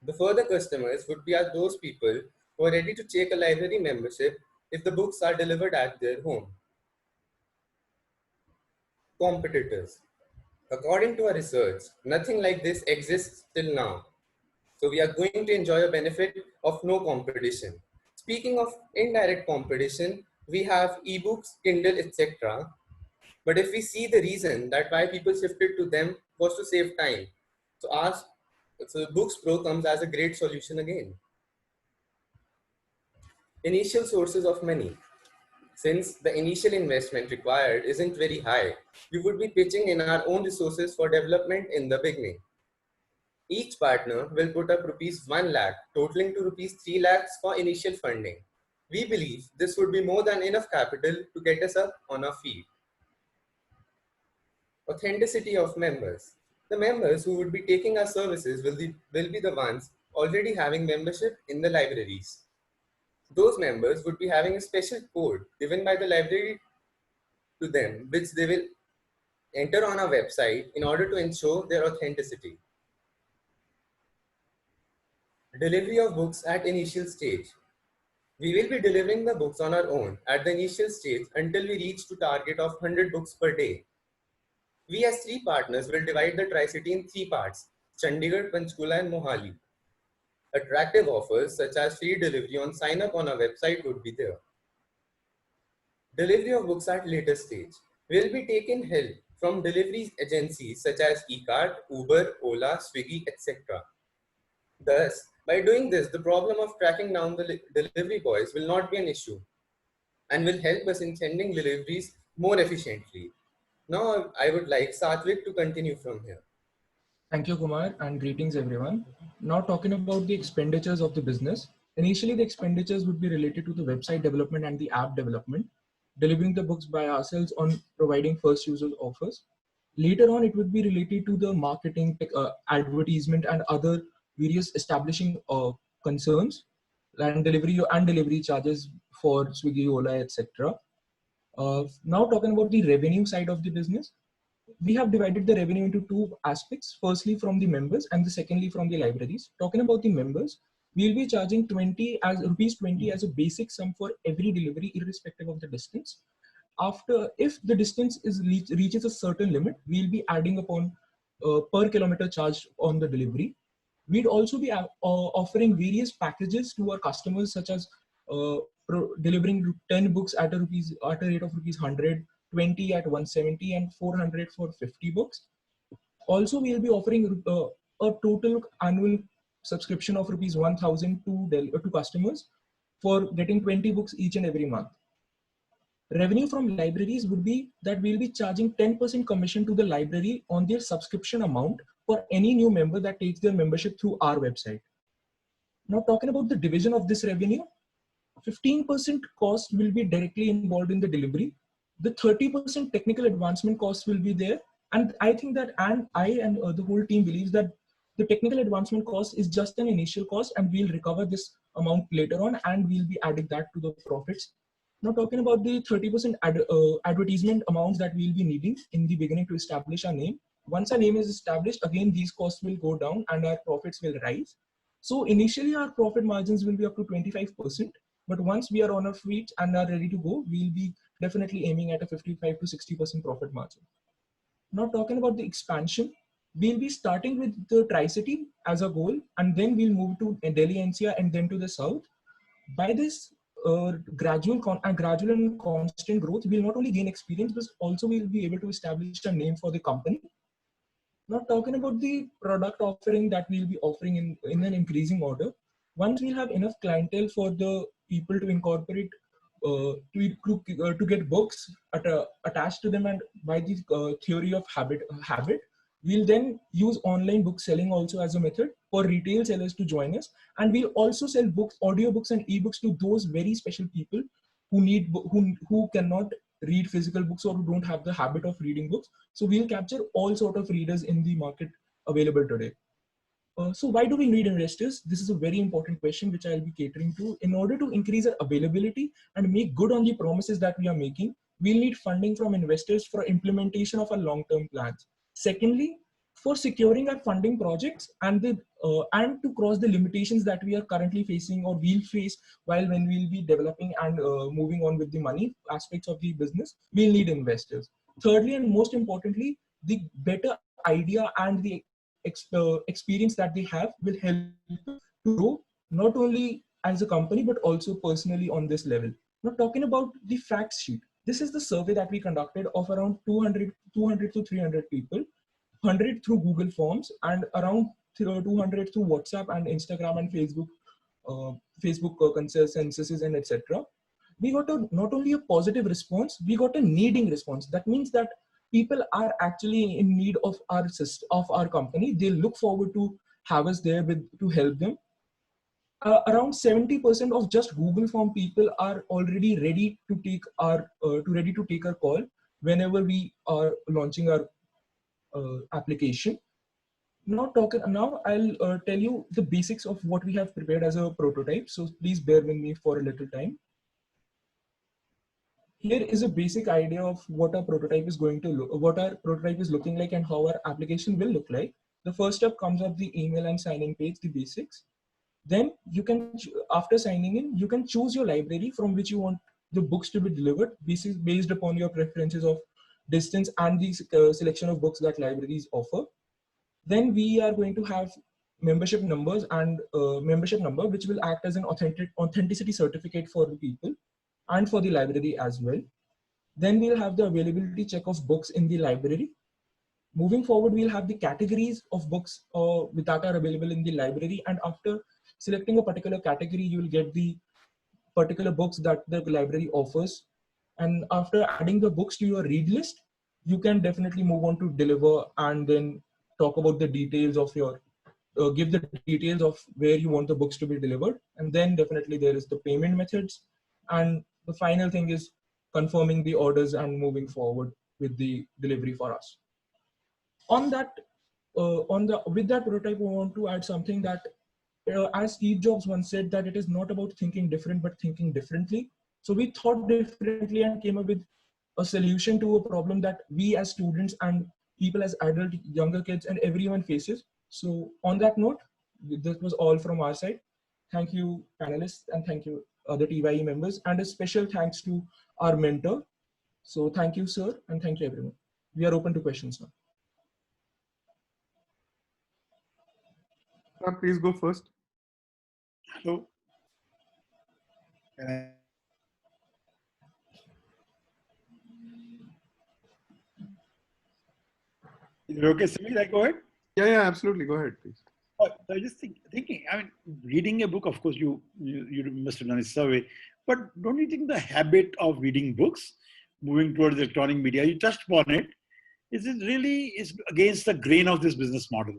The further customers would be those people who are ready to take a library membership if the books are delivered at their home. Competitors. According to our research, nothing like this exists till now. So we are going to enjoy a benefit of no competition. Speaking of indirect competition, we have ebooks, Kindle, etc. But if we see the reason that why people shifted to them was to save time. So Books Pro comes as a great solution again. Initial sources of money. Since the initial investment required isn't very high, we would be pitching in our own resources for development in the beginning. Each partner will put up rupees 1 lakh, totaling to rupees 3 lakhs for initial funding. We believe this would be more than enough capital to get us up on our feet. Authenticity of members. The members who would be taking our services will be the ones already having membership in the libraries. Those members would be having a special code given by the library to them, which they will enter on our website in order to ensure their authenticity. Delivery of books at initial stage. We will be delivering the books on our own at the initial stage until we reach to target of 100 books per day. We as 3 partners will divide the Tri-City in 3 parts: Chandigarh, Panchkula and Mohali. Attractive offers such as free delivery on sign up on our website would be there. Delivery of books at later stage. We will be taking help from delivery agencies such as eCart, Uber, Ola, Swiggy, etc. Thus, by doing this, the problem of tracking down the delivery boys will not be an issue and will help us in sending deliveries more efficiently. Now, I would like Satvik to continue from here. Thank you, Kumar, and greetings, everyone. Now, talking about the expenditures of the business. Initially, the expenditures would be related to the website development and the app development, delivering the books by ourselves on providing first user offers. Later on, it would be related to the marketing, advertisement, and other various establishing concerns, and delivery charges for Swiggy, Ola, etc. Now, talking about the revenue side of the business. We have divided the revenue into 2 aspects, firstly from the members and the secondly from the libraries. Talking about the members, we'll be charging rupees 20 as a basic sum for every delivery, irrespective of the distance. After, if the distance reaches a certain limit, we'll be adding upon per kilometer charge on the delivery. We'd also be offering various packages to our customers, such as delivering 10 books at a rate of rupees 100, 20 at 170, and 400 for 50 books. Also, we'll be offering a total annual subscription of rupees 1,000 to customers for getting 20 books each and every month. Revenue from libraries would be that we'll be charging 10% commission to the library on their subscription amount for any new member that takes their membership through our website. Now, talking about the division of this revenue, 15% cost will be directly involved in the delivery. The 30% technical advancement cost will be there. And I think that the whole team believes that the technical advancement cost is just an initial cost, and we'll recover this amount later on, and we'll be adding that to the profits. Now, talking about the 30% advertisement amounts that we'll be needing in the beginning to establish our name. Once our name is established, again, these costs will go down and our profits will rise. So initially, our profit margins will be up to 25%. But once we are on our feet and are ready to go, we'll be definitely aiming at a 55 to 60% profit margin. Now, talking about the expansion, we'll be starting with the Tri-City as a goal, and then we'll move to Delhi NCR and then to the south. By this gradual and constant growth, we'll not only gain experience, but also we'll be able to establish a name for the company. Now, talking about the product offering that we'll be offering in an increasing order, once we have enough clientele for the people to incorporate, to get books attached to them, and by the theory of habit, we'll then use online book selling also as a method for retail sellers to join us. And we'll also sell books, audiobooks and ebooks to those very special people who cannot read physical books or who don't have the habit of reading books. So we'll capture all sort of readers in the market available today. So why do we need investors? This is a very important question which I'll be catering to. In order to increase our availability and make good on the promises that we are making, we'll need funding from investors for implementation of our long-term plans. Secondly, for securing our funding projects and to cross the limitations that we are currently facing or will face when we'll be developing and moving on with the money aspects of the business, we'll need investors. Thirdly, and most importantly, the better idea and the experience that they have will help to grow not only as a company but also personally on this level. Now, talking about the fact sheet, this is the survey that we conducted of around 200 to 300 people, 100 through Google Forms and around 200 through WhatsApp and Instagram and Facebook consensuses and etc. We got not only a positive response, we got a needing response. That means that people are actually in need of our company. They look forward to have us there to help them. Around 70% of just Google Form people are already ready to take our call whenever we are launching our application. Now I'll tell you the basics of what we have prepared as a prototype. So please bear with me for a little time. Here is a basic idea of what our prototype is looking like and how our application will look like. The first step comes up the email and sign-in page, the basics. Then you can, after signing in, you can choose your library from which you want the books to be delivered based upon your preferences of distance and the selection of books that libraries offer. Then we are going to have membership numbers and membership number, which will act as an authenticity certificate for the people and for the library as well. Then we'll have the availability check of books in the library. Moving forward, we'll have the categories of books that are available in the library. And after selecting a particular category, you will get the particular books that the library offers. And after adding the books to your read list, you can definitely move on to deliver and then talk about the details of your, give the details of where you want the books to be delivered. And then definitely there is the payment methods. And the final thing is confirming the orders and moving forward with the delivery for us. On that, with that prototype, we want to add something that, as Steve Jobs once said, that it is not about thinking different, but thinking differently. So we thought differently and came up with a solution to a problem that we as students and people as adult, younger kids and everyone faces. So on that note, this was all from our side. Thank you, panelists, and thank you, other TYE members, and a special thanks to our mentor. So thank you, sir, and thank you, everyone. We are open to questions now. Please go first. Hello. Can I? Is it okay, Samir? I go ahead? Yeah, absolutely. Go ahead, please. I just thinking, I mean, reading a book, of course, you must have done a survey, but don't you think the habit of reading books, moving towards electronic media, you touched upon it, is it really is against the grain of this business model?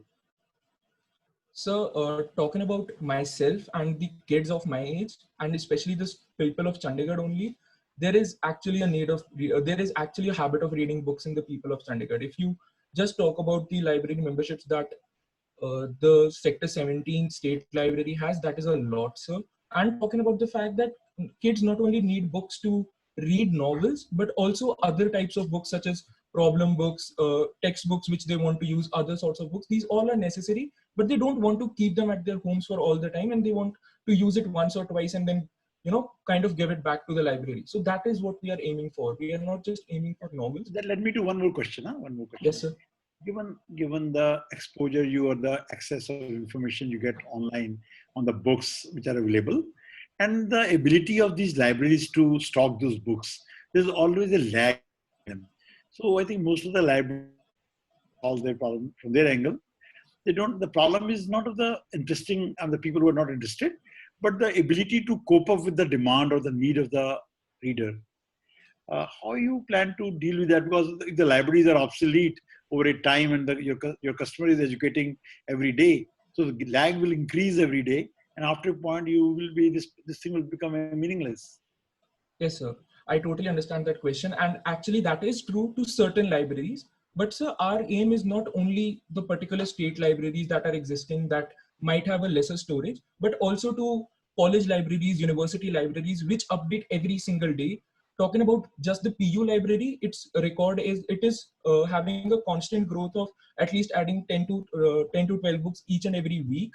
So talking about myself and the kids of my age, and especially the people of Chandigarh only, there is actually a need of, there is actually a habit of reading books in the people of Chandigarh. If you just talk about the library memberships that the Sector 17 State Library has, that is a lot, sir. And talking about the fact that kids not only need books to read novels, but also other types of books such as problem books, textbooks which they want to use, other sorts of books. These all are necessary, but they don't want to keep them at their homes for all the time, and they want to use it once or twice and then, you know, kind of give it back to the library. So that is what we are aiming for. We are not just aiming for novels. That led me to one more question. One more question. Yes, sir. Given the exposure you or the access of information you get online on the books which are available, and the ability of these libraries to stock those books, there's always a lag in them. So I think most of the libraries solve their problem from their angle. They don't. The problem is not of the interesting and the people who are not interested, but the ability to cope up with the demand or the need of the reader. How you plan to deal with that? Because if the libraries are obsolete over a time and your customer is educating every day, so the lag will increase every day, and after a point you will be this thing will become meaningless. Yes, sir. I totally understand that question, and actually that is true to certain libraries. But sir, our aim is not only the particular state libraries that are existing that might have a lesser storage, but also to college libraries, university libraries, which update every single day. Talking about just the PU library, its record is having a constant growth of at least adding 10 to 12 books each and every week.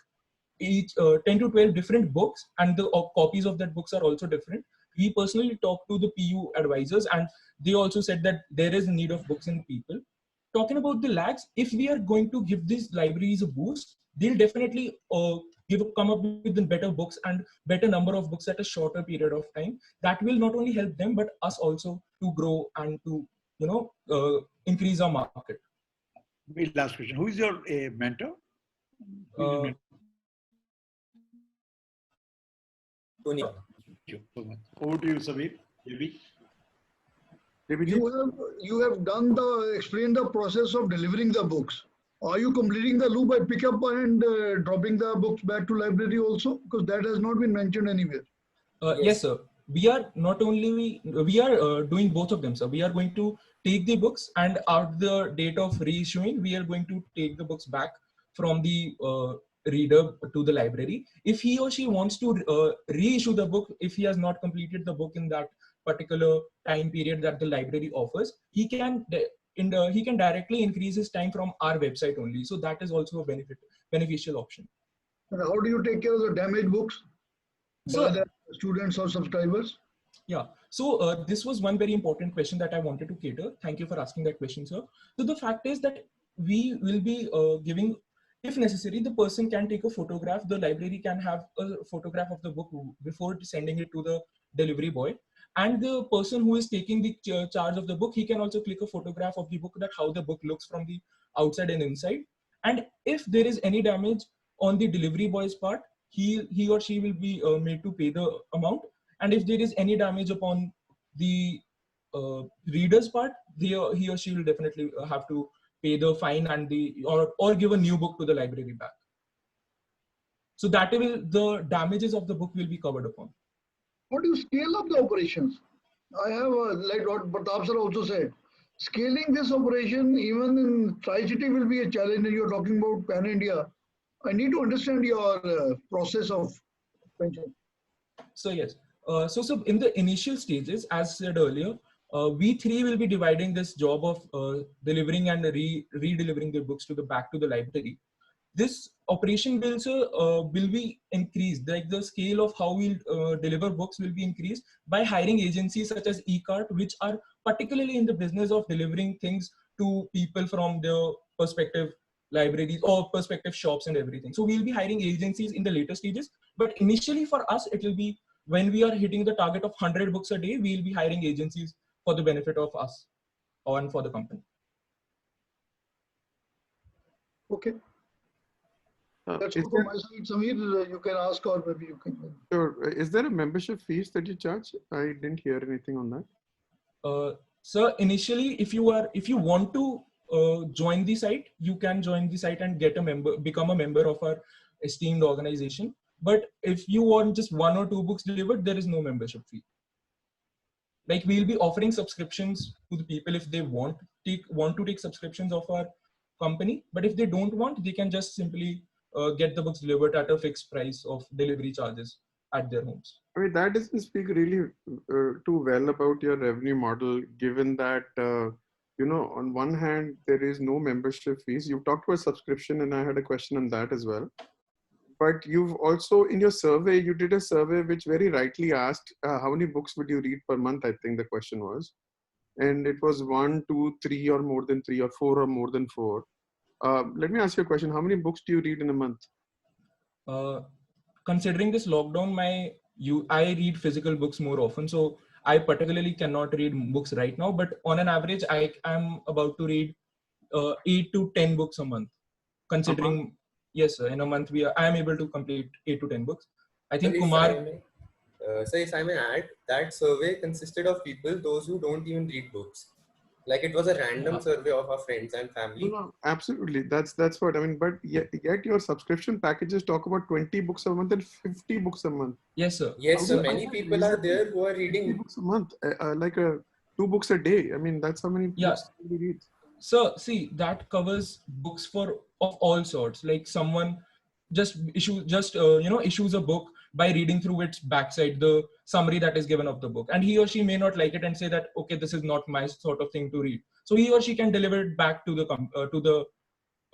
Each 10 to 12 different books, and the copies of that books are also different. We personally talked to the PU advisors, and they also said that there is a need of books in people. Talking about the lags, if we are going to give these libraries a boost, they'll definitely come up with better books and better number of books at a shorter period of time. That will not only help them, but us also to grow and to, you know, increase our market. Maybe last question. Who is your mentor? Thank you so much. Over to you, Sabir. You have explained the process of delivering the books. Are you completing the loop by pick up and dropping the books back to library also? Because that has not been mentioned anywhere. Yes, sir. We are not only, we are doing both of them, sir. We are going to take the books, and at the date of reissuing, we are going to take the books back from the reader to the library. If he or she wants to reissue the book, if he has not completed the book in that particular time period that the library offers, he can directly increase his time from our website only. So that is also a beneficial option. And how do you take care of the damaged books by the students or subscribers? Yeah, so this was one very important question that I wanted to cater. Thank you for asking that question, sir. So the fact is that we will be giving, if necessary, the person can take a photograph. The library can have a photograph of the book before sending it to the delivery boy. And the person who is taking the charge of the book, he can also click a photograph of the book, that how the book looks from the outside and inside. And if there is any damage on the delivery boy's part, he or she will be made to pay the amount. And if there is any damage upon the reader's part, he or she will definitely have to pay the fine and or give a new book to the library back. So that will, the damages of the book will be covered upon. How do you scale up the operations? I have, like what Pratap sir also said, scaling this operation even in Tri-City will be a challenge. And you're talking about pan-India. I need to understand your process of expansion. So yes, so in the initial stages, as said earlier, we three will be dividing this job of delivering and re-delivering the books back to the library. this operation will be increased. Like the scale of how we'll deliver books will be increased by hiring agencies such as eCart, which are particularly in the business of delivering things to people from their perspective libraries or perspective shops and everything. So we'll be hiring agencies in the later stages, but initially for us, it will be when we are hitting the target of 100 books a day, we'll be hiring agencies for the benefit of us and for the company. Okay. That's Is all from there, my side. Samir, you can ask or maybe you can. sure. Is there a membership fees that you charge? I didn't hear anything on that. So initially, if you want to join the site, you can join the site and become a member of our esteemed organization. But if you want just 1 or 2 books delivered, there is no membership fee. Like we'll be offering subscriptions to the people if they want to take subscriptions of our company. But if they don't want, they can just simply get the books delivered at a fixed price of delivery charges at their homes. I mean, that doesn't speak really too well about your revenue model, given that, on one hand, there is no membership fees. You talked about subscription, and I had a question on that as well. But you've also, in your survey, you did a survey which very rightly asked, how many books would you read per month, I think the question was. And it was 1, 2, 3 or more than 3 or 4 or more than 4. Let me ask you a question. How many books do you read in a month? Considering this lockdown, I read physical books more often. So I particularly cannot read books right now, but on an average, I am about to read 8 to 10 books a month. Considering, yes, sir, in a month I am able to complete 8 to 10 books. I think Kumar. So if I may add, that survey consisted of people, those who don't even read books. Like it was a random survey of our friends and family. No, absolutely. That's what I mean. But yet your subscription packages talk about 20 books a month and 50 books a month. Yes, sir. Yes, sir. Many people are there who are reading 50 books a month, like 2 books a day. I mean, that's how many books we read. So see, that covers books of all sorts. Like someone just issues a book by reading through its backside, the summary that is given of the book, and he or she may not like it and say that, okay, this is not my sort of thing to read. So he or she can deliver it back to the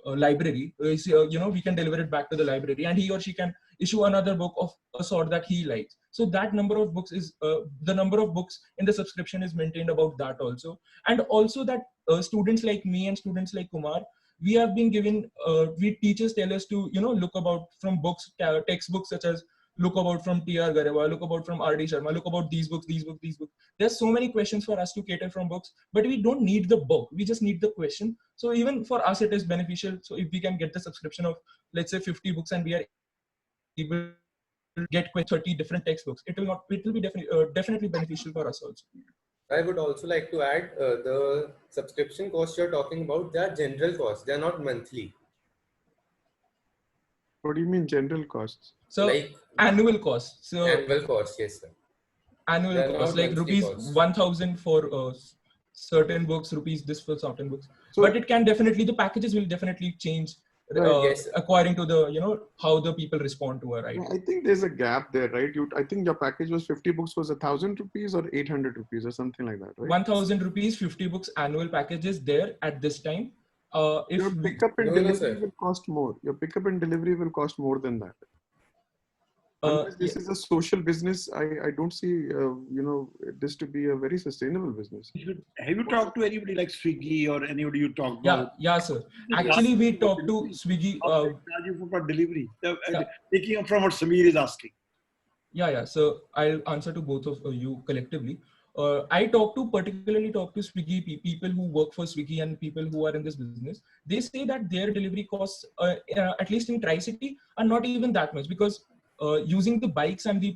library. We can deliver it back to the library, and he or she can issue another book of a sort that he likes. So that number of books is the number of books in the subscription is maintained about that also. And also that students like me and students like Kumar, we have been given, teachers tell us to, look about from books, textbooks such as look about from T.R. Garewal, look about from R.D. Sharma, look about these books. There's so many questions for us to cater from books, but we don't need the book. We just need the question. So even for us, it is beneficial. So if we can get the subscription of, let's say, 50 books and we are able to get 30 different textbooks, it will be definitely beneficial for us also. I would also like to add the subscription costs you're talking about, they are general costs. They are not monthly. What do you mean general costs? So like annual costs. So annual costs, yes, sir. Annual costs, like rupees 1,000 for certain books, rupees this for certain books. So, but it can definitely, the packages will definitely change yes, according to the, how the people respond to our idea. I think there's a gap there, right? I think your package was 50 books was 1,000 rupees or 800 rupees or something like that, right? 1,000 rupees, 50 books annual packages there at this time. If your pickup and delivery will cost more. Your pickup and delivery will cost more than that. Unless this is a social business, I don't see this to be a very sustainable business. Have you talked to anybody like Swiggy or anybody you talked about? Yeah, sir. Actually, we talked to Swiggy. Charge you for delivery. Taking up from what Samir is asking. Yeah. So I'll answer to both of you collectively. I particularly talk to Swiggy people who work for Swiggy and people who are in this business. They say that their delivery costs, at least in Tri-City, are not even that much, because using the bikes and the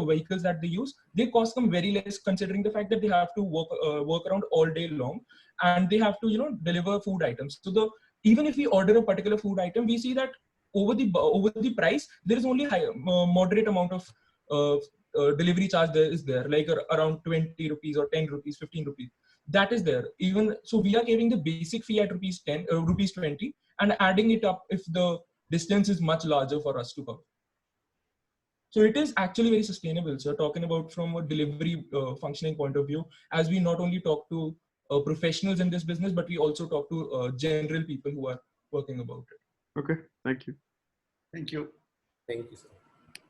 vehicles that they use, they cost them very less, considering the fact that they have to work around all day long, and they have to deliver food items. So even if we order a particular food item, we see that over the price there is only moderate amount of delivery charge is there, like around 20 rupees or 10 rupees, 15 rupees. That is there. Even so, we are giving the basic fee at rupees 20, and adding it up if the distance is much larger for us to cover. So it is actually very sustainable. So talking about from a delivery functioning point of view, as we not only talk to professionals in this business, but we also talk to general people who are working about it. Okay, thank you. Thank you. Thank you, sir.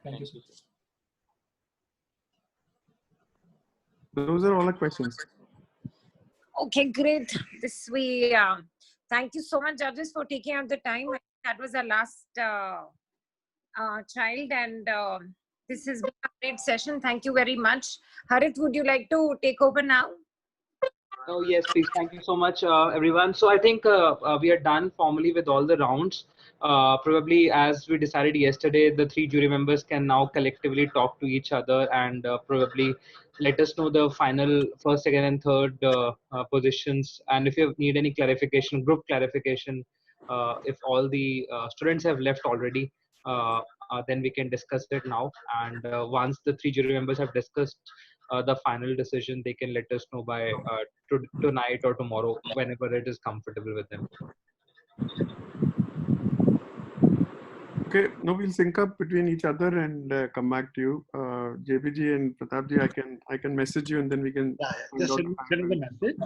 Thank you, sir. Those are all the questions. Okay, great. This we thank you so much, judges, for taking out the time. That was our last child, and this has been a great session. Thank you very much. Harit, would you like to take over now? Oh, yes, please. Thank you so much, everyone. So I think we are done formally with all the rounds. Probably, as we decided yesterday, the 3 jury members can now collectively talk to each other and probably let us know the final first, second, and third positions. And if you need any clarification, group clarification, if all the students have left already, then we can discuss it now. And once the 3 jury members have discussed the final decision, they can let us know by tonight or tomorrow, whenever it is comfortable with them. Okay, now we'll sync up between each other and come back to you. JPG and Pratapji, I can message you and then we can. Yeah, just send the message.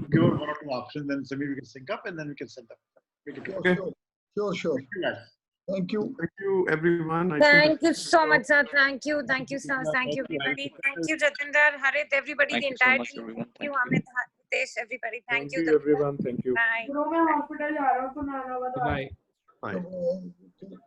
Give us 1 or 2 options, then maybe we can sync up and then we can send up. Okay. Sure. Thank you. Thank you, everyone. Thank you so much, sir. Thank you, sir. Thank you, everybody. Thank you, Jatinder, Harit, everybody, Thank the you so entire much, team. everyone. Thank you, Amit, Hitesh, everybody. Thank you, everyone. Thank you. Bye. Bye. Okay.